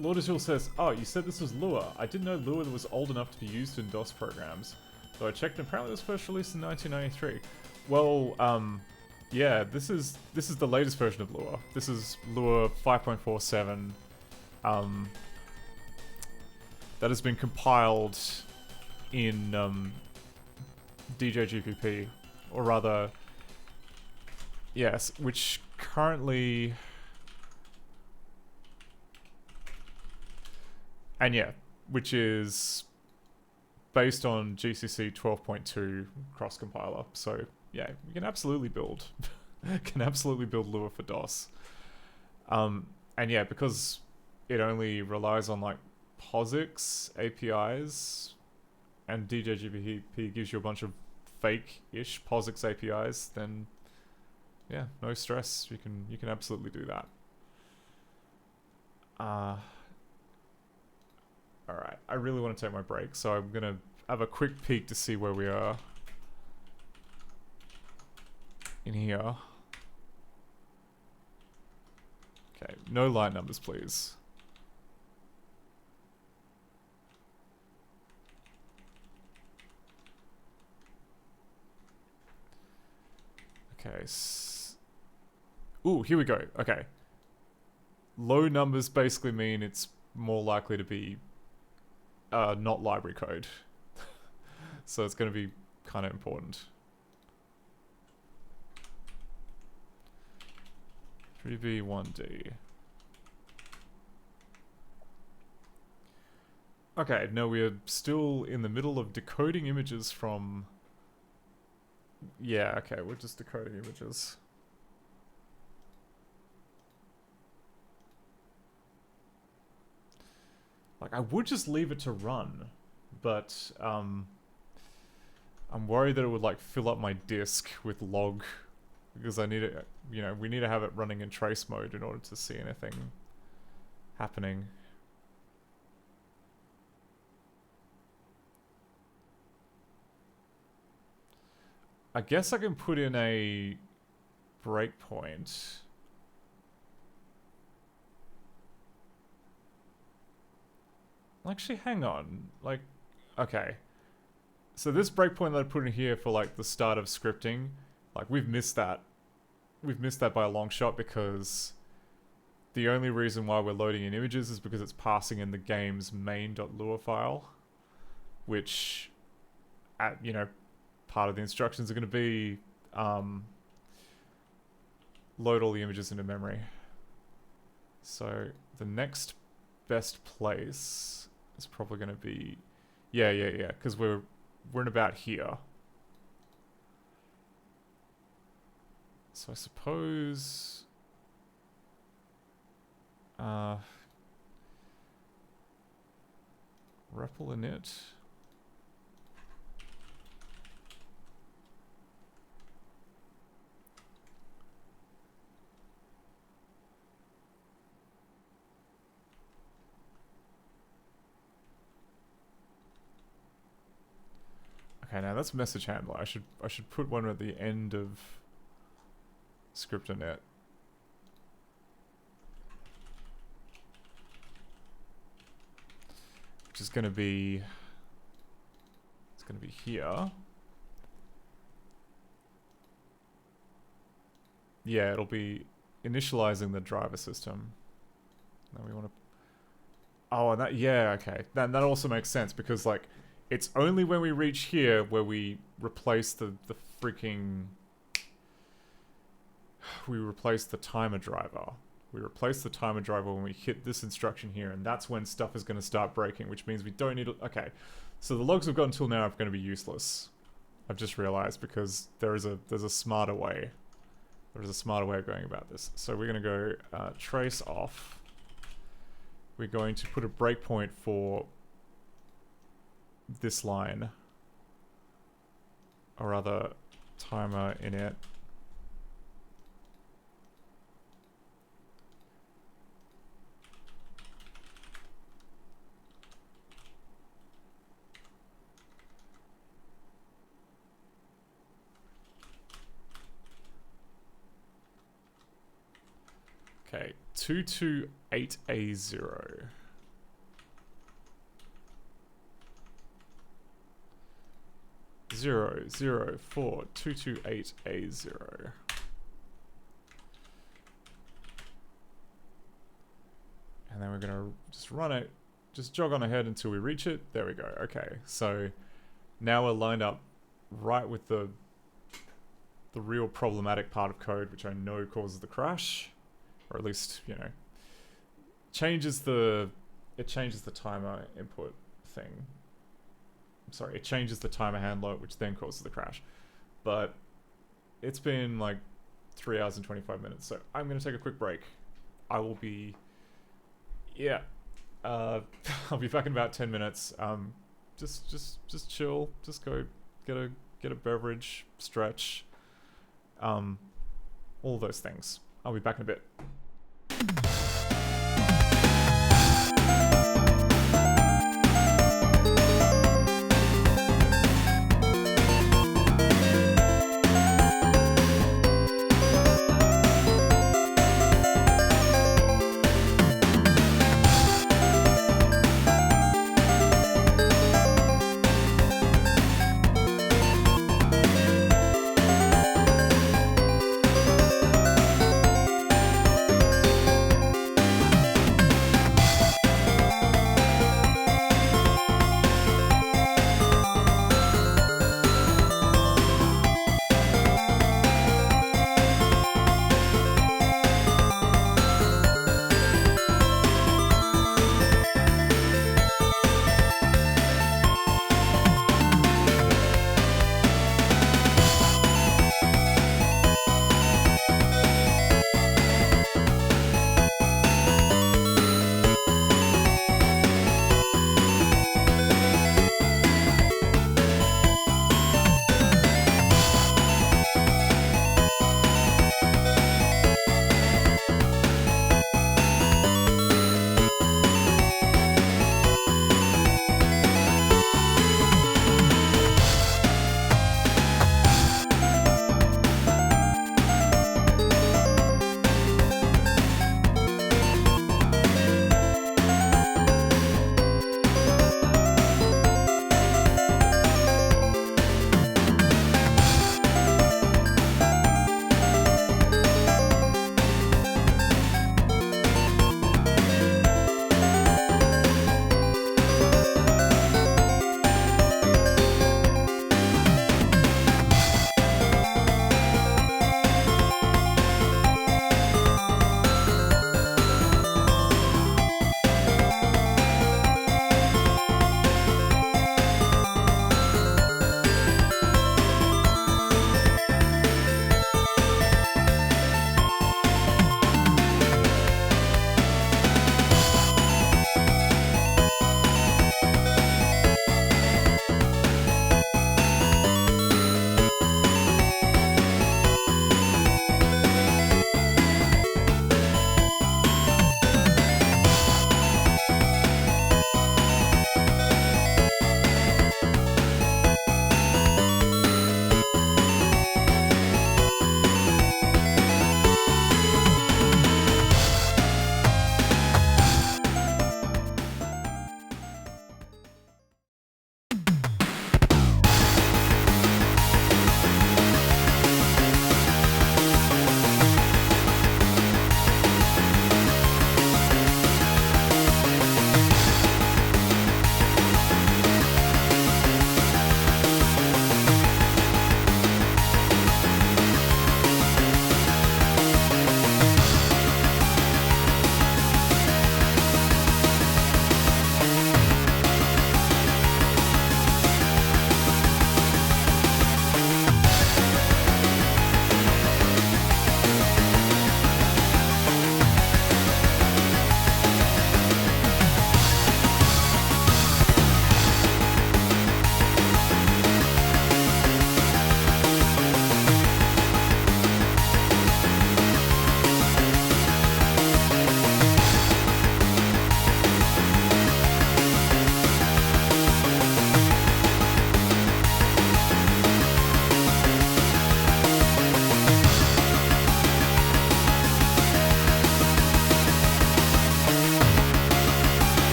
Lord Azul says, oh, you said this was Lua. I didn't know Lua was old enough to be used in DOS programs. So I checked and apparently it was first released in 1993. Well, yeah, this is the latest version of Lua. This is Lua 5.47. That has been compiled in DJGPP, or rather, yes, which currently, and yeah, which is based on GCC 12.2 cross compiler. So yeah, you can absolutely build, Lua for DOS. And yeah, because it only relies on like POSIX APIs, and DJGPP gives you a bunch of fake-ish POSIX APIs, then yeah, no stress. You can absolutely do that. Alright, I really want to take my break, so I'm gonna have a quick peek to see where we are in here. Okay, no line numbers, please. Okay. Ooh, here we go. Okay. Low numbers basically mean it's more likely to be not library code. So it's going to be kind of important. 3B1D. Okay, no, we are still in the middle of decoding images from... Yeah, okay, we're just decoding images. Like, I would just leave it to run, but I'm worried that it would like fill up my disk with log, because I need it, you know, we need to have it running in trace mode in order to see anything happening. I guess I can put in a breakpoint. Actually, hang on. Like, okay. So this breakpoint that I put in here for like the start of scripting, like we've missed that. We've missed that by a long shot, because the only reason why we're loading in images is because it's passing in the game's main.lua file, which you know, part of the instructions are going to be load all the images into memory. So the next best place is probably going to be, yeah, because we're in about here. So I suppose REPL init. Okay, now that's message handler. I should put one at the end of script init. Which is gonna be, it's gonna be here. Yeah, it'll be initializing the driver system. Now we want to, oh, and that, yeah, okay. That also makes sense because like, it's only when we reach here where we replace the freaking, we replace the timer driver. We replace the timer driver when we hit this instruction here, and that's when stuff is going to start breaking, which means we don't need to, okay. So the logs we've got until now are going to be useless. I've just realized because there's a smarter way. There's a smarter way of going about this. So we're going to go trace off. We're going to put a breakpoint for this line, or rather timer init. Okay, 228A0. 0042228A0. And then we're gonna just run it, just jog on ahead until we reach it. There we go. Okay, so now we're lined up right with the real problematic part of code, which I know causes the crash, or at least, you know, changes the timer input thing. Sorry, it changes the timer handler, which then causes the crash. But it's been like 3 hours and 25 minutes, so I'm gonna take a quick break. I will be, yeah, I'll be back in about 10 minutes. Just chill, just go get a beverage, stretch, all those things. I'll be back in a bit.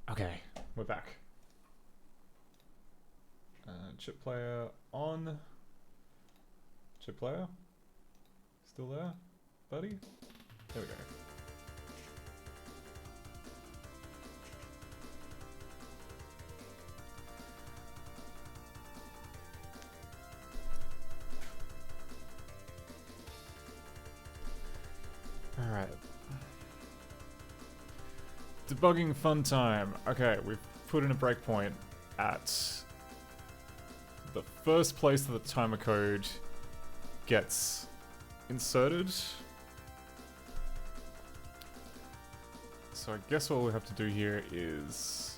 Okay, we're back. Chip player on. Chip player? Still there, buddy? There we go. Alright. Debugging fun time. Okay, we've put in a breakpoint at the first place that the timer code gets inserted. So I guess what we have to do here is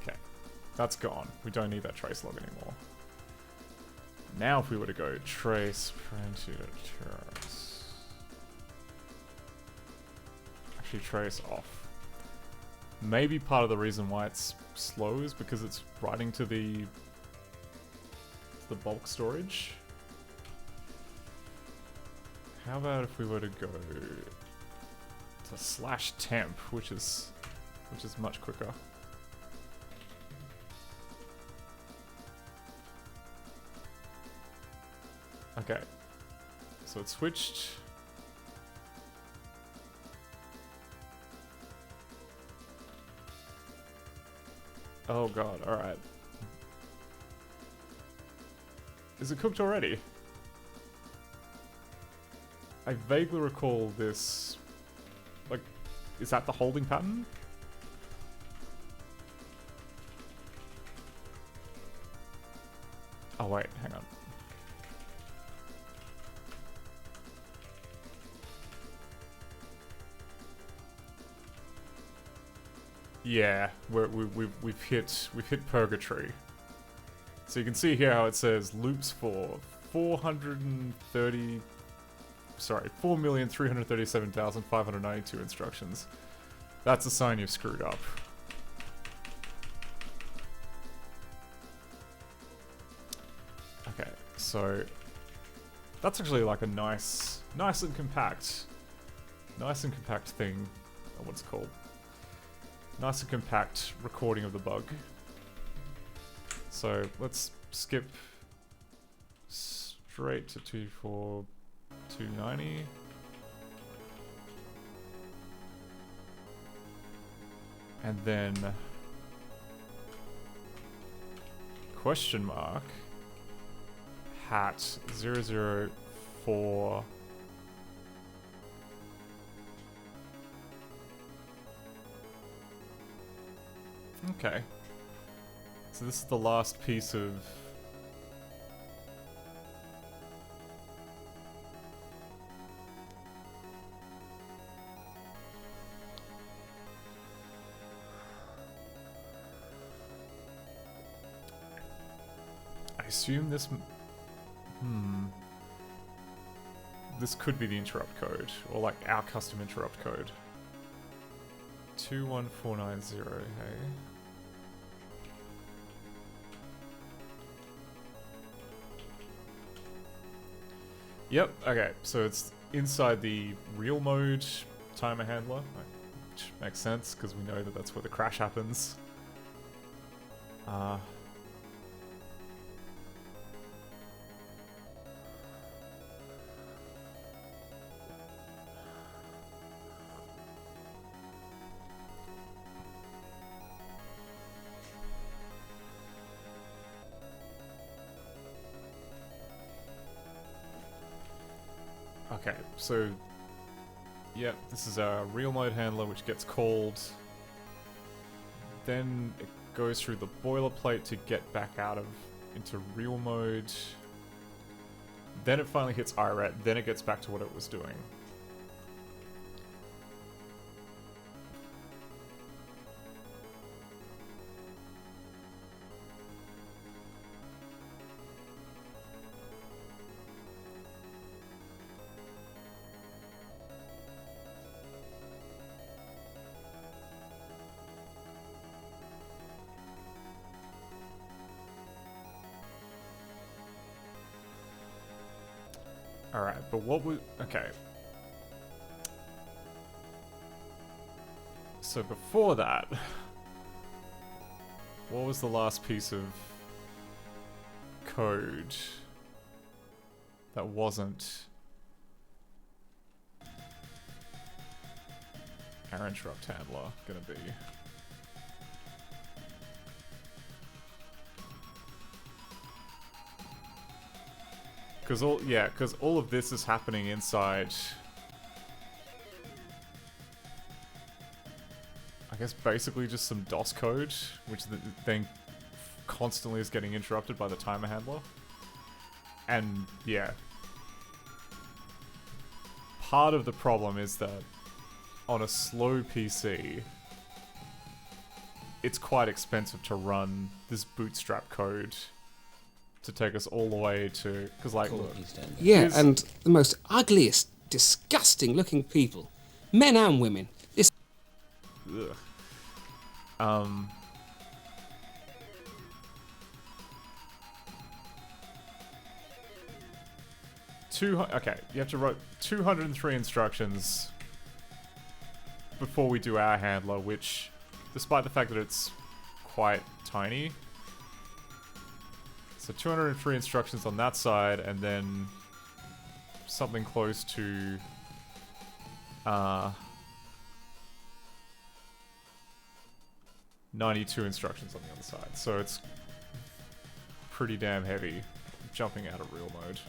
okay, that's gone. We don't need that trace log anymore. Now if we were to go trace trace, actually trace off. Maybe part of the reason why it's slow is because it's writing to the bulk storage. How about if we were to go to /temp, which is much quicker. Okay, so it switched. Oh god, alright. Is it cooked already? I vaguely recall this... Like, is that the holding pattern? Oh wait, hang on. Yeah, we've hit purgatory. So you can see here how it says loops for 4,337,592 instructions. That's a sign you've screwed up. Okay, so that's actually like a nice and compact thing. Or what's it called? Nice and compact recording of the bug. So let's skip straight to 24290. And then question mark hat 004. Okay. So this is the last piece of... I assume this... This could be the interrupt code, or like our custom interrupt code. 21490, hey? Yep, okay, so it's inside the real mode timer handler, which makes sense because we know that that's where the crash happens. Okay, so, yep, this is our real mode handler which gets called. Then it goes through the boilerplate to get back out of into real mode. Then it finally hits IRET, then it gets back to what it was doing. Alright, but what was... Okay. So before that... What was the last piece of... code... that wasn't... our interrupt handler gonna be? Because all of this is happening inside, I guess basically just some DOS code, which then constantly is getting interrupted by the timer handler. And yeah, part of the problem is that on a slow PC, it's quite expensive to run this bootstrap code to take us all the way to... Because, like, look... Yeah, and the most ugliest, disgusting-looking people. Men and women. This... Ugh. Okay, you have to write 203 instructions before we do our handler, which, despite the fact that it's quite tiny... So 203 instructions on that side, and then something close to 92 instructions on the other side. So it's pretty damn heavy jumping out of real mode.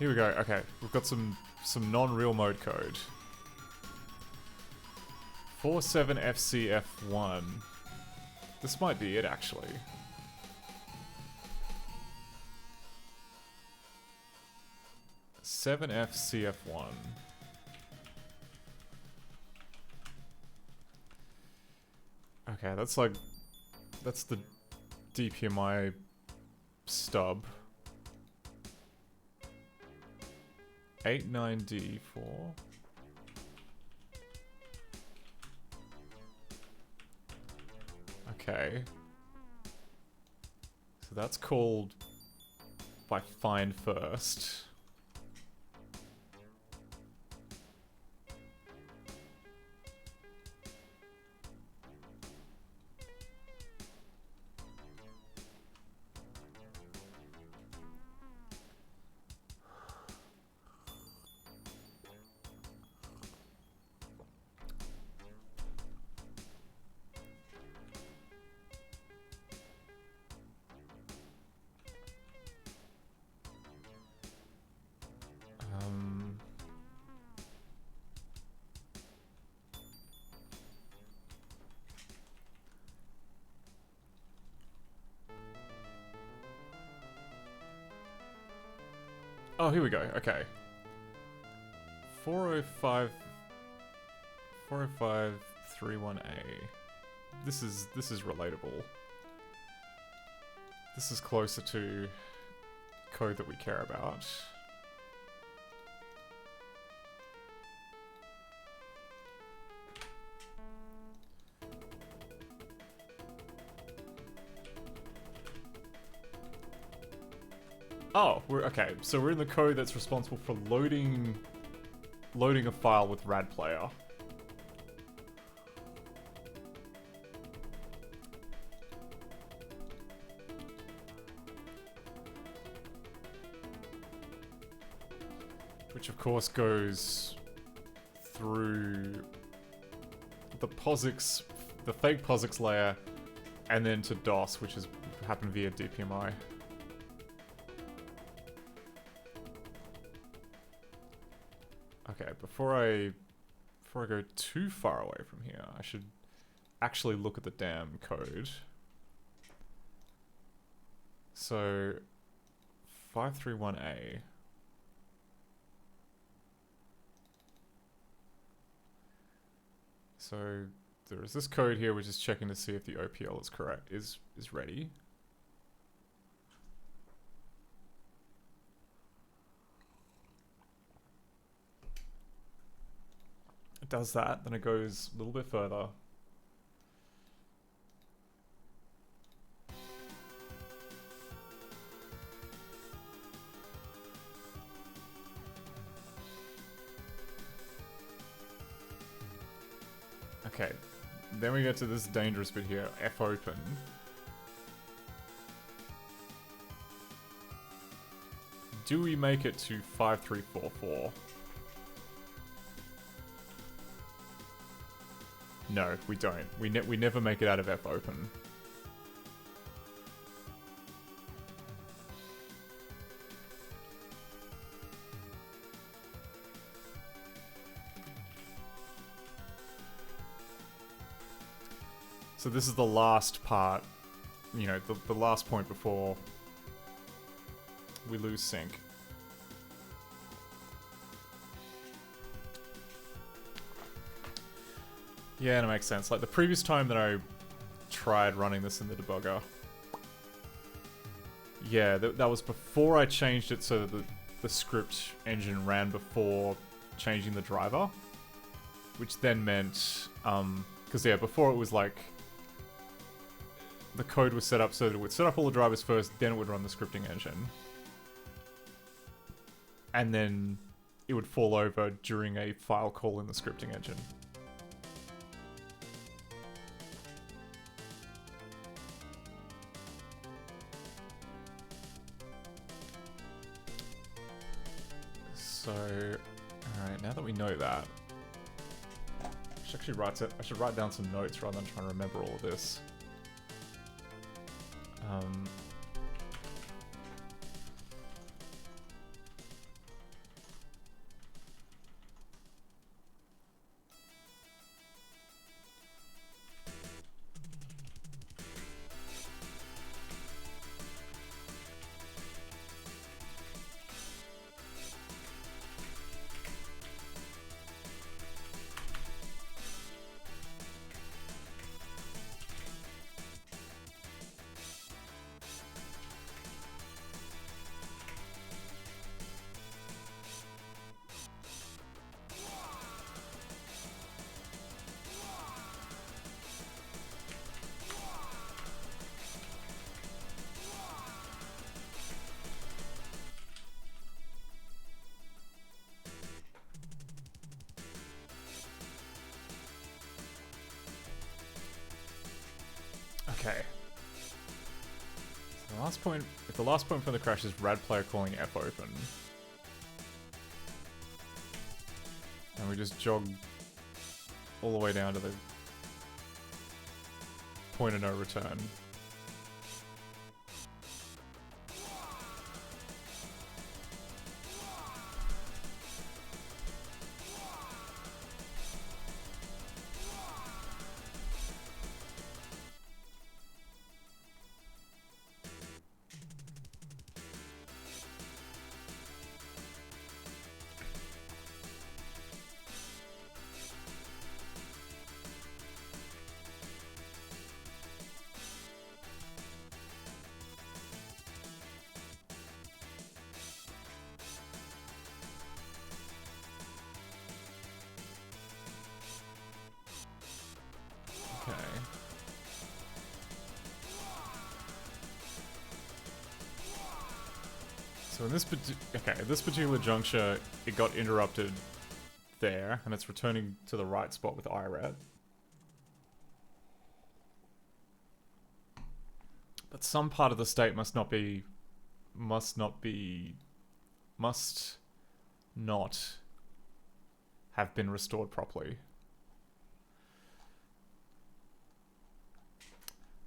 Here we go. Okay, we've got some non-real mode code. 47FCF1. This might be it, actually. (7FCF1). Okay, that's like... That's the DPMI stub. 89D4. Okay. So that's called by find first. Oh, here we go. Okay. 405 40531A. This is relatable. This is closer to code that we care about. Oh, we're okay. So we're in the code that's responsible for loading a file with rad player. Which of course goes through the POSIX, the fake POSIX layer, and then to DOS, which has happened via DPMI. Okay, before I go too far away from here, I should actually look at the damn code. So 531A. So there is this code here which is checking to see if the OPL is correct, is ready. It does that, then it goes a little bit further. Okay, then we get to this dangerous bit here, fopen. Do we make it to 5344? No, we don't. We never make it out of fopen. So this is the last part, you know, the last point before we lose sync. Yeah, and it makes sense. Like the previous time that I tried running this in the debugger. Yeah, that was before I changed it so that the script engine ran before changing the driver. Which then meant, because yeah, before it was like, the code was set up so that it would set up all the drivers first, then it would run the scripting engine. And then it would fall over during a file call in the scripting engine. So, alright, now that we know that, I should write down some notes rather than trying to remember all of this. Last point. If the last point from the crash is rad player calling F open, and we just jog all the way down to the point of no return. So in this this particular juncture, it got interrupted there, and it's returning to the right spot with IRAT. But some part of the state must not have been restored properly.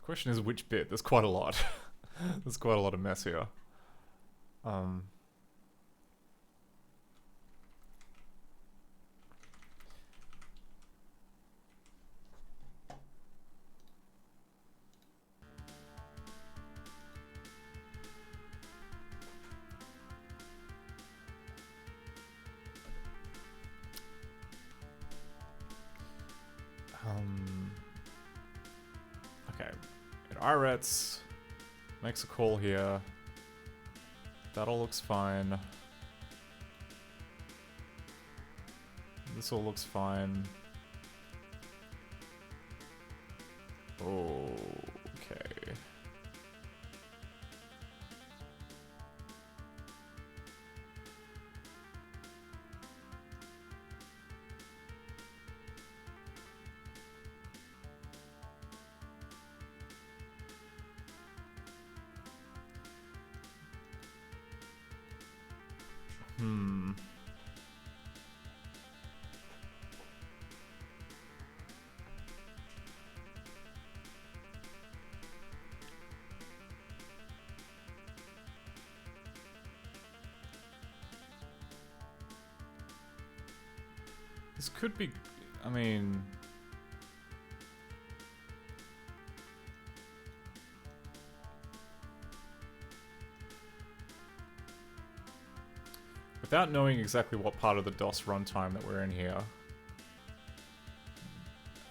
Question is which bit? There's quite a lot. There's quite a lot of mess here. Okay, it IRATs, makes a call here. That all looks fine. This all looks fine. Okay. This could be, I mean... Without knowing exactly what part of the DOS runtime that we're in here...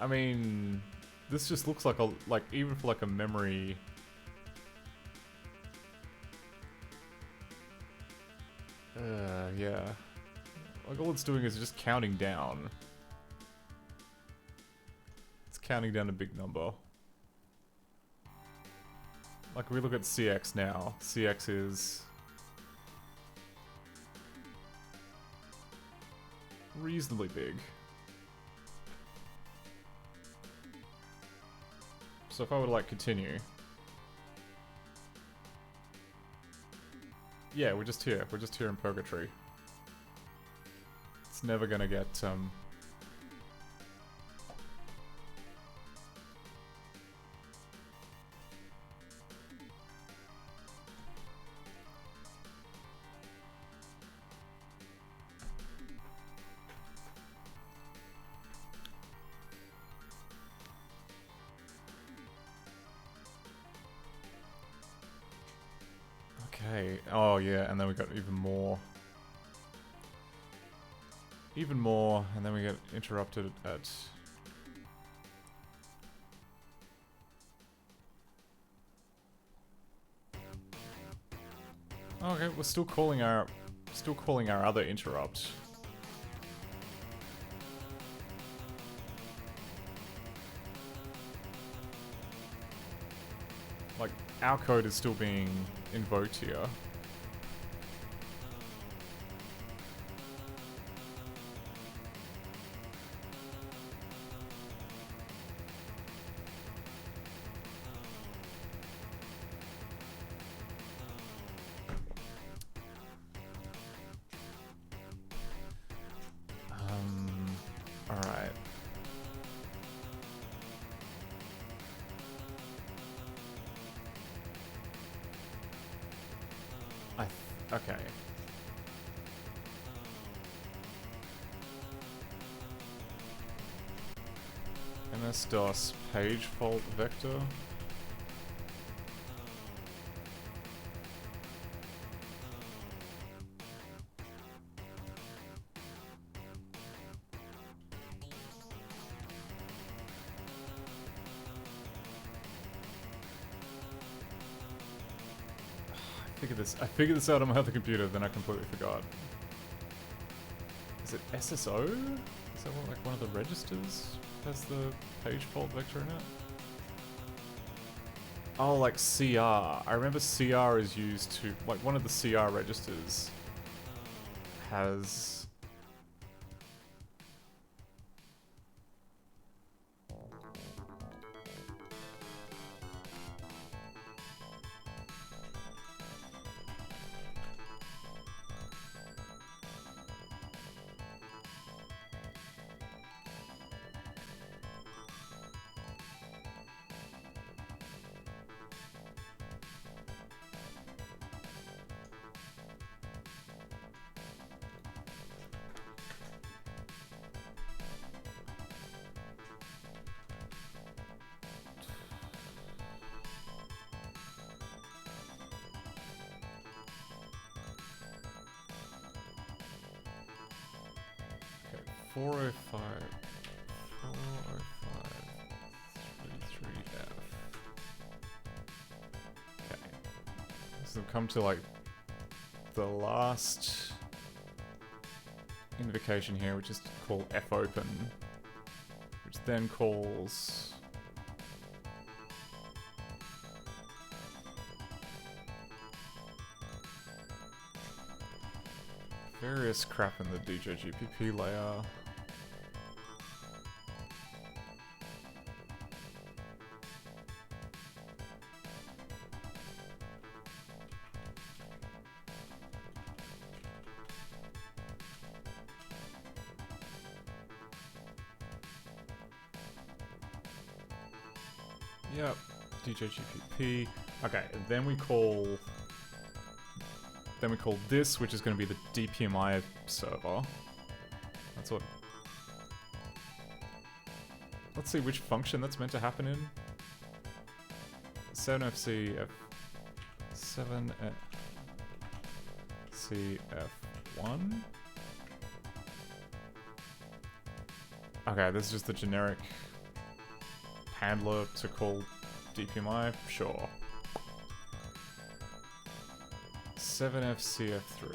I mean... This just looks like a, even for like a memory... yeah. Like, all it's doing is just counting down. It's counting down a big number. Like, we look at CX now. CX is... reasonably big. So if I were to, like, continue... Yeah, we're just here. We're just here in purgatory. It's never gonna get, Okay, oh yeah, and then we got even more. Even more, and then we get interrupted at... Okay, we're still calling our other interrupt. Like, our code is still being invoked here. Alright. Okay. MS-DOS page fault vector. I figured this out on my other computer, then I completely forgot. Is it SSO? Is that what, like one of the registers has the page fault vector in it? Oh, like CR. I remember CR is used to, like one of the CR registers has... Okay, 405, 33F. Okay. So we've come to like the last invocation here, which is called fopen, which then calls various crap in the DJGPP layer. Yep, DJGPP. Okay, then we call this, which is going to be the DPMI server. That's what... Let's see which function that's meant to happen in. 7FCF... 7FCF1? Okay, this is just the generic handler to call DPMI? Sure. 7FCF3.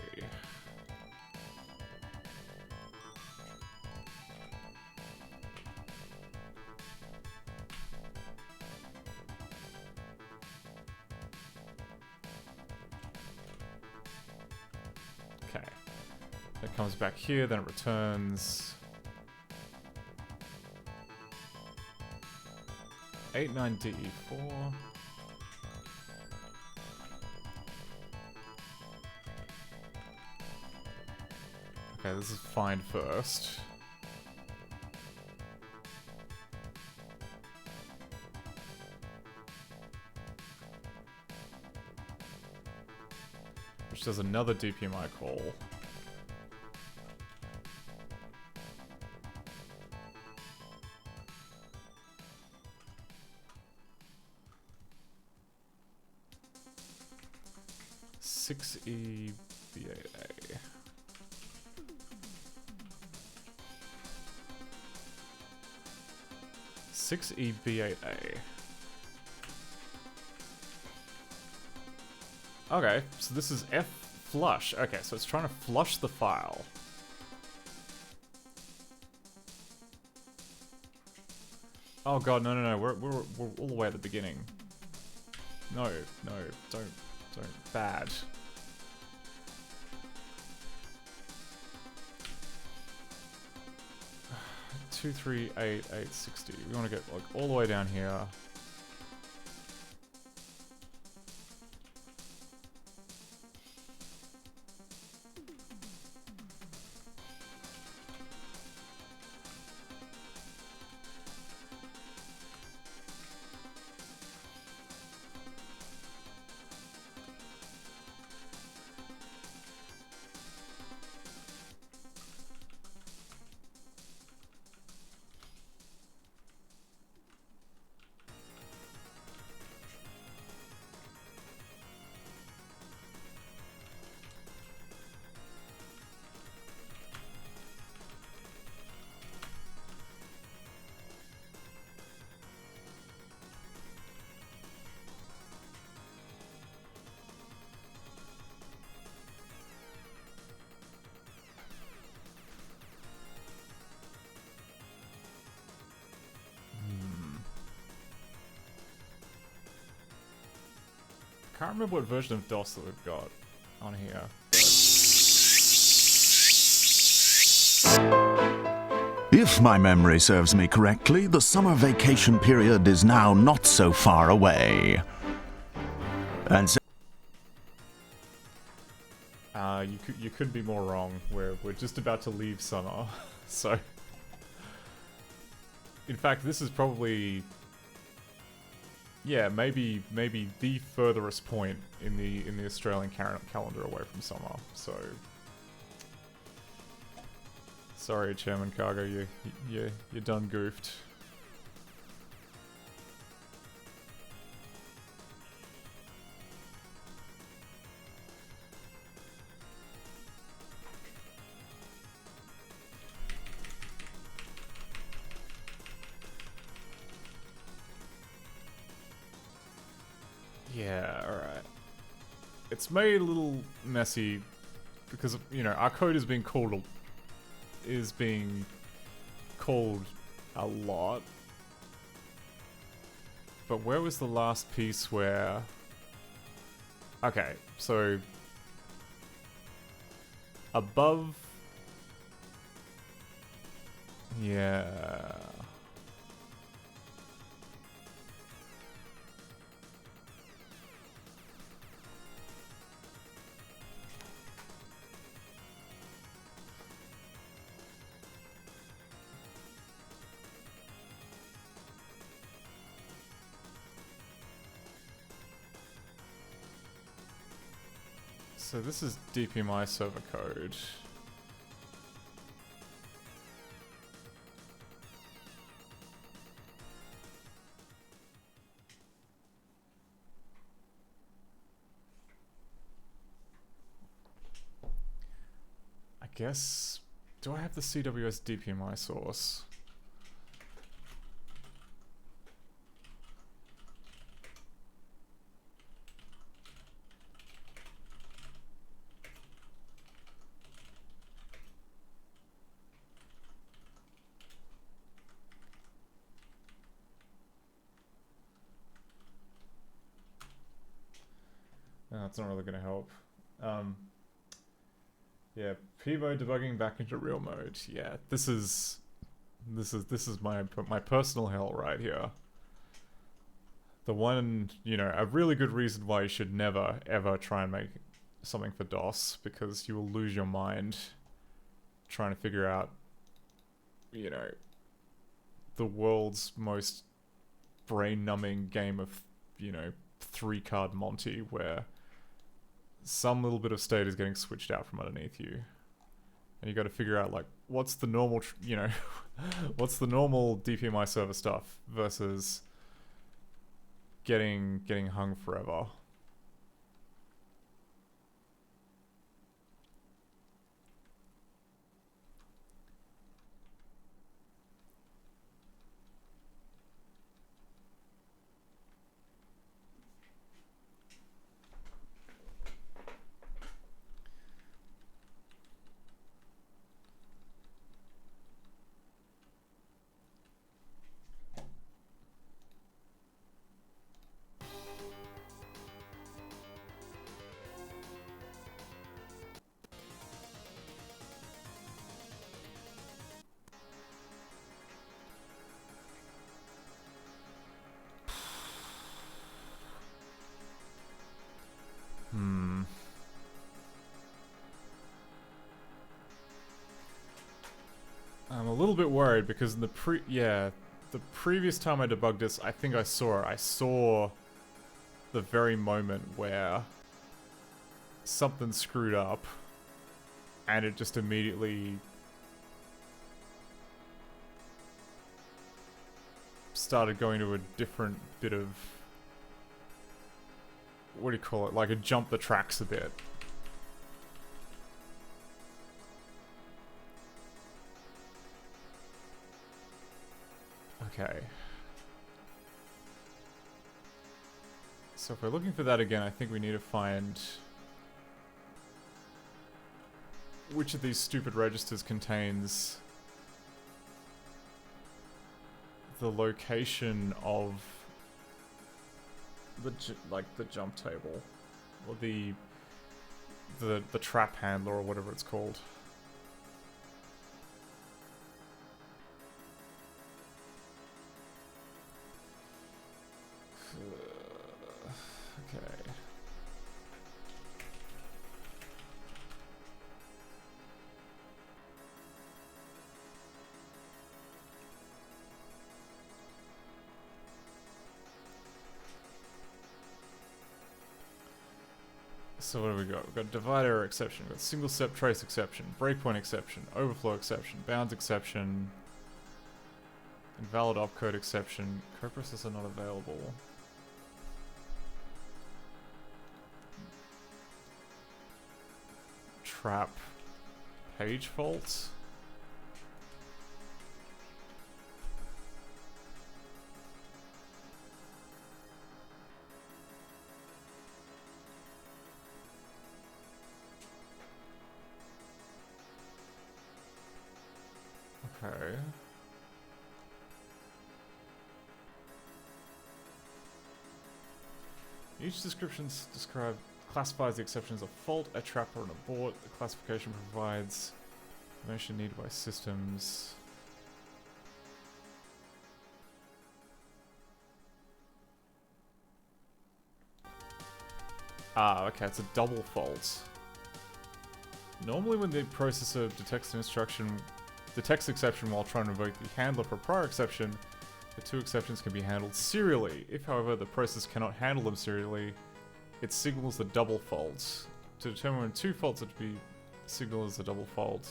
Okay. It comes back here, then it returns 89DE4. Okay, this is find first. Which does another DPMI call. EBAA. EBAA. Okay, so this is F flush. Okay, so it's trying to flush the file. Oh god, no, we're all the way at the beginning. No, don't, bad. Two, 3, 8, 8, 60. We want to get like all the way down here. can't remember what version of DOS that we've got on here. If my memory serves me correctly, the summer vacation period is now not so far away. And so you couldn't be more wrong. We're just about to leave summer, so. In fact, this is probably, yeah, maybe the furthest point in the Australian calendar away from summer. So, sorry, Chairman Cargo, you done goofed. Yeah, alright. It's made a little messy because, you know, our code is being called a lot. But where was the last piece where... Okay, so... Above... Yeah... So this is DPMI server code. I guess, do I have the CWS DPMI source? That's not really going to help. Yeah, Pivo debugging back into real mode. Yeah, this is my personal hell right here. The one, you know, a really good reason why you should never ever try and make something for DOS, because you will lose your mind trying to figure out, you know, the world's most brain-numbing game of, you know, 3-card Monty, where some little bit of state is getting switched out from underneath you, and you got to figure out, like, what's the normal, you know, what's the normal DPMI server stuff versus getting hung forever. I'm a little bit worried because in the previous time I debugged this, I think I saw the very moment where something screwed up and it just immediately started going to a different bit of, what do you call it, like it jumped the tracks a bit. Okay. So if we're looking for that again, I think we need to find which of these stupid registers contains the location of the jump table, or the trap handler or whatever it's called. Okay. So what do we got? We've got divide error exception, we've got single step trace exception, breakpoint exception, overflow exception, bounds exception, invalid opcode exception, coprocessor not available. Trap page fault. Okay. Each description classifies the exception as a fault, a trap, or an abort. The classification provides information needed by systems. Ah, okay, it's a double fault. Normally when the processor detects an instruction, detects exception while trying to invoke the handler for a prior exception, the two exceptions can be handled serially. If, however, the process cannot handle them serially, it signals the double fault. To determine when two faults are to be signaled as a double fault,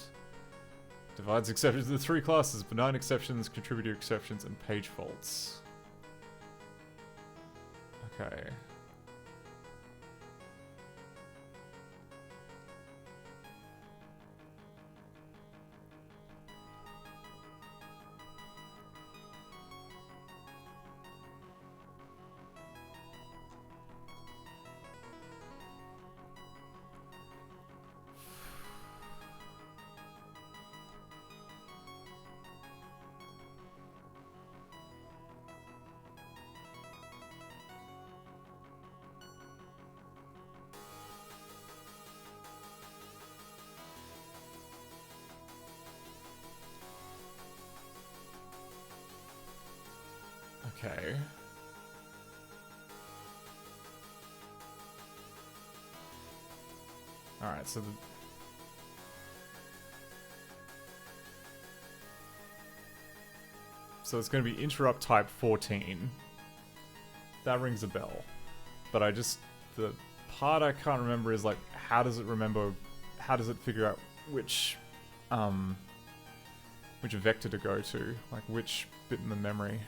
divides exceptions into three classes: benign exceptions, contributor exceptions, and page faults. Okay. Okay. Alright, so it's going to be interrupt type 14. That rings a bell. But the part I can't remember is, like, how does it figure out which vector to go to? Like, which bit in the memory?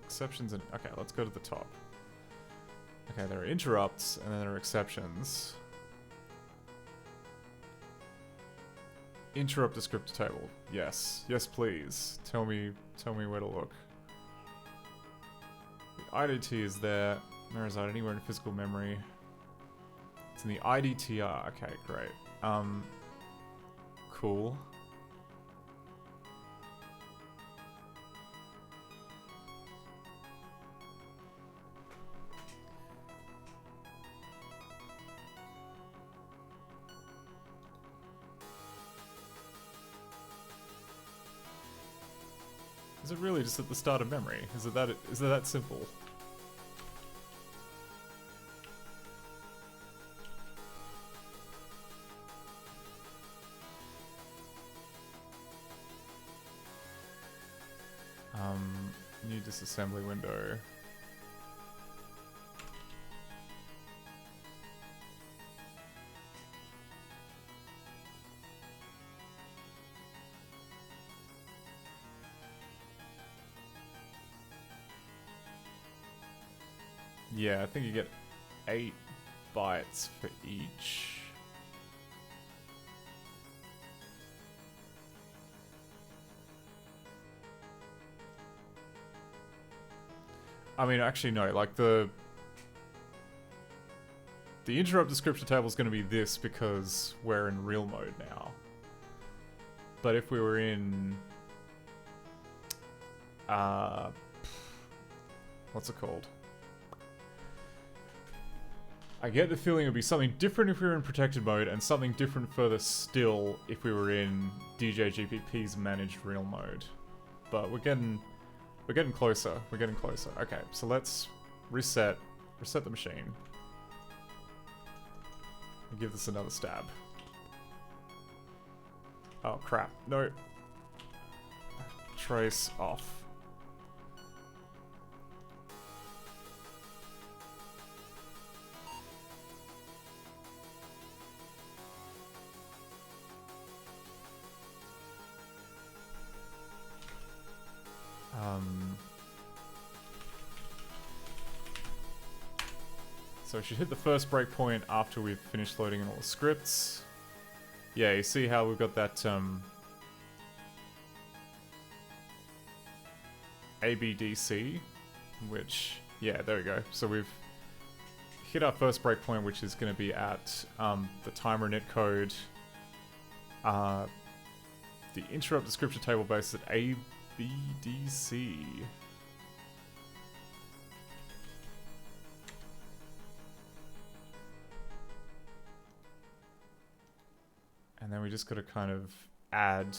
Exceptions and okay, let's go to the top. Okay, there are interrupts and then there are exceptions. Interrupt descriptor table. Yes. Yes, please. Tell me where to look. The IDT is there. May reside anywhere in physical memory. It's in the IDTR. Okay, great. Cool. Is it really just at the start of memory? Is it that simple? New disassembly window. Yeah, I think you get 8 bytes for each. I mean, actually, no. Like, the interrupt description table is going to be this because we're in real mode now. But if we were in... what's it called? I get the feeling it would be something different if we were in protected mode, and something different further still if we were in DJGPP's managed real mode. But we're getting closer. We're getting closer. Okay, so let's reset the machine. And give this another stab. Oh crap! No. Trace off. So we should hit the first breakpoint after we've finished loading in all the scripts. Yeah, you see how we've got that ABDC, which, yeah, there we go. So we've hit our first breakpoint, which is going to be at the timer init code. The interrupt description table base is at ABDC. And then we just got to kind of add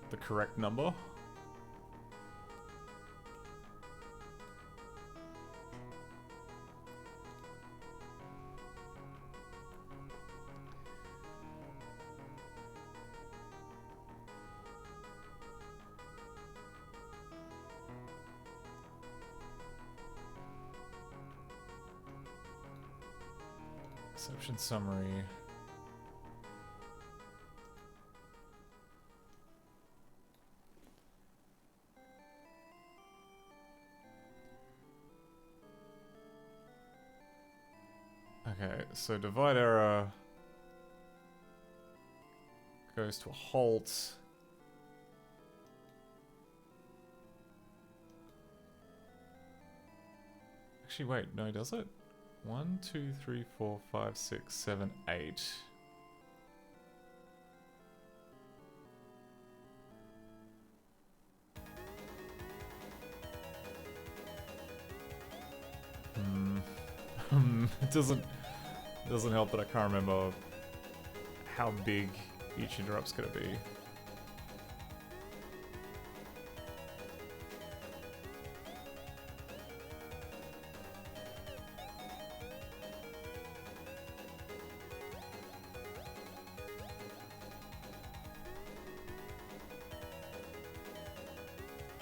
the correct number. Exception summary. Okay, so divide error goes to a halt. Actually, wait, no, does it? 1, 2, 3, 4, 5, 6, 7, 8. It doesn't help that I can't remember how big each interrupt's gonna be.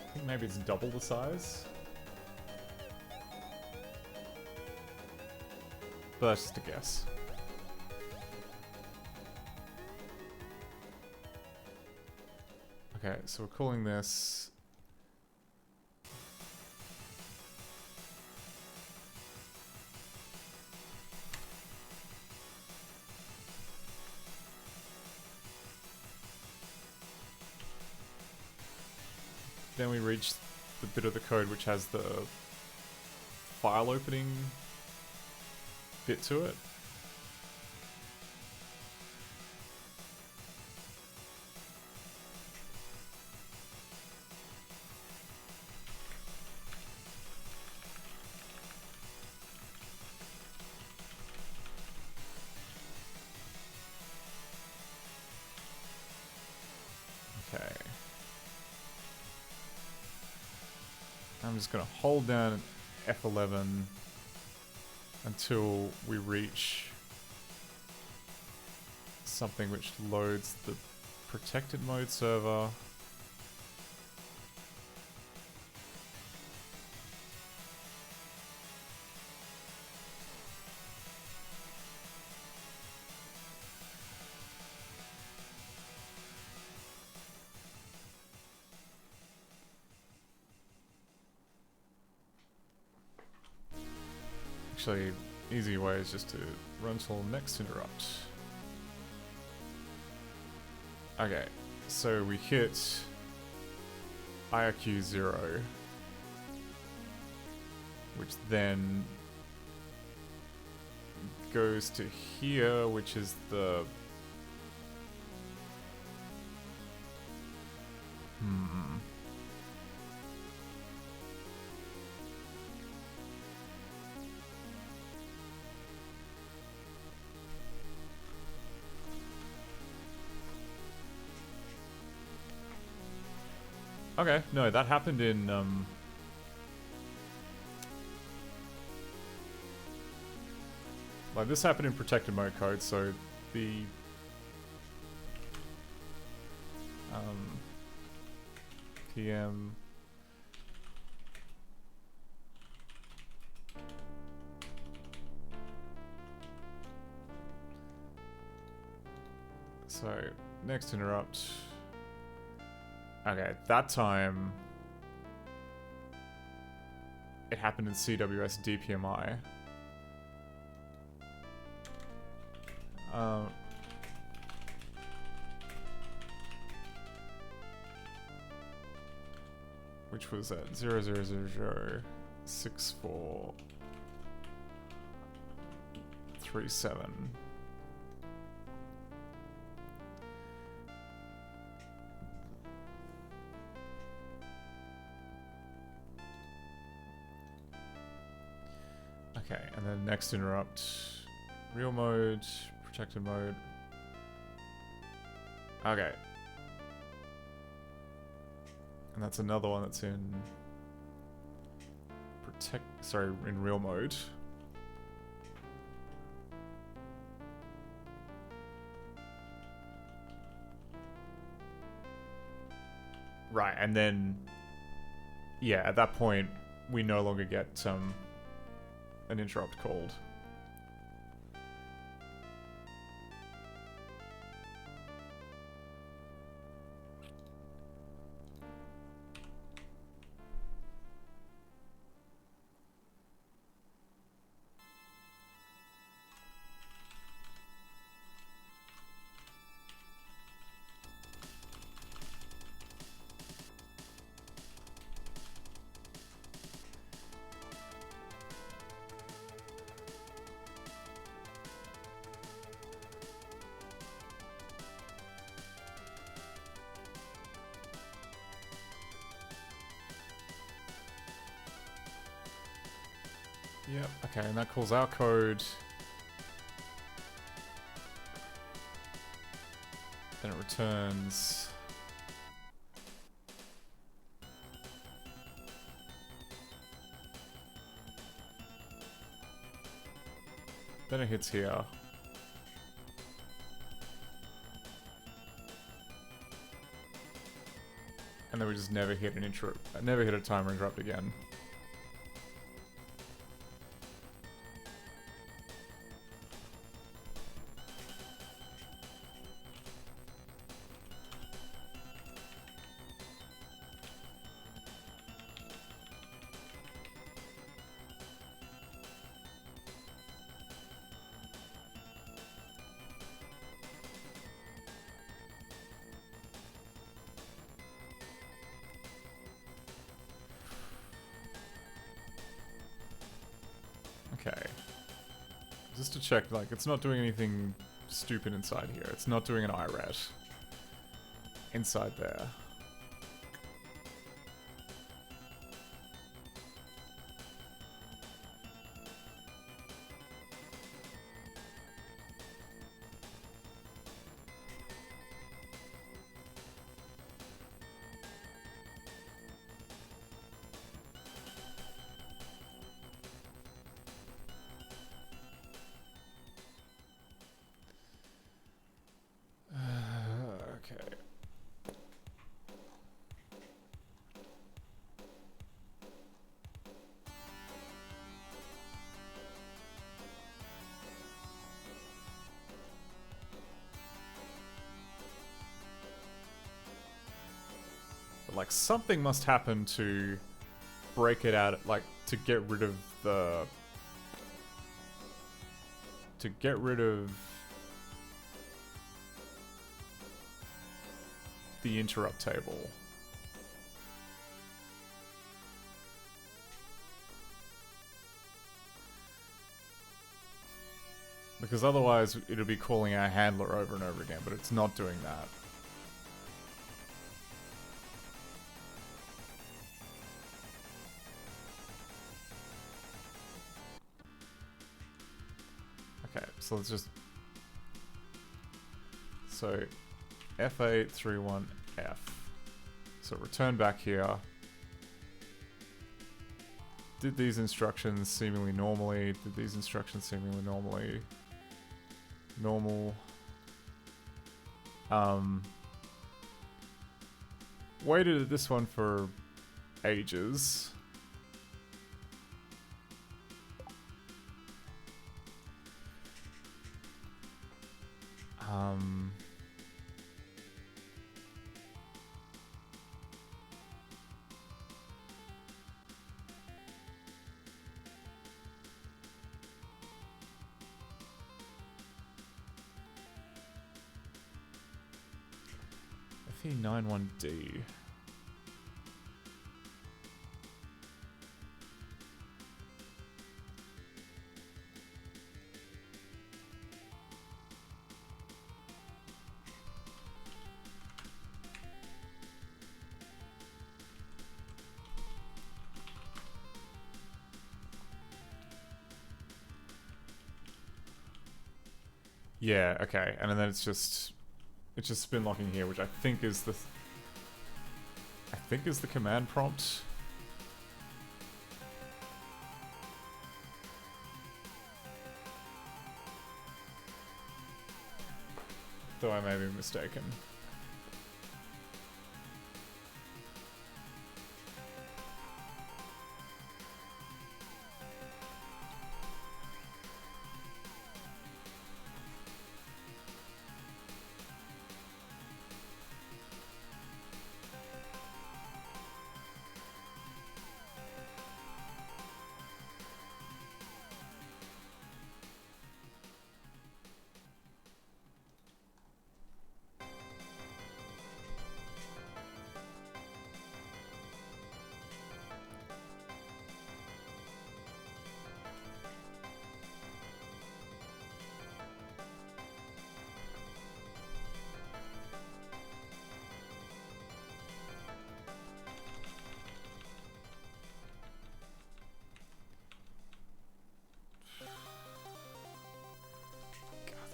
I think maybe it's double the size. But that's just a guess. Okay, so we're calling this then we reach the bit of the code which has the file opening bit to it. Okay. I'm just going to hold down F11 until we reach something which loads the protected mode server. Actually, easy way is just to run till next interrupt. Okay, so we hit IRQ 0, which then goes to here, which is the... Okay, no, that happened in, like, this happened in protected mode code, so the, PM... So, next interrupt... Okay, that time it happened in CWS DPMI. Which was at 00006437. Okay, and then next interrupt, real mode, protected mode. Okay. And that's another one that's in in real mode. Right, and then yeah, at that point we no longer get an interrupt called. Yep, okay, and that calls our code. Then it returns. Then it hits here. And then we just never hit an never hit a timer interrupt again. Okay. Just to check, like, it's not doing anything stupid inside here. It's not doing an IRET inside there. Okay. But, like, something must happen to break it out, like, to get rid of the... the interrupt table. Because otherwise it'll be calling our handler over and over again, but it's not doing that. Okay, so let's just... So, F831F. So return back here. Did these instructions seemingly normally? Did these instructions seemingly normally? Normal. Waited at this one for ages. FE91D. Yeah, okay, and then it's just spin locking here, which I think is the command prompt. Though I may be mistaken.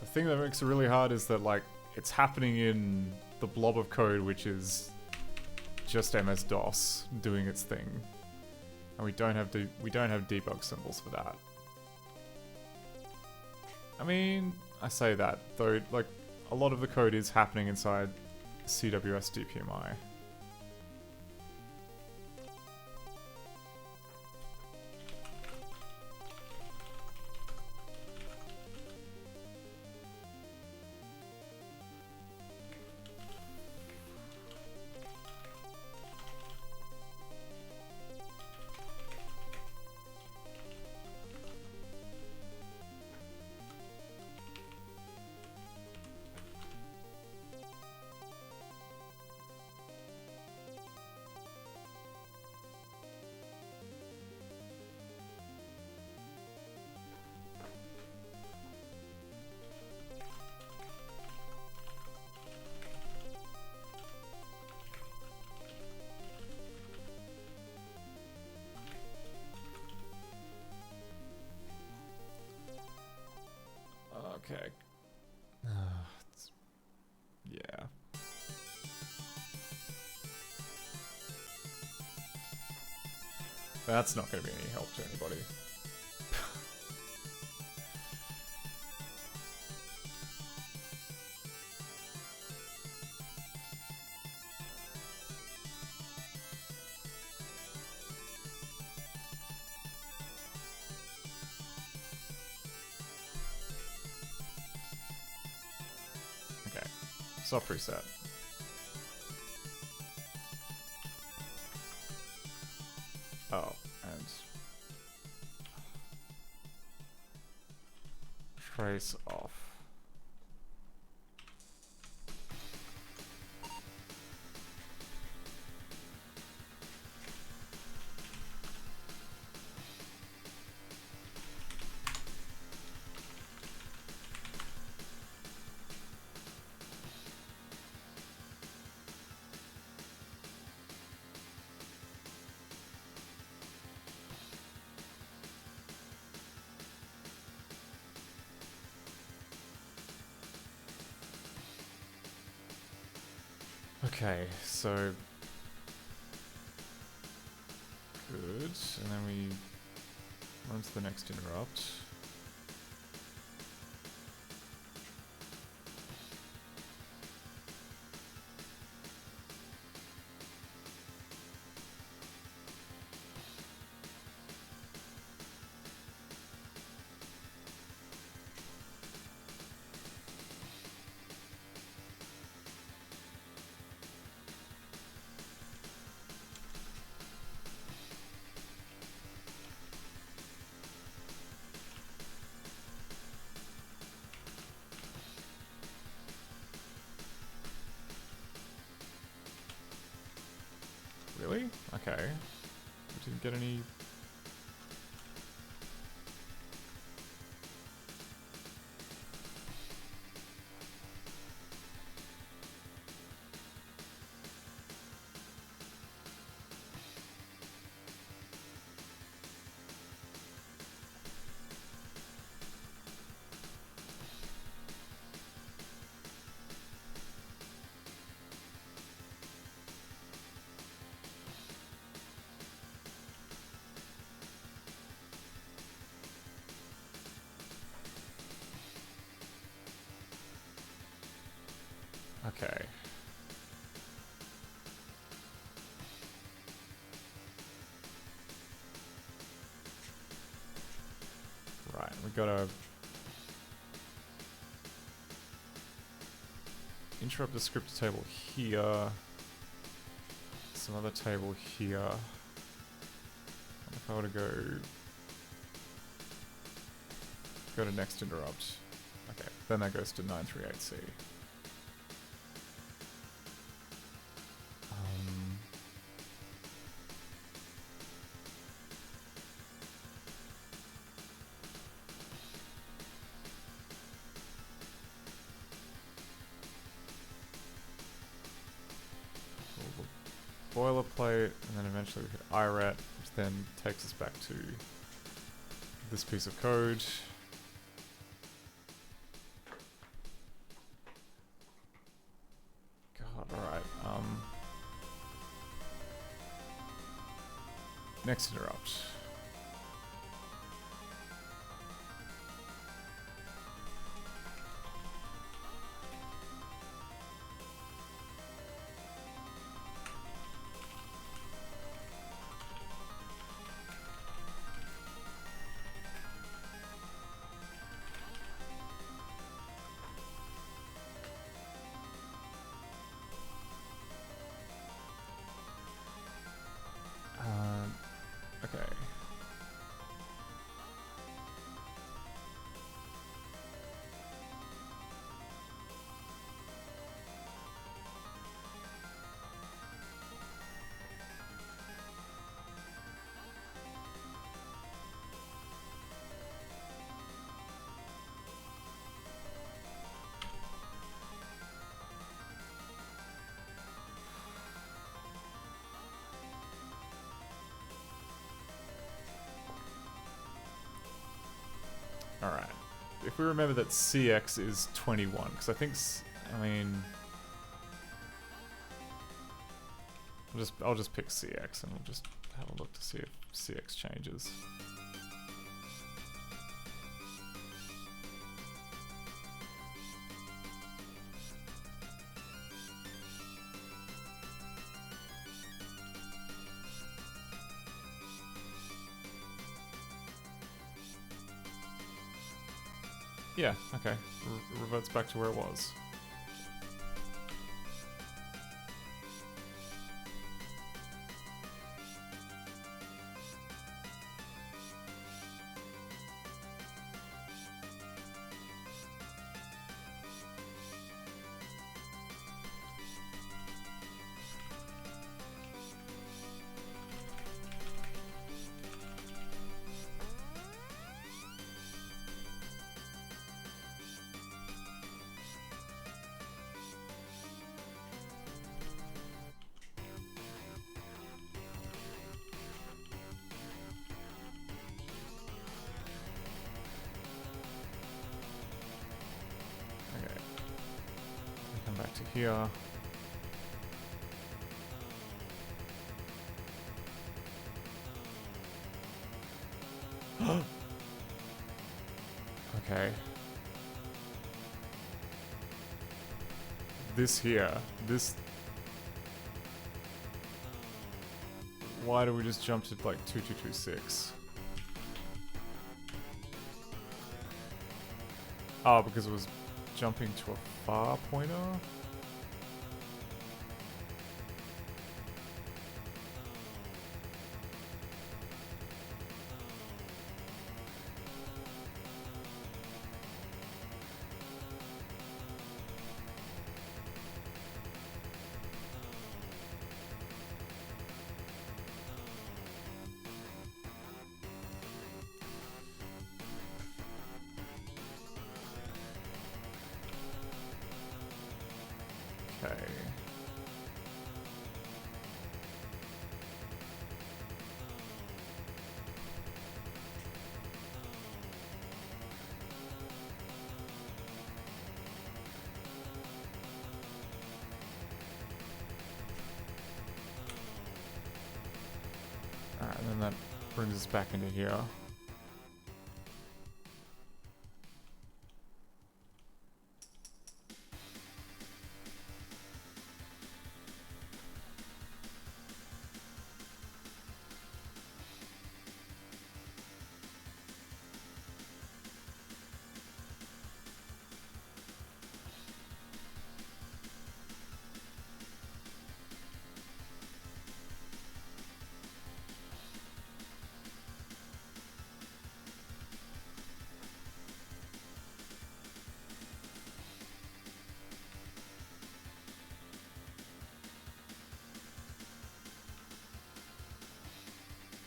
The thing that makes it really hard is that, like, it's happening in the blob of code, which is just MS-DOS doing its thing, and we don't have debug symbols for that. I mean, I say that though, like, a lot of the code is happening inside CWS DPMI. Okay. Yeah. That's not going to be any help to anybody. Soft reset. Oh, and trace off. Okay, so good, and then we run to the next interrupt. Really? Okay. We didn't get any... Okay. Right, we gotta interrupt the script table here. Some other table here. And if I were to go to next interrupt. Okay, then that goes to 938C. Boilerplate, and then eventually we hit IRET, which then takes us back to this piece of code. God, alright, next interrupt. Okay. Alright. If we remember that CX is 21, because I think, I mean... I'll just pick CX and we'll just have a look to see if CX changes. Yeah, okay. Reverts back to where it was. Back to here. Okay. This here, this... Why do we just jump to like 2226? Oh, because it was jumping to a far pointer? Okay. Alright, and then that brings us back into here.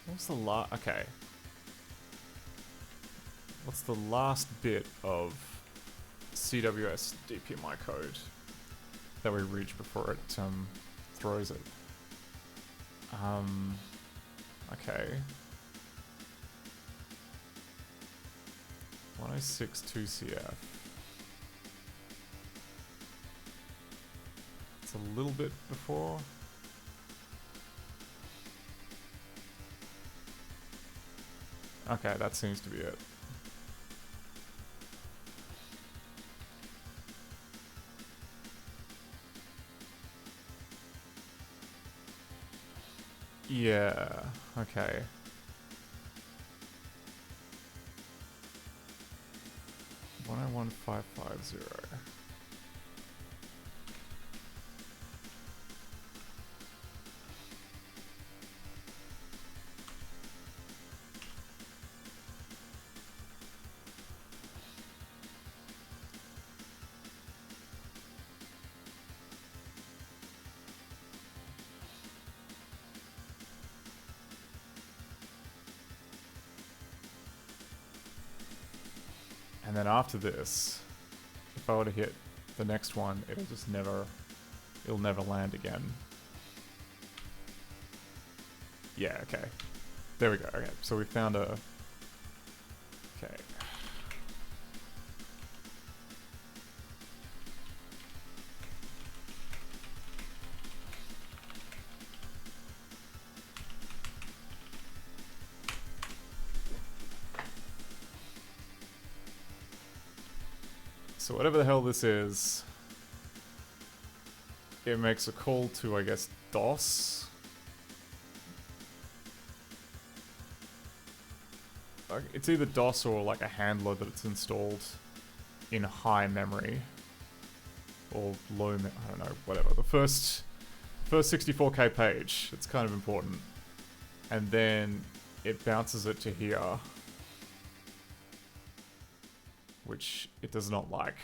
What's the okay. What's the last bit of CWS DPMI code that we reach before it throws it? Okay. 1062CF. It's a little bit before. Okay, that seems to be it. Yeah, okay. One oh one five five zero. And then after this, if I were to hit the next one, it'll just never, it'll never land again. Yeah, okay. There we go. Okay, so we found a, okay. So whatever the hell this is, it makes a call to, I guess, DOS. It's either DOS or like a handler that it's installed in high memory. Or low, I don't know, whatever. The first 64K page, it's kind of important. And then it bounces it to here. Which it does not like.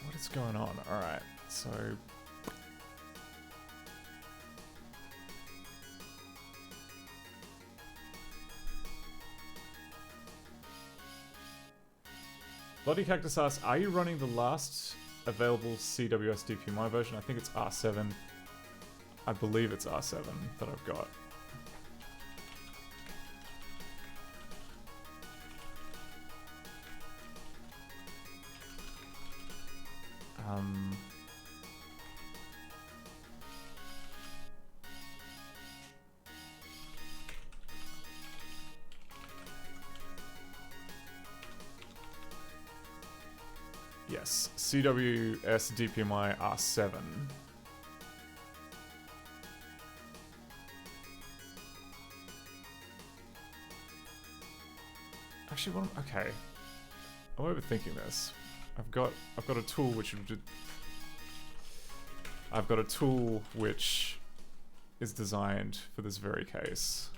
What is going on? Alright, so... Bloody Cactus asks, are you running the last available CWS DPMI version? I think it's R7. I believe it's R7 that I've got. Yes, CWS DPMI R7. Actually, okay. I'm overthinking this. I've got a tool which is designed for this very case.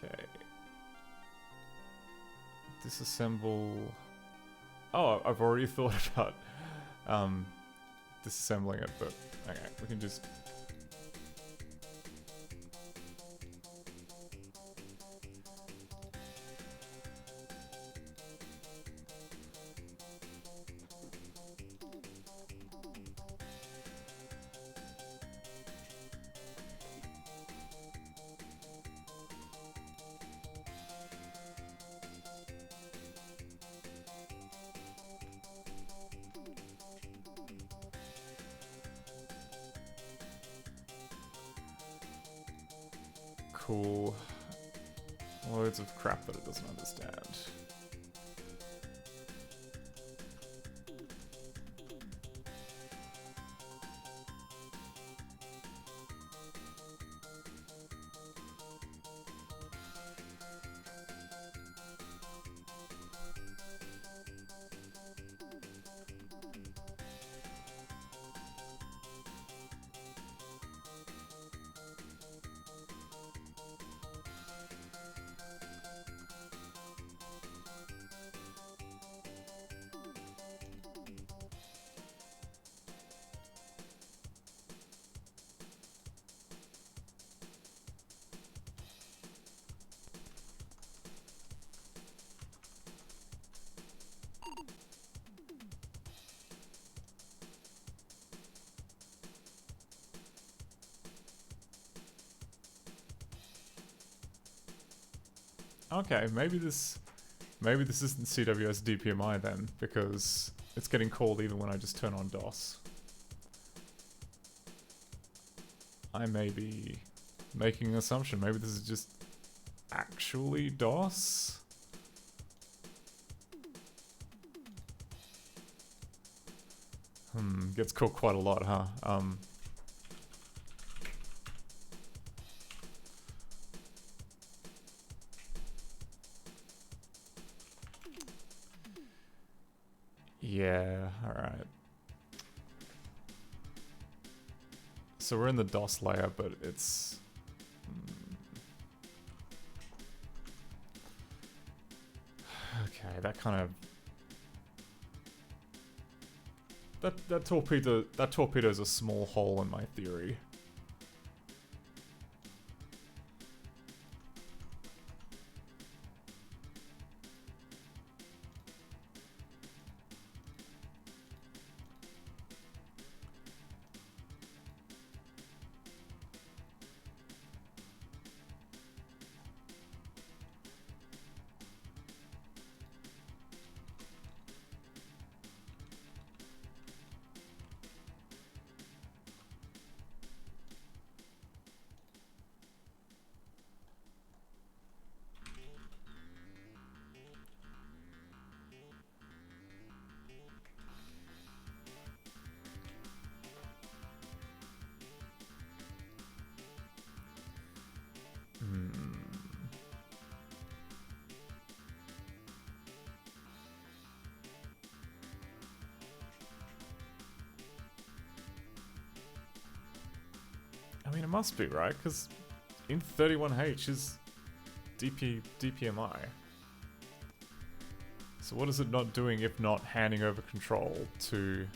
Okay. Disassemble. Oh, I've already thought about disassembling it, but okay, we can just. Cool. Loads of crap that it doesn't understand. Okay, maybe this isn't CWS DPMI then, because it's getting called even when I just turn on DOS. I may be making an assumption. Maybe this is just actually DOS? Gets called quite a lot, huh? Yeah, alright. So we're in the DOS layer, but it's... Okay, that kind of... That torpedo's a small hole in my theory. I mean, it must be, right? Because in 31H is DPMI. So what is it not doing if not handing over control to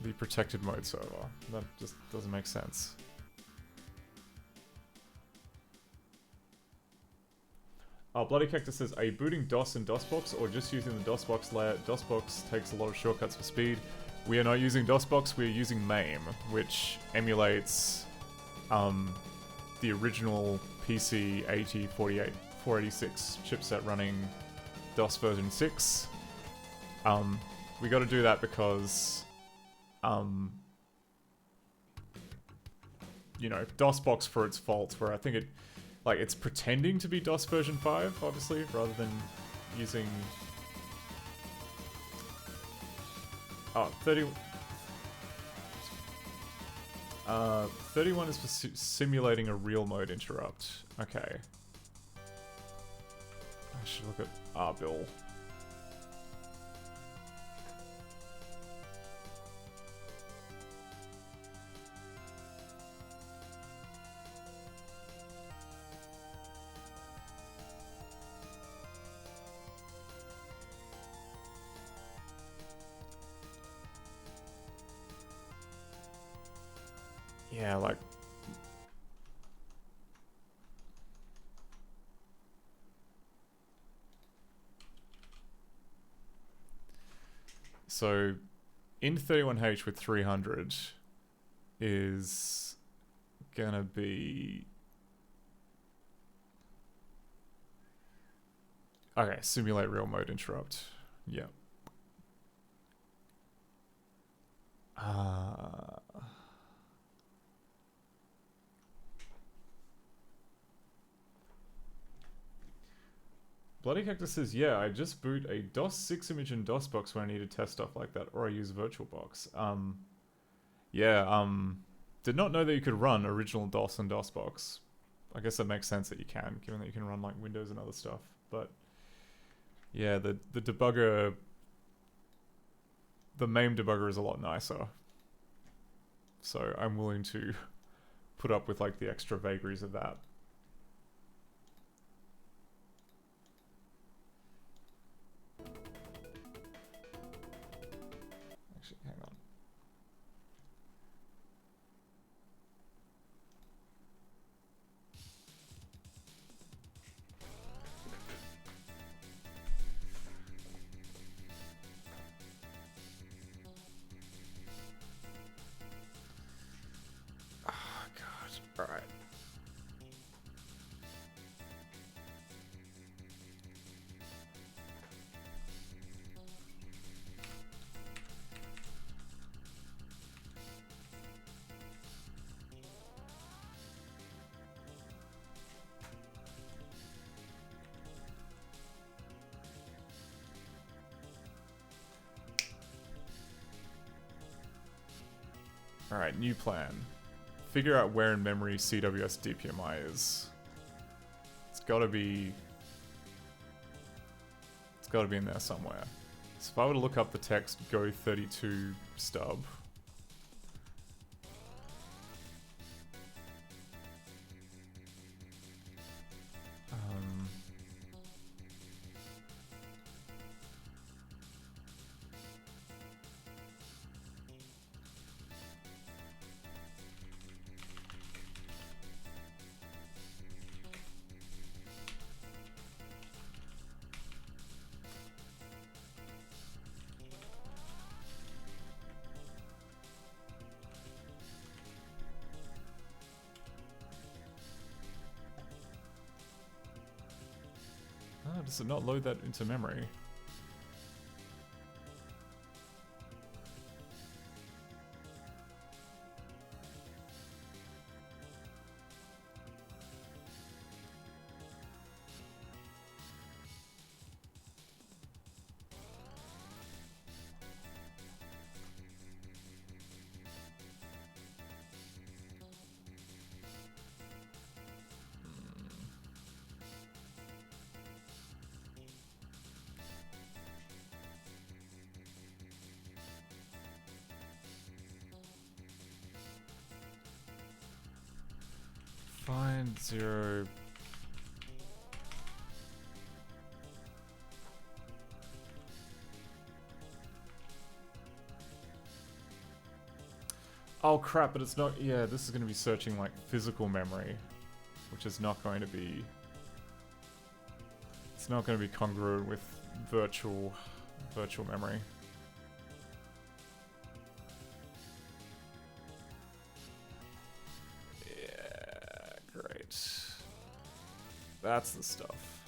the protected mode server? That just doesn't make sense. Oh, Bloody Cactus says, are you booting DOS in DOSBox or just using the DOSBox layer? DOSBox takes a lot of shortcuts for speed. We are not using DOSBox, we are using MAME, which emulates the original PC 486 chipset running DOS version 6. We got to do that because, you know, DOSBox for its faults, where I think it, like, it's pretending to be DOS version 5, obviously, rather than using... Oh, 31 is for simulating a real mode interrupt. Okay. I should look at R-Bill. Yeah, like... So, in 31H with 300 is gonna be... Okay, simulate real mode interrupt. Yeah. Bloody Cactus says, yeah, I just boot a DOS 6 image in DOSBox when I need to test stuff like that, or I use VirtualBox. Did not know that you could run original DOS and DOSBox. I guess that makes sense that you can, given that you can run like Windows and other stuff. But yeah, the debugger, the MAME debugger is a lot nicer. So I'm willing to put up with like the extra vagaries of that. Actually, hang on. Oh, God. All right. Alright, new plan. Figure out where in memory CWS DPMI is. It's gotta be in there somewhere. So if I were to look up the text go32 stub. Does it not load that into memory? Find 0. Oh crap, but it's not, yeah, this is going to be searching like physical memory, which is not going to be, it's not going to be congruent with virtual memory. Yeah, great. That's the stuff.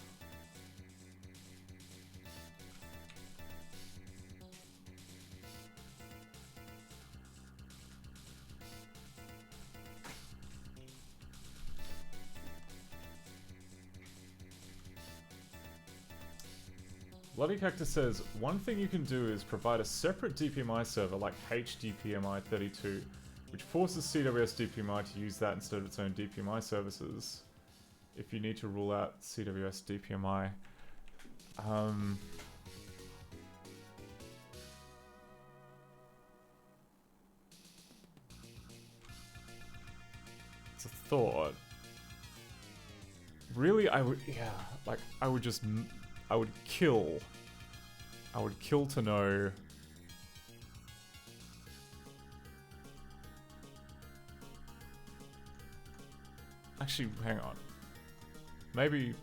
Bloody Cactus says, one thing you can do is provide a separate DPMI server like HDPMI32, which forces CWS DPMI to use that instead of its own DPMI services. If you need to rule out CWS DPMI. It's a thought. Really, I would kill to know. Actually, hang on. Maybe...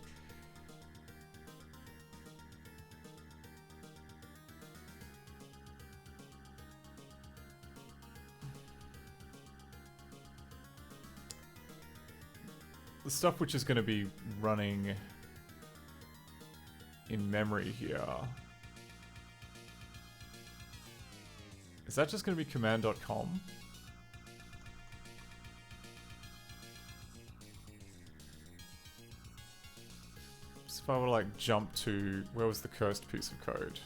the stuff which is going to be running in memory here. Is that just going to be command.com? So if I were to like jump to, where was the cursed piece of code?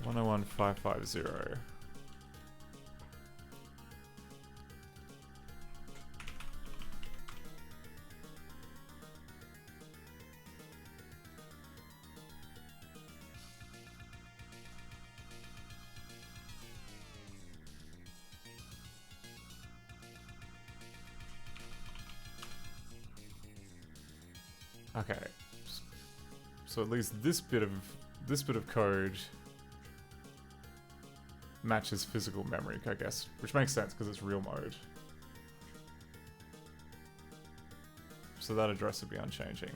(101550). Okay, so at least this bit of code matches physical memory, I guess, which makes sense because it's real mode. So that address would be unchanging.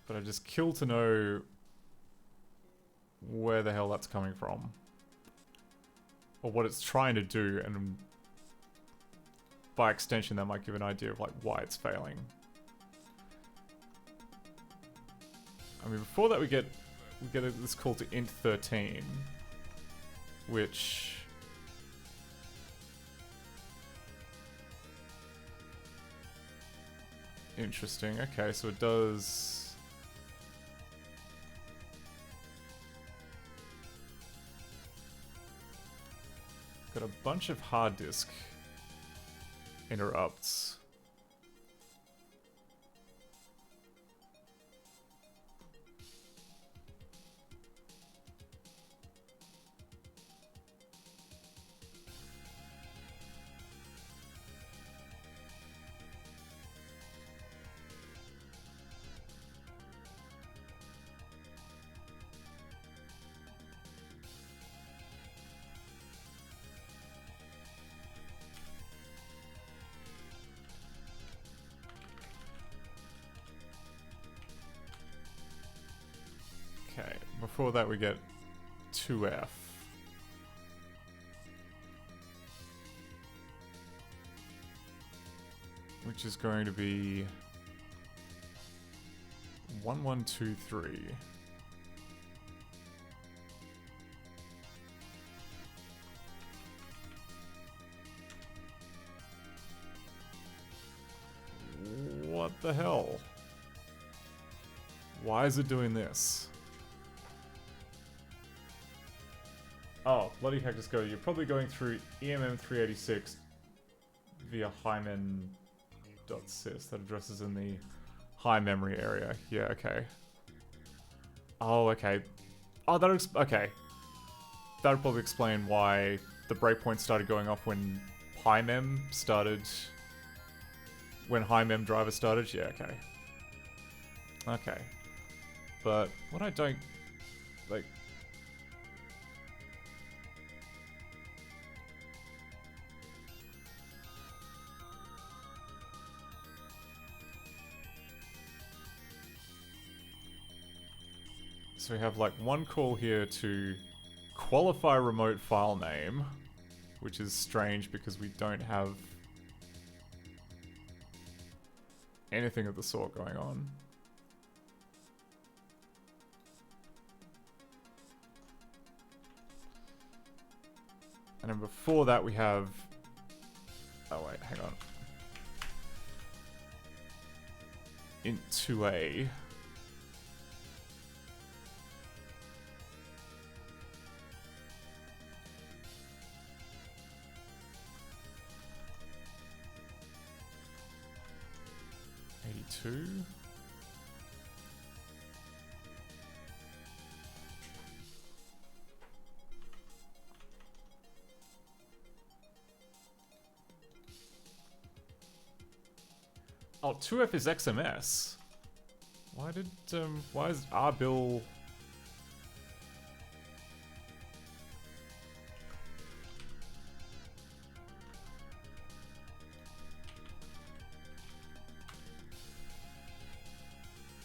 But I just kill to know where the hell that's coming from. Or what it's trying to do, and by extension that might give an idea of like why it's failing. I mean, before that we get this call to int13, which interesting. Okay, so it does. Got a bunch of hard disk interrupts. Okay, before that we get 2F. Which is going to be 1123. What the hell? Why is it doing this? Oh, bloody heck, just go. You're probably going through EMM386 via hymen.sys. That addresses in the high memory area. Yeah, okay. Oh, okay. Oh, okay. That would probably explain why the breakpoint started going off when HiMem started. When HiMem driver started. Yeah, okay. Okay. But what I don't... like... So we have like one call here to qualify remote file name, which is strange because we don't have anything of the sort going on. And then before that we have... Oh wait, hang on. Int 2a. Two. Oh, 2F is XMS. Why did, why is our bill...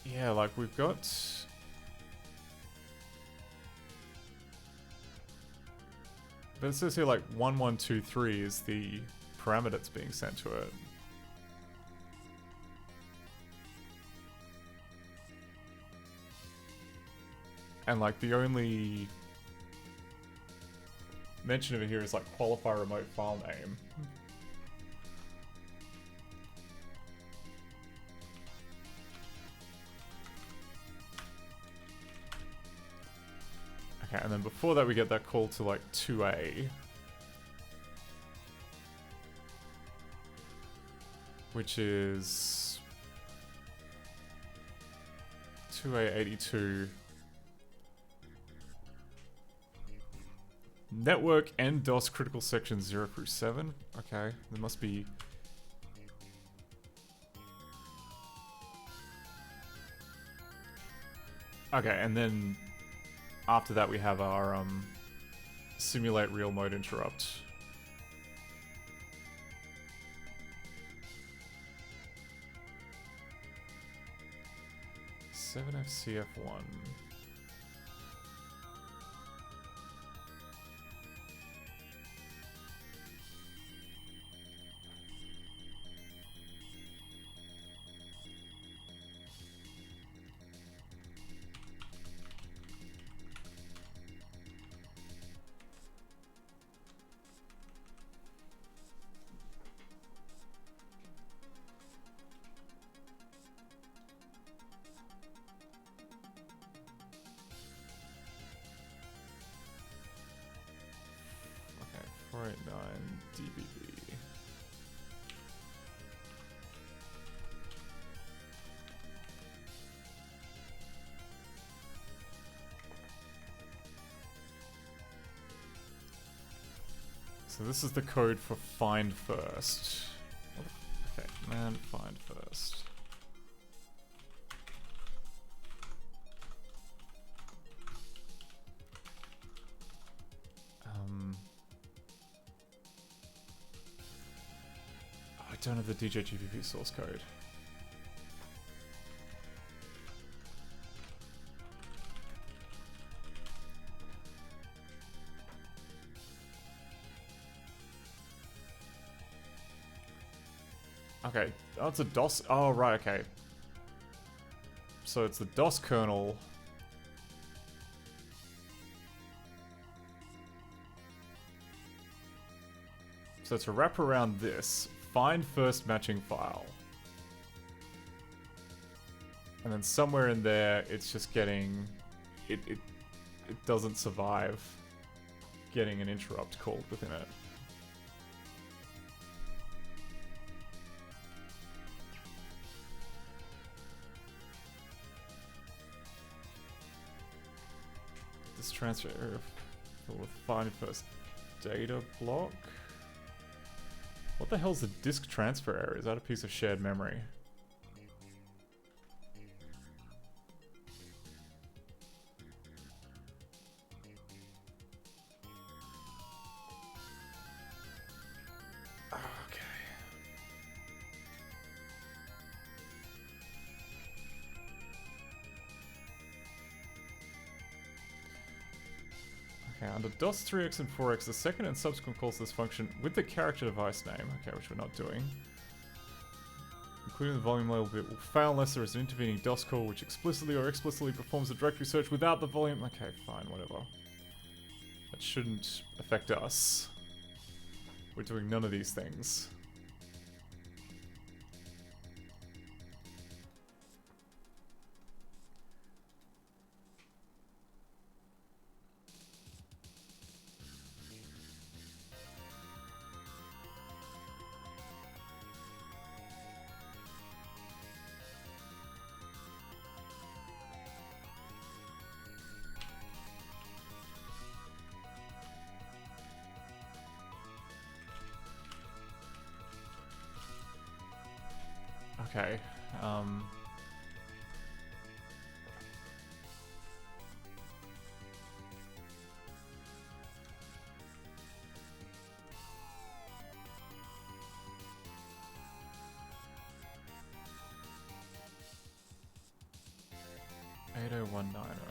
Yeah, like we've got... But it says here like 1123 is the parameter that's being sent to it. And like the only mention of it here is like qualify remote file name. Okay, and then before that we get that call to like 2A. Which is 2A82. Network and DOS critical section 0 through 7. Okay, there must be... Okay, and then after that we have our simulate real mode interrupt. (7FCF1). Okay, 489 DBB. So this is the code for find first. Okay, man, find first. I don't have the DJGPP source code. Okay, oh, it's a DOS. Oh, right, okay. So it's the DOS kernel. So to wrap around this, find first matching file. And then somewhere in there, it's just getting... It doesn't survive getting an interrupt called within it. This transfer with find first data block. What the hell's a disk transfer error? Is that a piece of shared memory? Okay. Okay, under DOS 3x and 4x, the second and subsequent calls to this function with the character device name, okay, which we're not doing, including the volume label bit, will fail unless there is an intervening DOS call which explicitly or explicitly performs a directory search without the volume. Okay, fine, whatever. That shouldn't affect us. We're doing none of these things. Okay, 80190.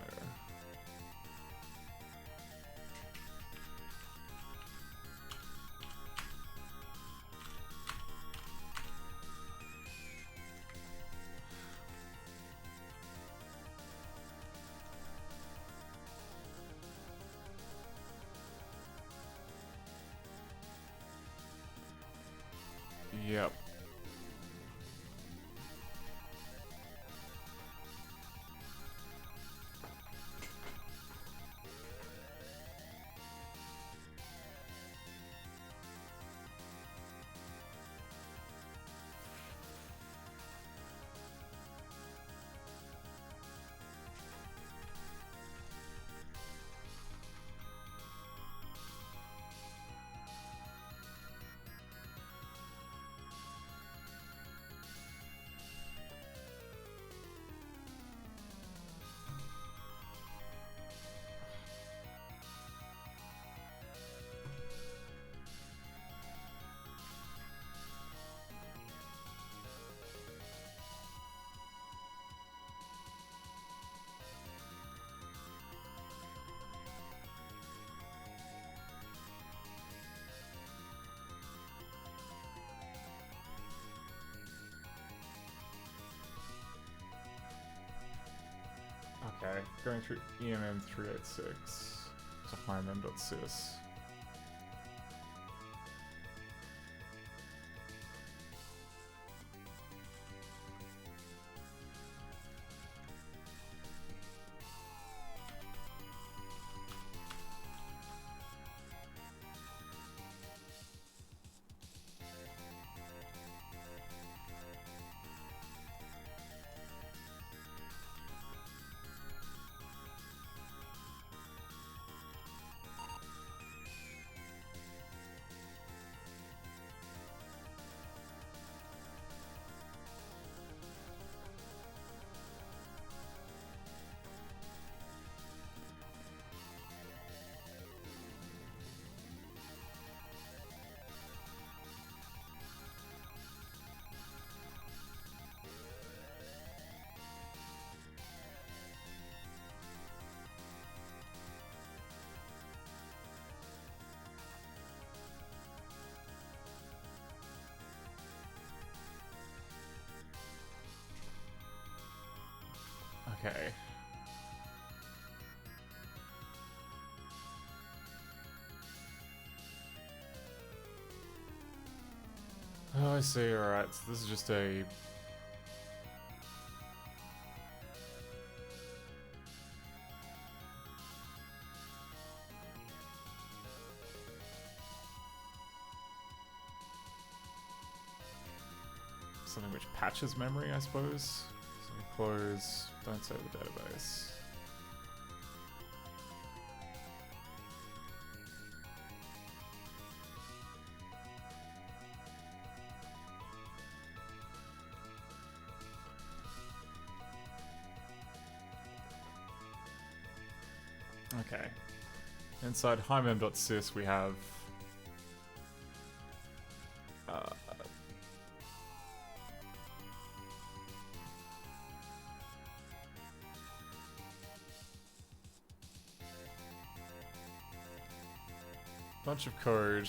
Yep. Okay, going through EMM 386 to HiMem.sys. Okay. Oh, I see, alright, so this is just a... something which patches memory, I suppose. So we close, don't save the database. Okay. Inside HiMem.sys we have Bunch of code.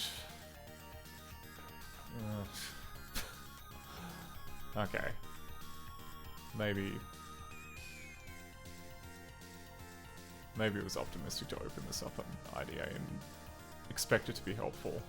Okay. Maybe it was optimistic to open this up on IDA and expect it to be helpful.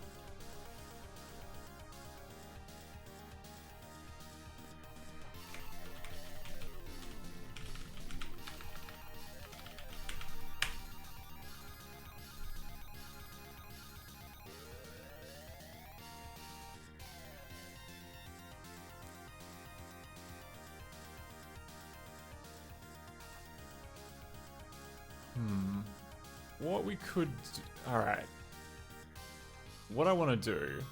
What we could do... Alright. What I want to do...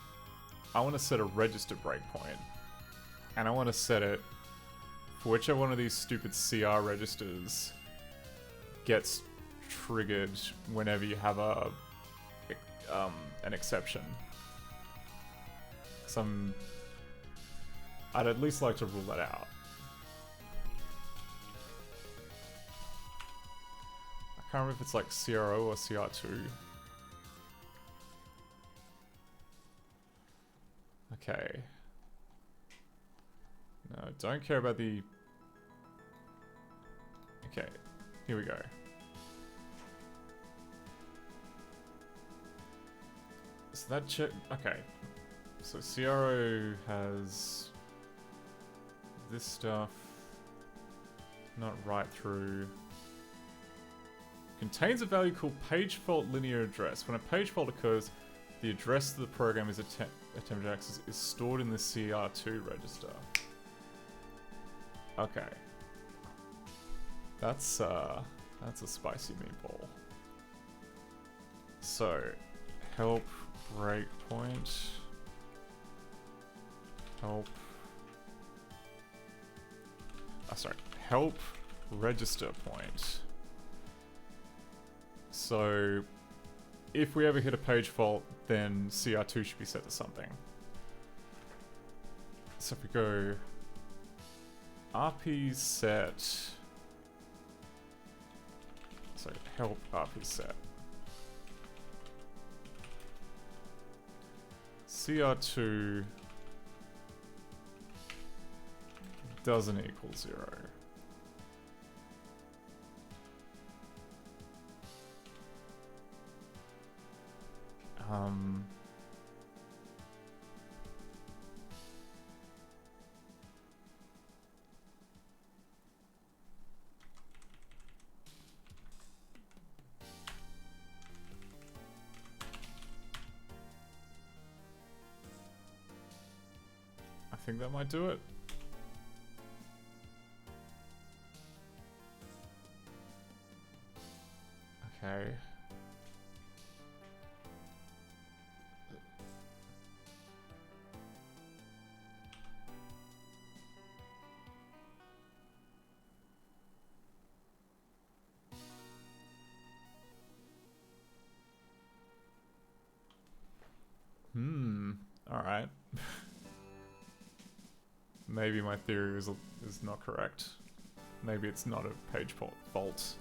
I want to set a register breakpoint. And I want to set it for whichever one of these stupid CR registers gets triggered whenever you have a an exception. I'd at least like to rule that out. I can't remember if it's like CRO or CR2. Okay. No, don't care about the... Okay, here we go. So that check... Okay. So CRO has... this stuff. Not right through... Contains a value called page fault linear address. When a page fault occurs, the address that the program is attempting to access is stored in the CR2 register. Okay. That's a spicy meatball. So, help breakpoint. Help. Sorry. Help register point. So, if we ever hit a page fault, then CR2 should be set to something. So if we go RP set, so help RP set. CR2 doesn't equal 0. I think that might do it. Okay. Alright. Maybe my theory is not correct. Maybe it's not a page fault.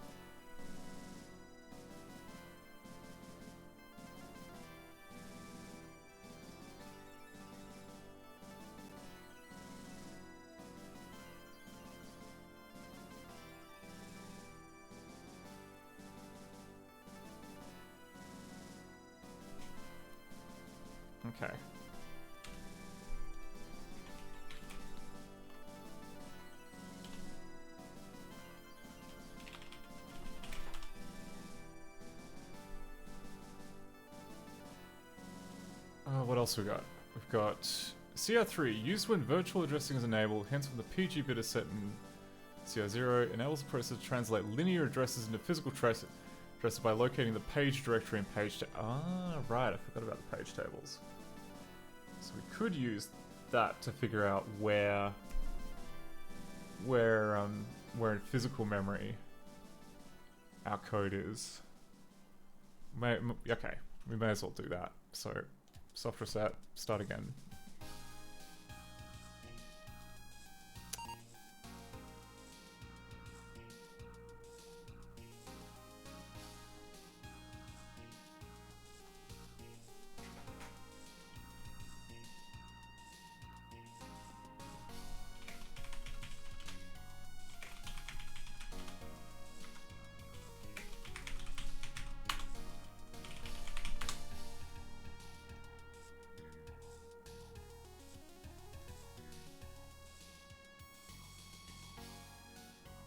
Okay. What else we got? We've got CR3, used when virtual addressing is enabled, hence when the PG bit is set in CR0, enables the process to translate linear addresses into physical addresses by locating the page directory and page right, I forgot about the page tables. So we could use that to figure out where in physical memory our code is. Okay, we may as well do that. So, soft reset, start again.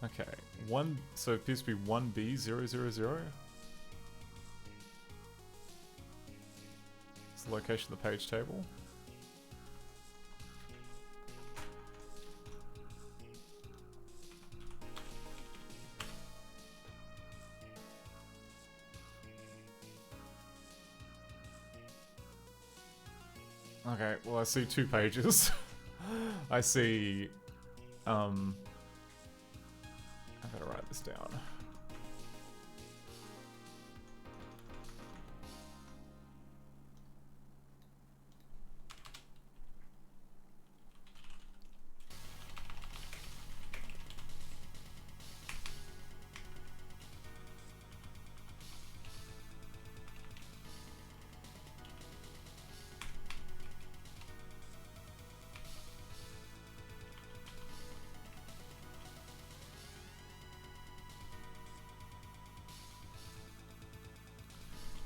Okay, so it appears to be 1B000. It's the location of the page table. Okay, well I see 2 pages. I see, I gotta write this down.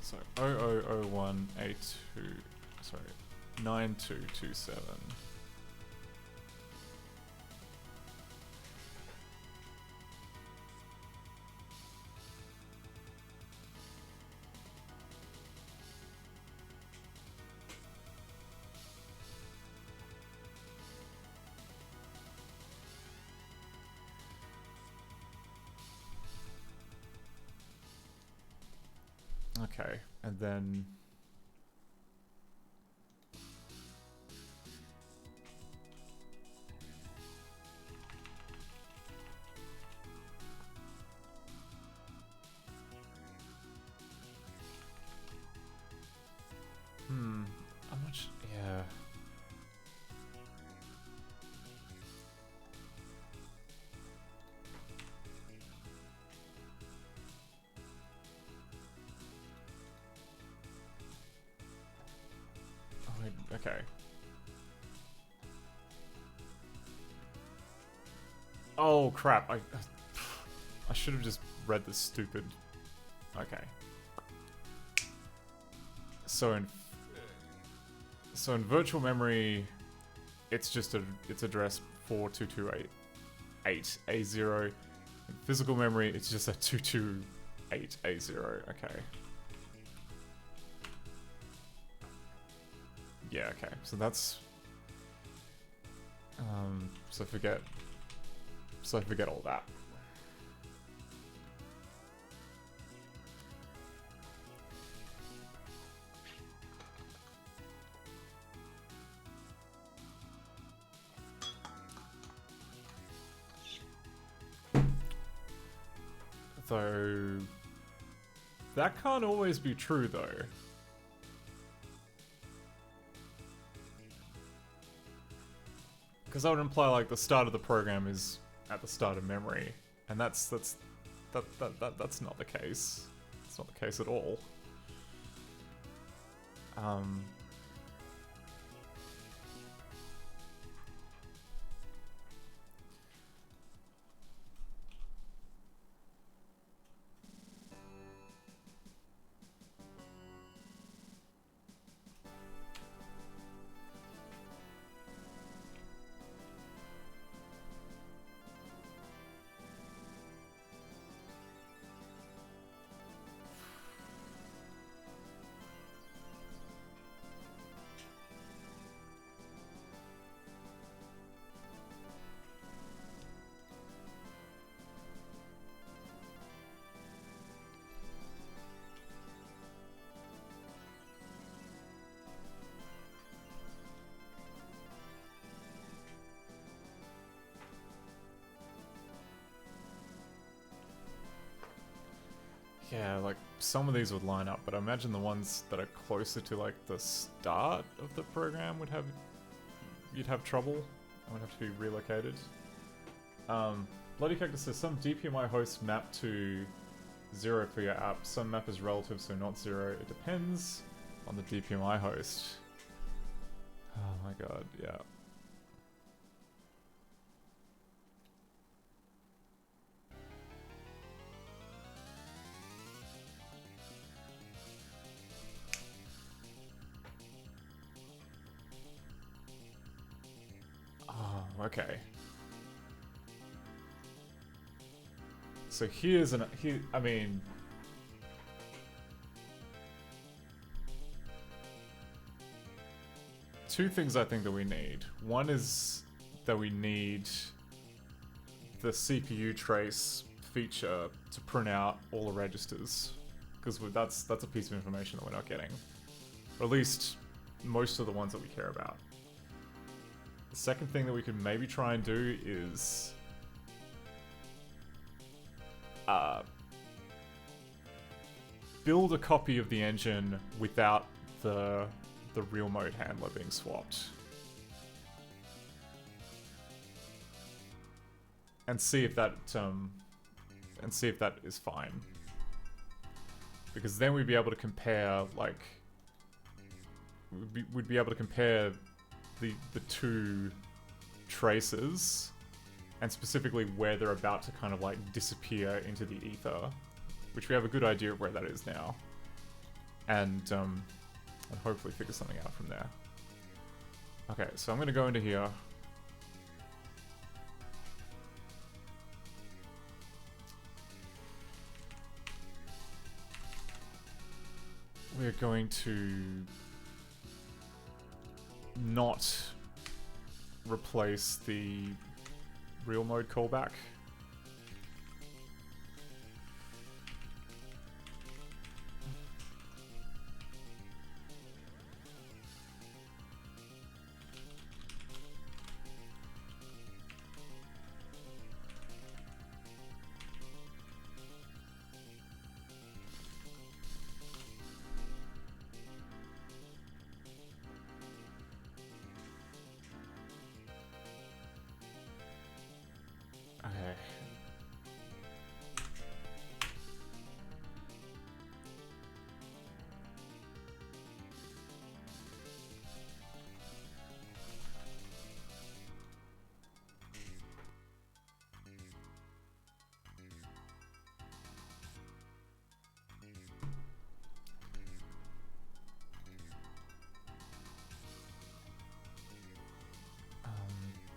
So 000182, sorry, 9227. Okay, and then how much? Yeah. Okay. Oh crap! I should have just read this stupid. Okay. So in virtual memory, it's address 42288A0. In physical memory, it's just a 228A0. Okay. Yeah, okay. So that's so forget all that. So that can't always be true though. Because that would imply like the start of the program is at the start of memory, and that's not the case. It's not the case at all. Yeah, like some of these would line up, but I imagine the ones that are closer to like the start of the program you'd have trouble. I would have to be relocated. Bloody Cactus says some DPMI hosts map to 0 for your app. Some map is relative, so not 0. It depends on the DPMI host. Oh my god, yeah. Oh, okay. So I mean, two things I think that we need. One is that we need the CPU trace feature to print out all the registers, because that's a piece of information that we're not getting, or at least most of the ones that we care about. The second thing that we could maybe try and do is build a copy of the engine without the real mode handler being swapped, and see if that is fine. Because then we'd be able to compare, like, we'd be able to compare the two traces, and specifically where they're about to kind of like disappear into the ether, which we have a good idea of where that is now, and hopefully figure something out from there. Okay, so I'm gonna go into here. We're going to not replace the real mode callback. Okay.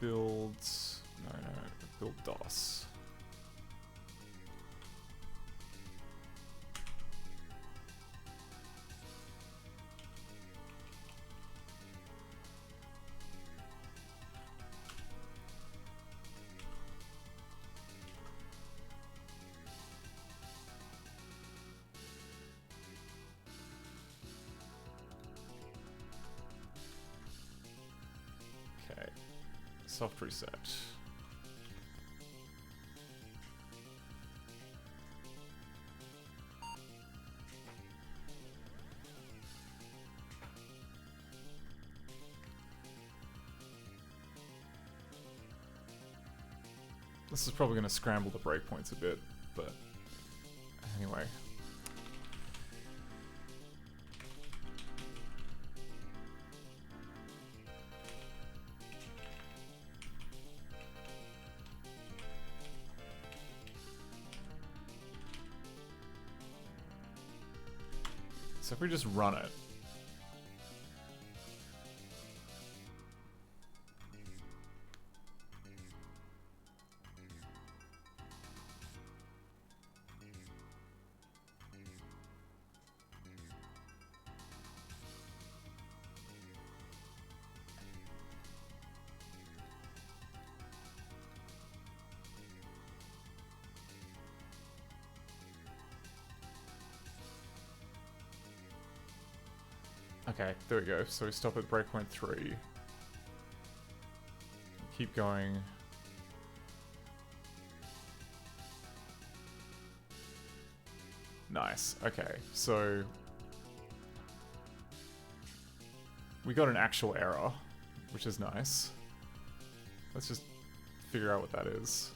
Build... No, build DOS. Okay. Soft reset. This is probably going to scramble the breakpoints a bit, but anyway. So if we just run it. Okay, there we go. So we stop at breakpoint 3. Keep going. Nice. Okay, so we got an actual error, which is nice. Let's just figure out what that is.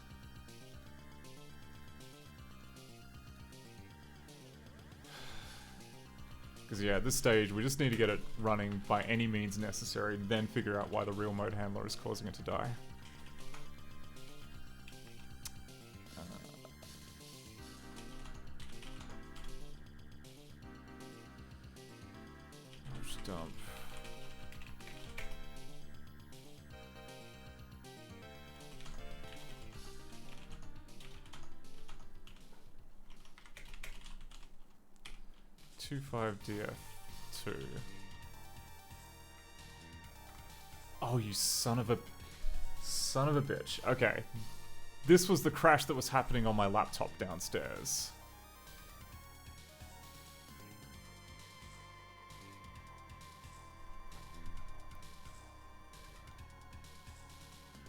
Because yeah, at this stage, we just need to get it running by any means necessary, then figure out why the real mode handler is causing it to die. Merge dump. 25DF2. Oh, you son of a bitch. Okay. This was the crash that was happening on my laptop downstairs.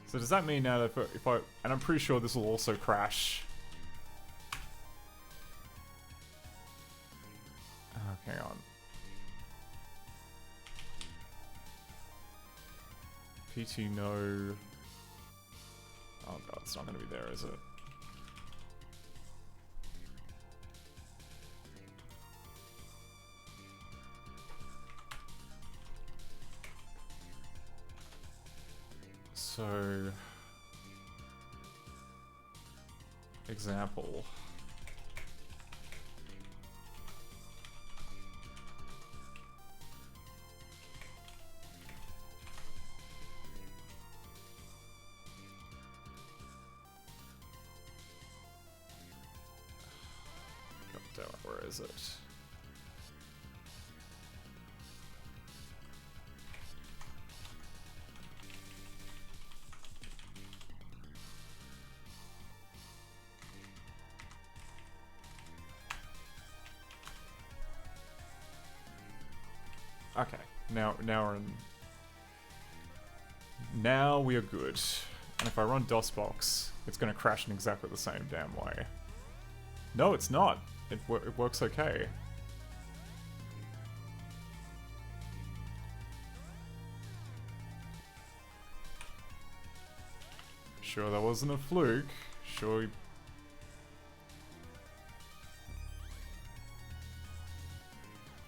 So does that mean now that if I and I'm pretty sure this will also crash. Oh, hang on. PT no. Oh god, it's not going to be there, is it? So, example. God damn it, where is it? Okay, now we're in. Now we are good. And if I run DOSBox, it's going to crash in exactly the same damn way. No, it's not. It works okay. Sure, that wasn't a fluke. Sure.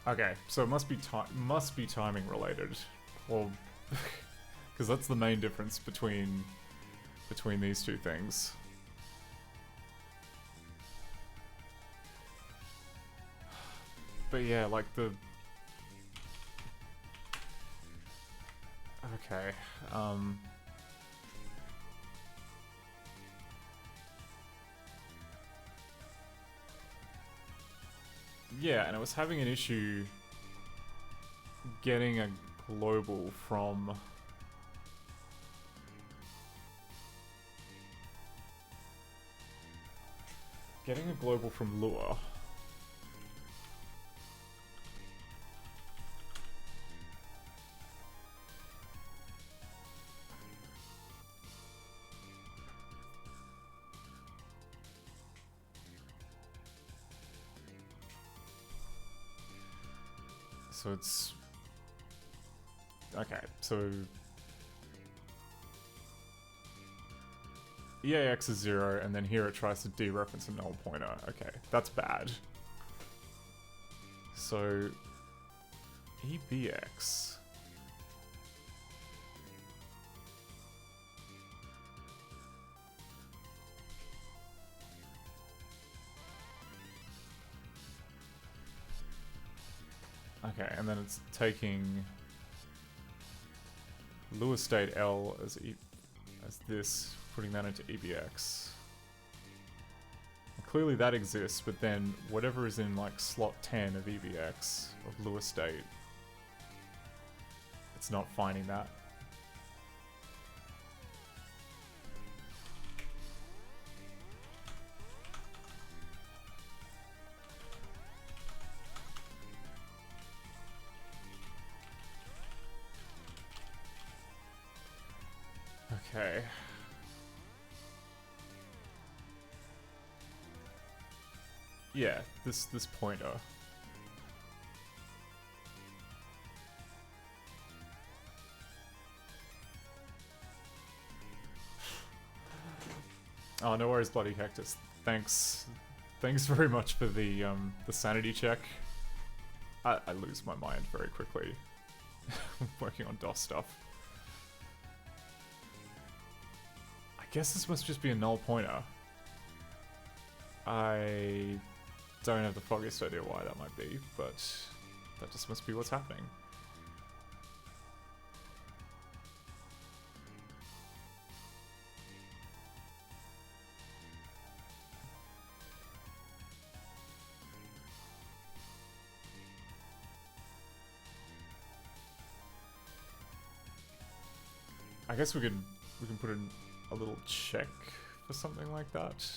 Okay, so it must be timing related, well, because that's the main difference between these two things. But yeah, like the okay, yeah, and I was having an issue getting a global from Lua. So it's okay, so EAX is 0, and then here it tries to dereference a null pointer. Okay, that's bad. So EBX. Okay, and then it's taking Lua state L as this, putting that into EBX. And clearly that exists, but then whatever is in like slot 10 of EBX of Lua state, it's not finding that. Okay. Yeah, this pointer. Oh, no worries, bloody Cactus. Thanks very much for the sanity check. I lose my mind very quickly working on DOS stuff. I guess this must just be a null pointer. I don't have the foggiest idea why that might be, but that just must be what's happening. I guess we can put in a little check for something like that.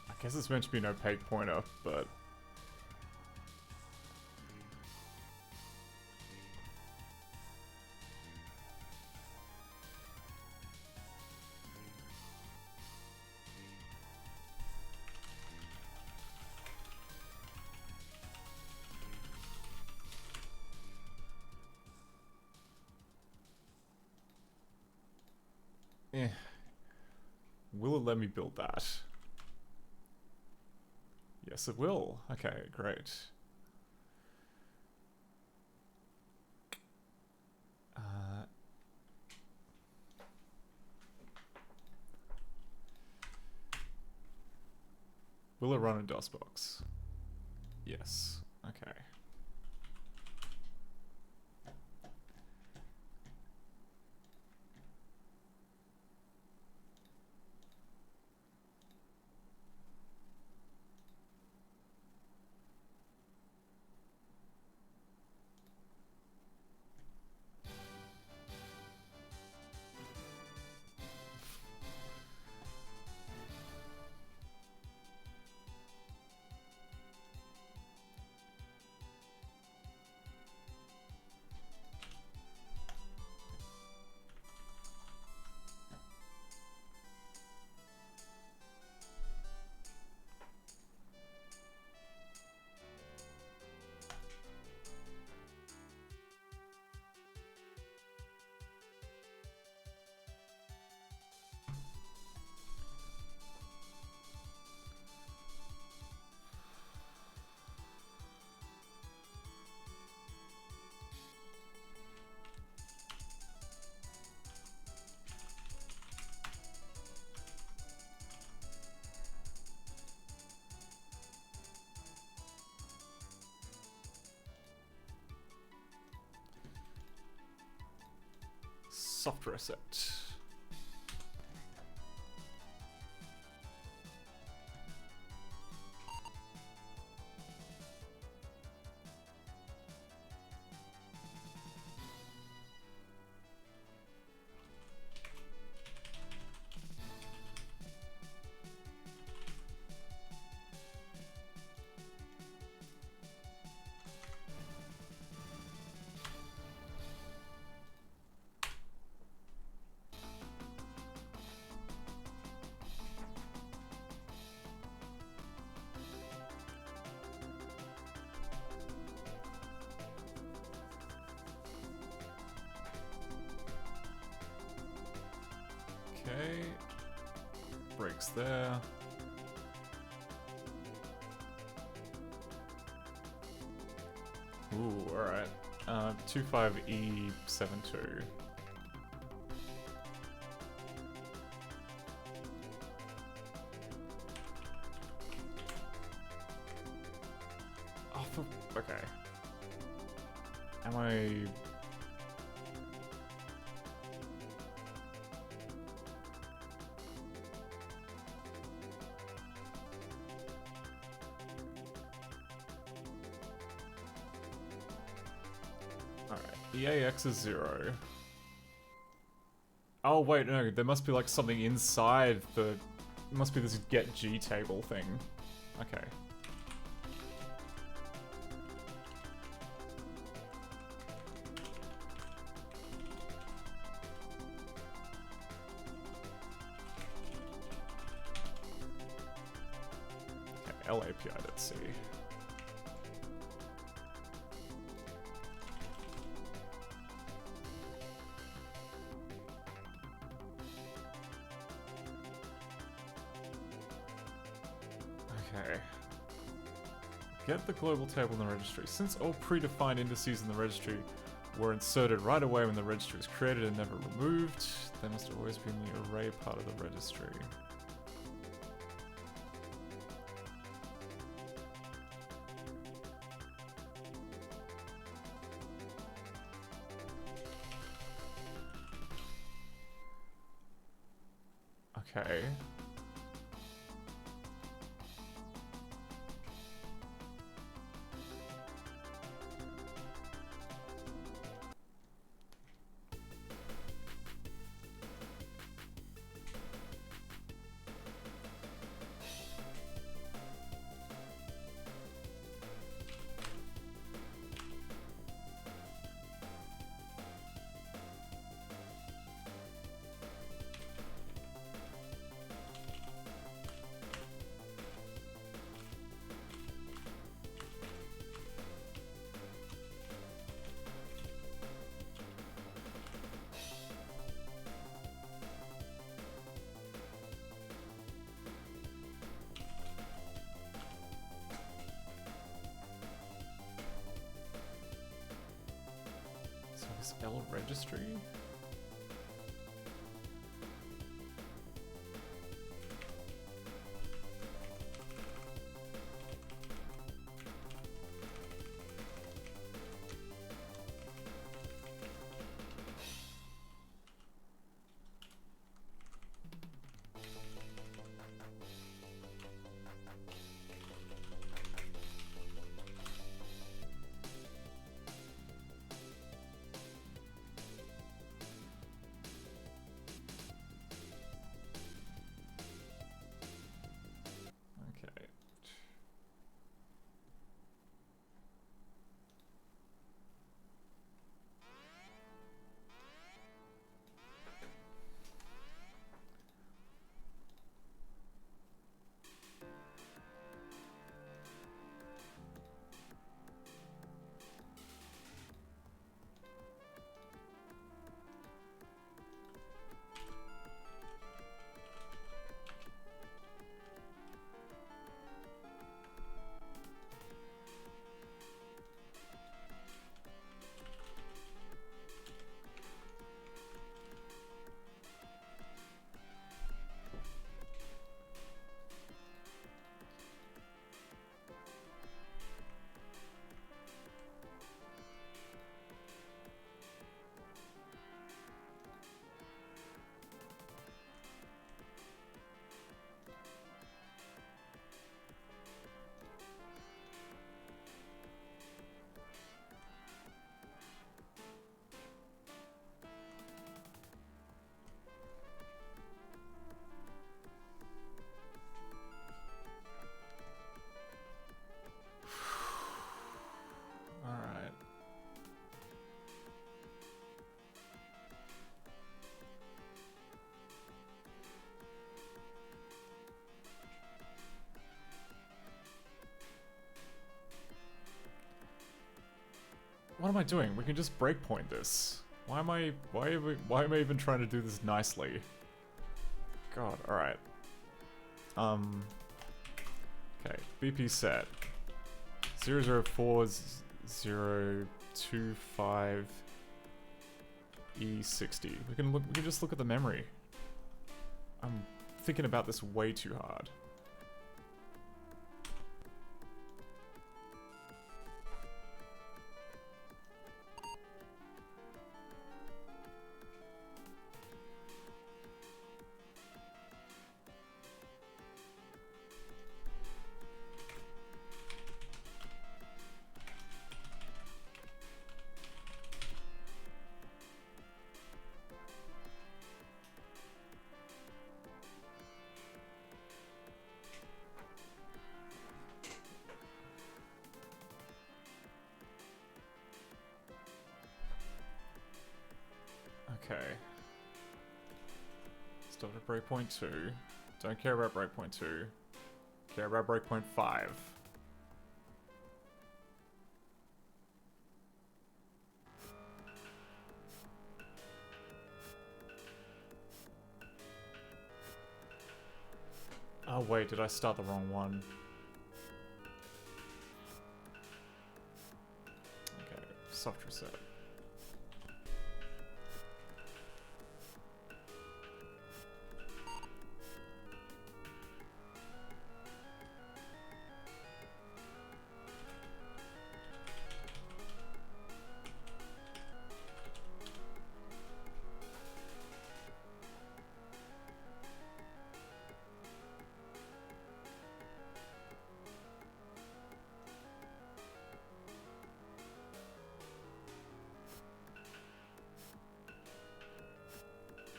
I guess it's meant to be an opaque pointer, but... Eh. Will it let me build that? Yes, it will. Okay, great. Will it run a DOSBox? Yes. Okay. Soft reset. Okay. Brakes there. Ooh, alright. 25E72. Oh, okay. Am I... Alright, EAX is 0. Oh wait, no, there must be like something inside the... It must be this get G table thing. Okay. Okay, LAPI.C. Okay. Get the global table in the registry. Since all predefined indices in the registry were inserted right away when the registry was created and never removed, they must always be in the array part of the registry. Okay. So is L registry? Okay. Alright. What am I doing? We can just breakpoint this. Why am I even trying to do this nicely? God, alright. Okay, BP set. 004 025 E60. We can just look at the memory. I'm thinking about this way too hard. Okay. Stop at breakpoint 2. Don't care about breakpoint 2. Care about breakpoint 5. Oh wait, did I start the wrong one? Okay, soft reset.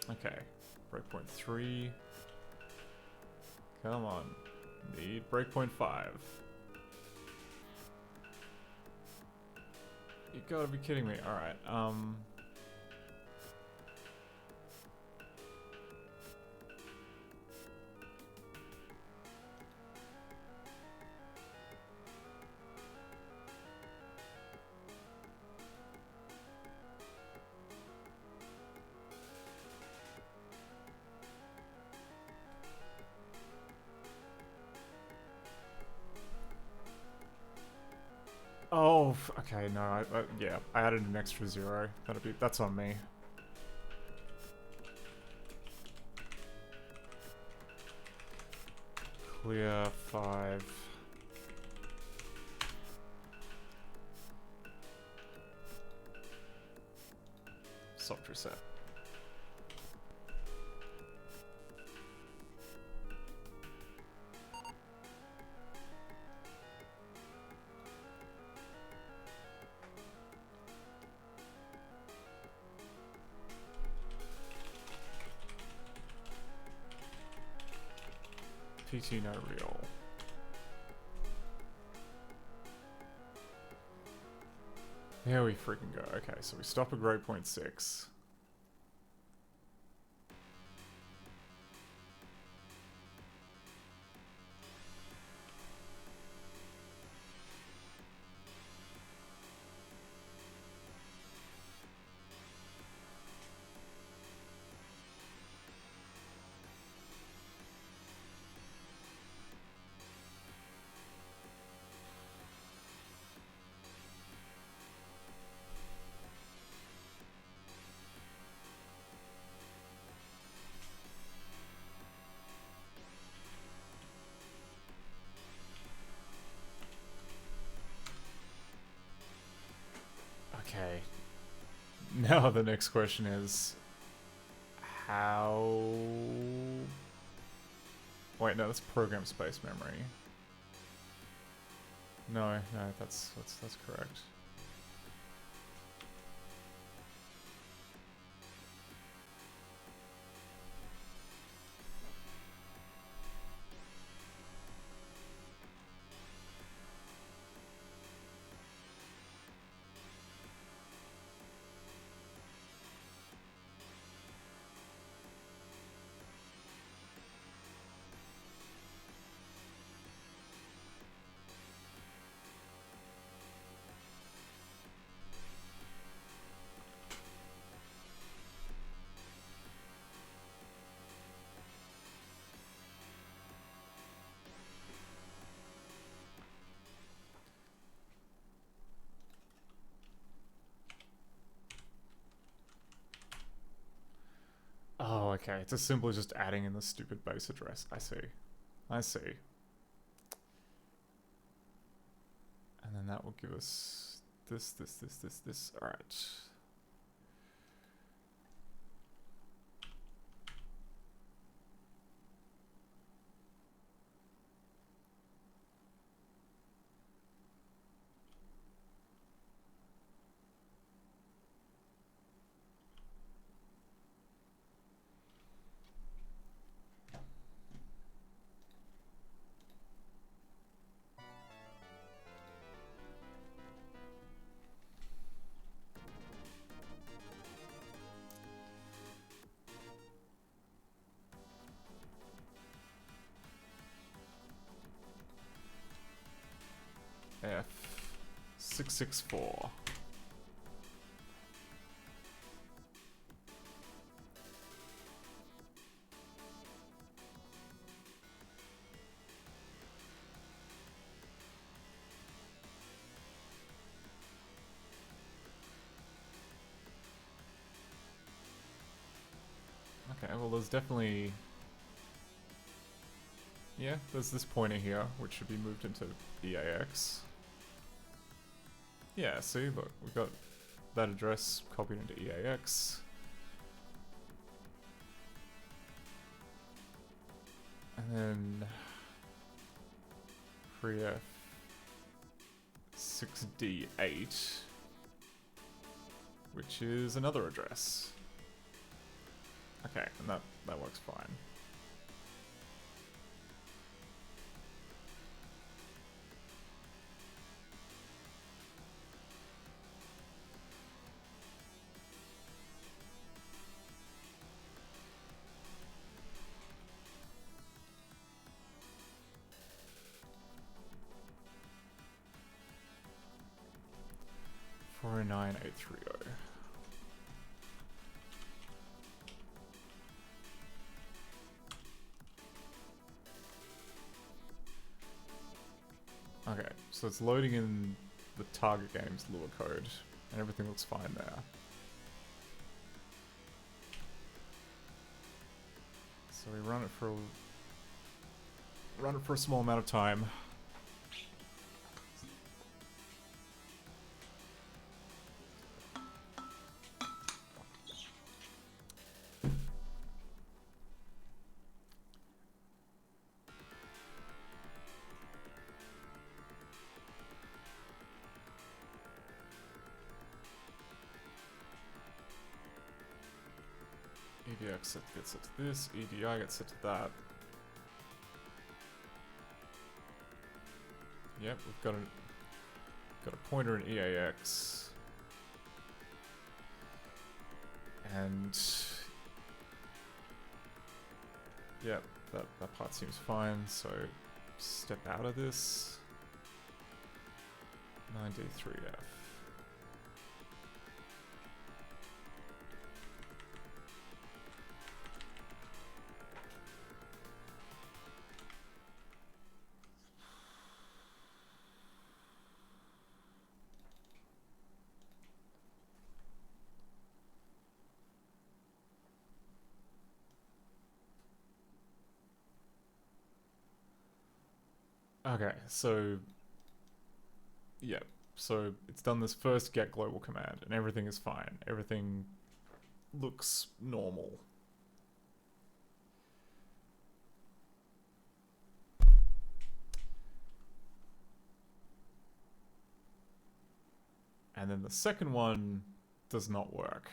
Okay, breakpoint 3. Come on. Need breakpoint 5. You gotta be kidding me. Alright, oh, okay, no, yeah, I added an extra 0. That's on me. Clear 5. Soft reset. PT no real. There we freaking go. Okay, so we stop at grade point 6. Okay. Now the next question is how... Wait, no, that's program space memory. No, that's correct. Okay, it's as simple as just adding in the stupid base address. I see. I see. And then that will give us this. Alright. F664. Okay, well there's definitely... Yeah, there's this pointer here, which should be moved into EAX. Yeah, see, look, we've got that address copied into EAX. And then... Pre-F... 6D8, which is another address. Okay, and that works fine. Four 9830. Okay, so it's loading in the target game's Lua code, and everything looks fine there. So we run it for a small amount of time. EDX gets set to this, EDI gets set to that. Yep, we've got a pointer in EAX. And yep, that part seems fine, so step out of this. 9D3F. Okay, so yeah, so it's done this first get global command and everything is fine. Everything looks normal. And then the second one does not work.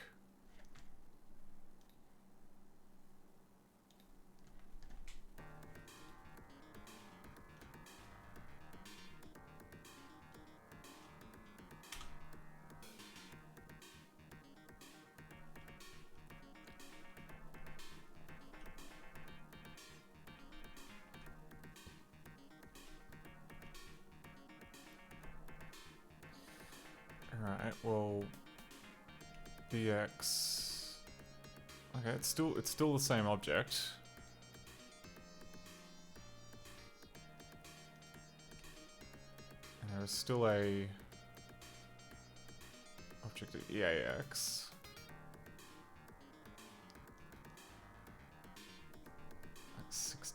Alright, well, DX. Okay, it's still the same object. And there is still a object at EAX.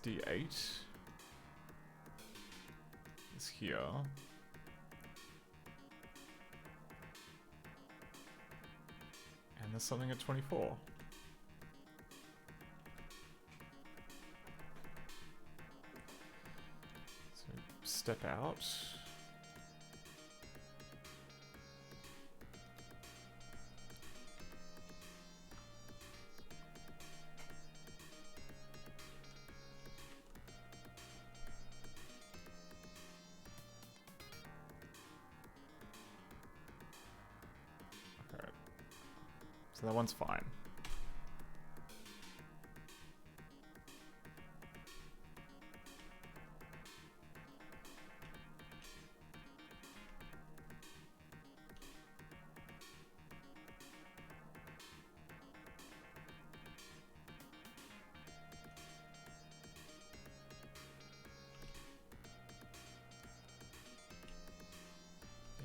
D8 is here. And there's something at 24. So step out. So that one's fine.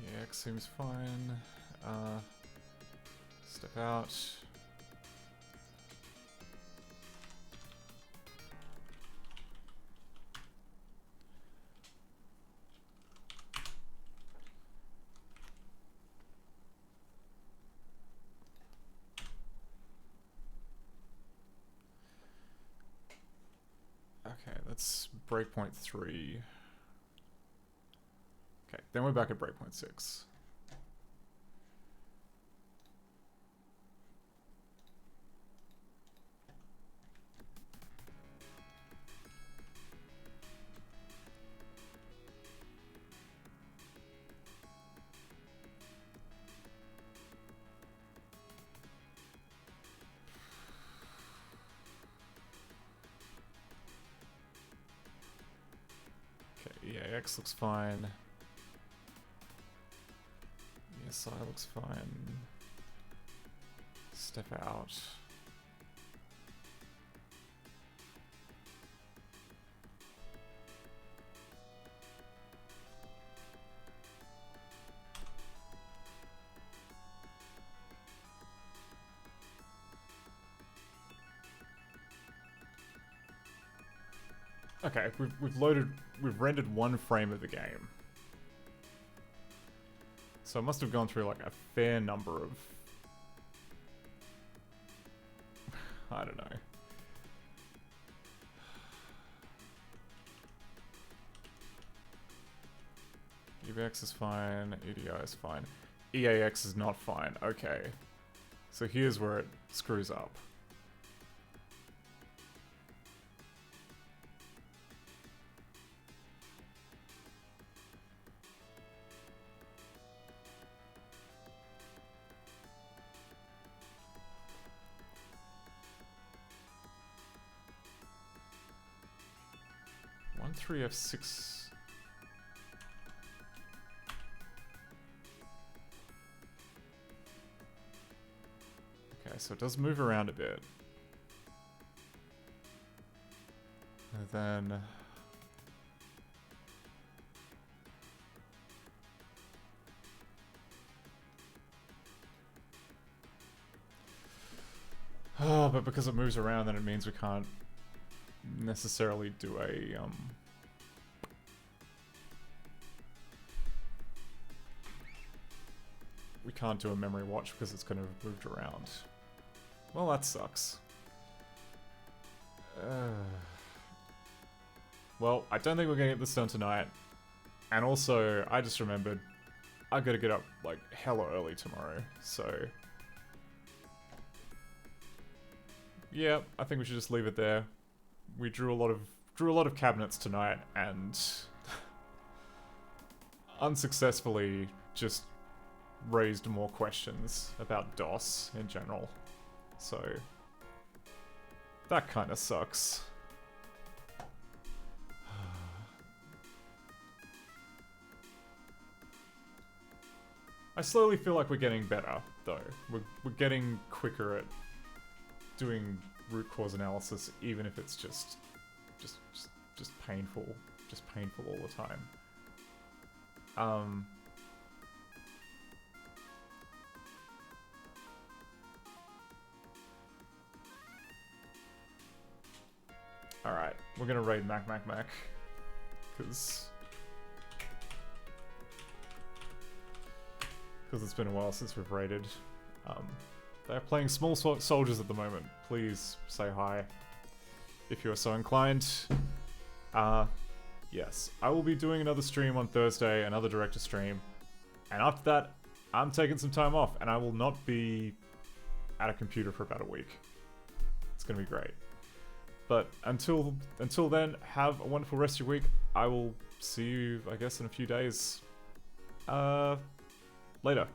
Yeah, X seems fine. Step out. Okay, that's breakpoint 3. Okay, then we're back at breakpoint 6. Okay, EAX looks fine. ESI looks fine. Step out. Okay, we've rendered one frame of the game. So it must have gone through like a fair number of... I don't know. EVX is fine, EDI is fine. EAX is not fine, okay. So here's where it screws up. One 3F6. Okay, so it does move around a bit. And then... Oh, but because it moves around, then it means we can't necessarily do a, we can't do a memory watch because it's going to have moved around. Well, that sucks. Well, I don't think we're going to get this done tonight. And also, I just remembered, I gotta get up, like, hella early tomorrow, so... Yeah, I think we should just leave it there. We drew a lot of cabinets tonight, and... unsuccessfully just raised more questions about DOS in general. So... that kinda sucks. I slowly feel like we're getting better, though. We're getting quicker at doing root cause analysis, even if it's just painful. Just painful all the time. Alright, we're gonna raid Mac. Because it's been a while since we've raided. They're playing small soldiers at the moment. Please say hi if you are so inclined. Yes, I will be doing another stream on Thursday, another director stream. And after that, I'm taking some time off, and I will not be at a computer for about a week. It's gonna be great. But until then, have a wonderful rest of your week. I will see you, I guess, in a few days. Later.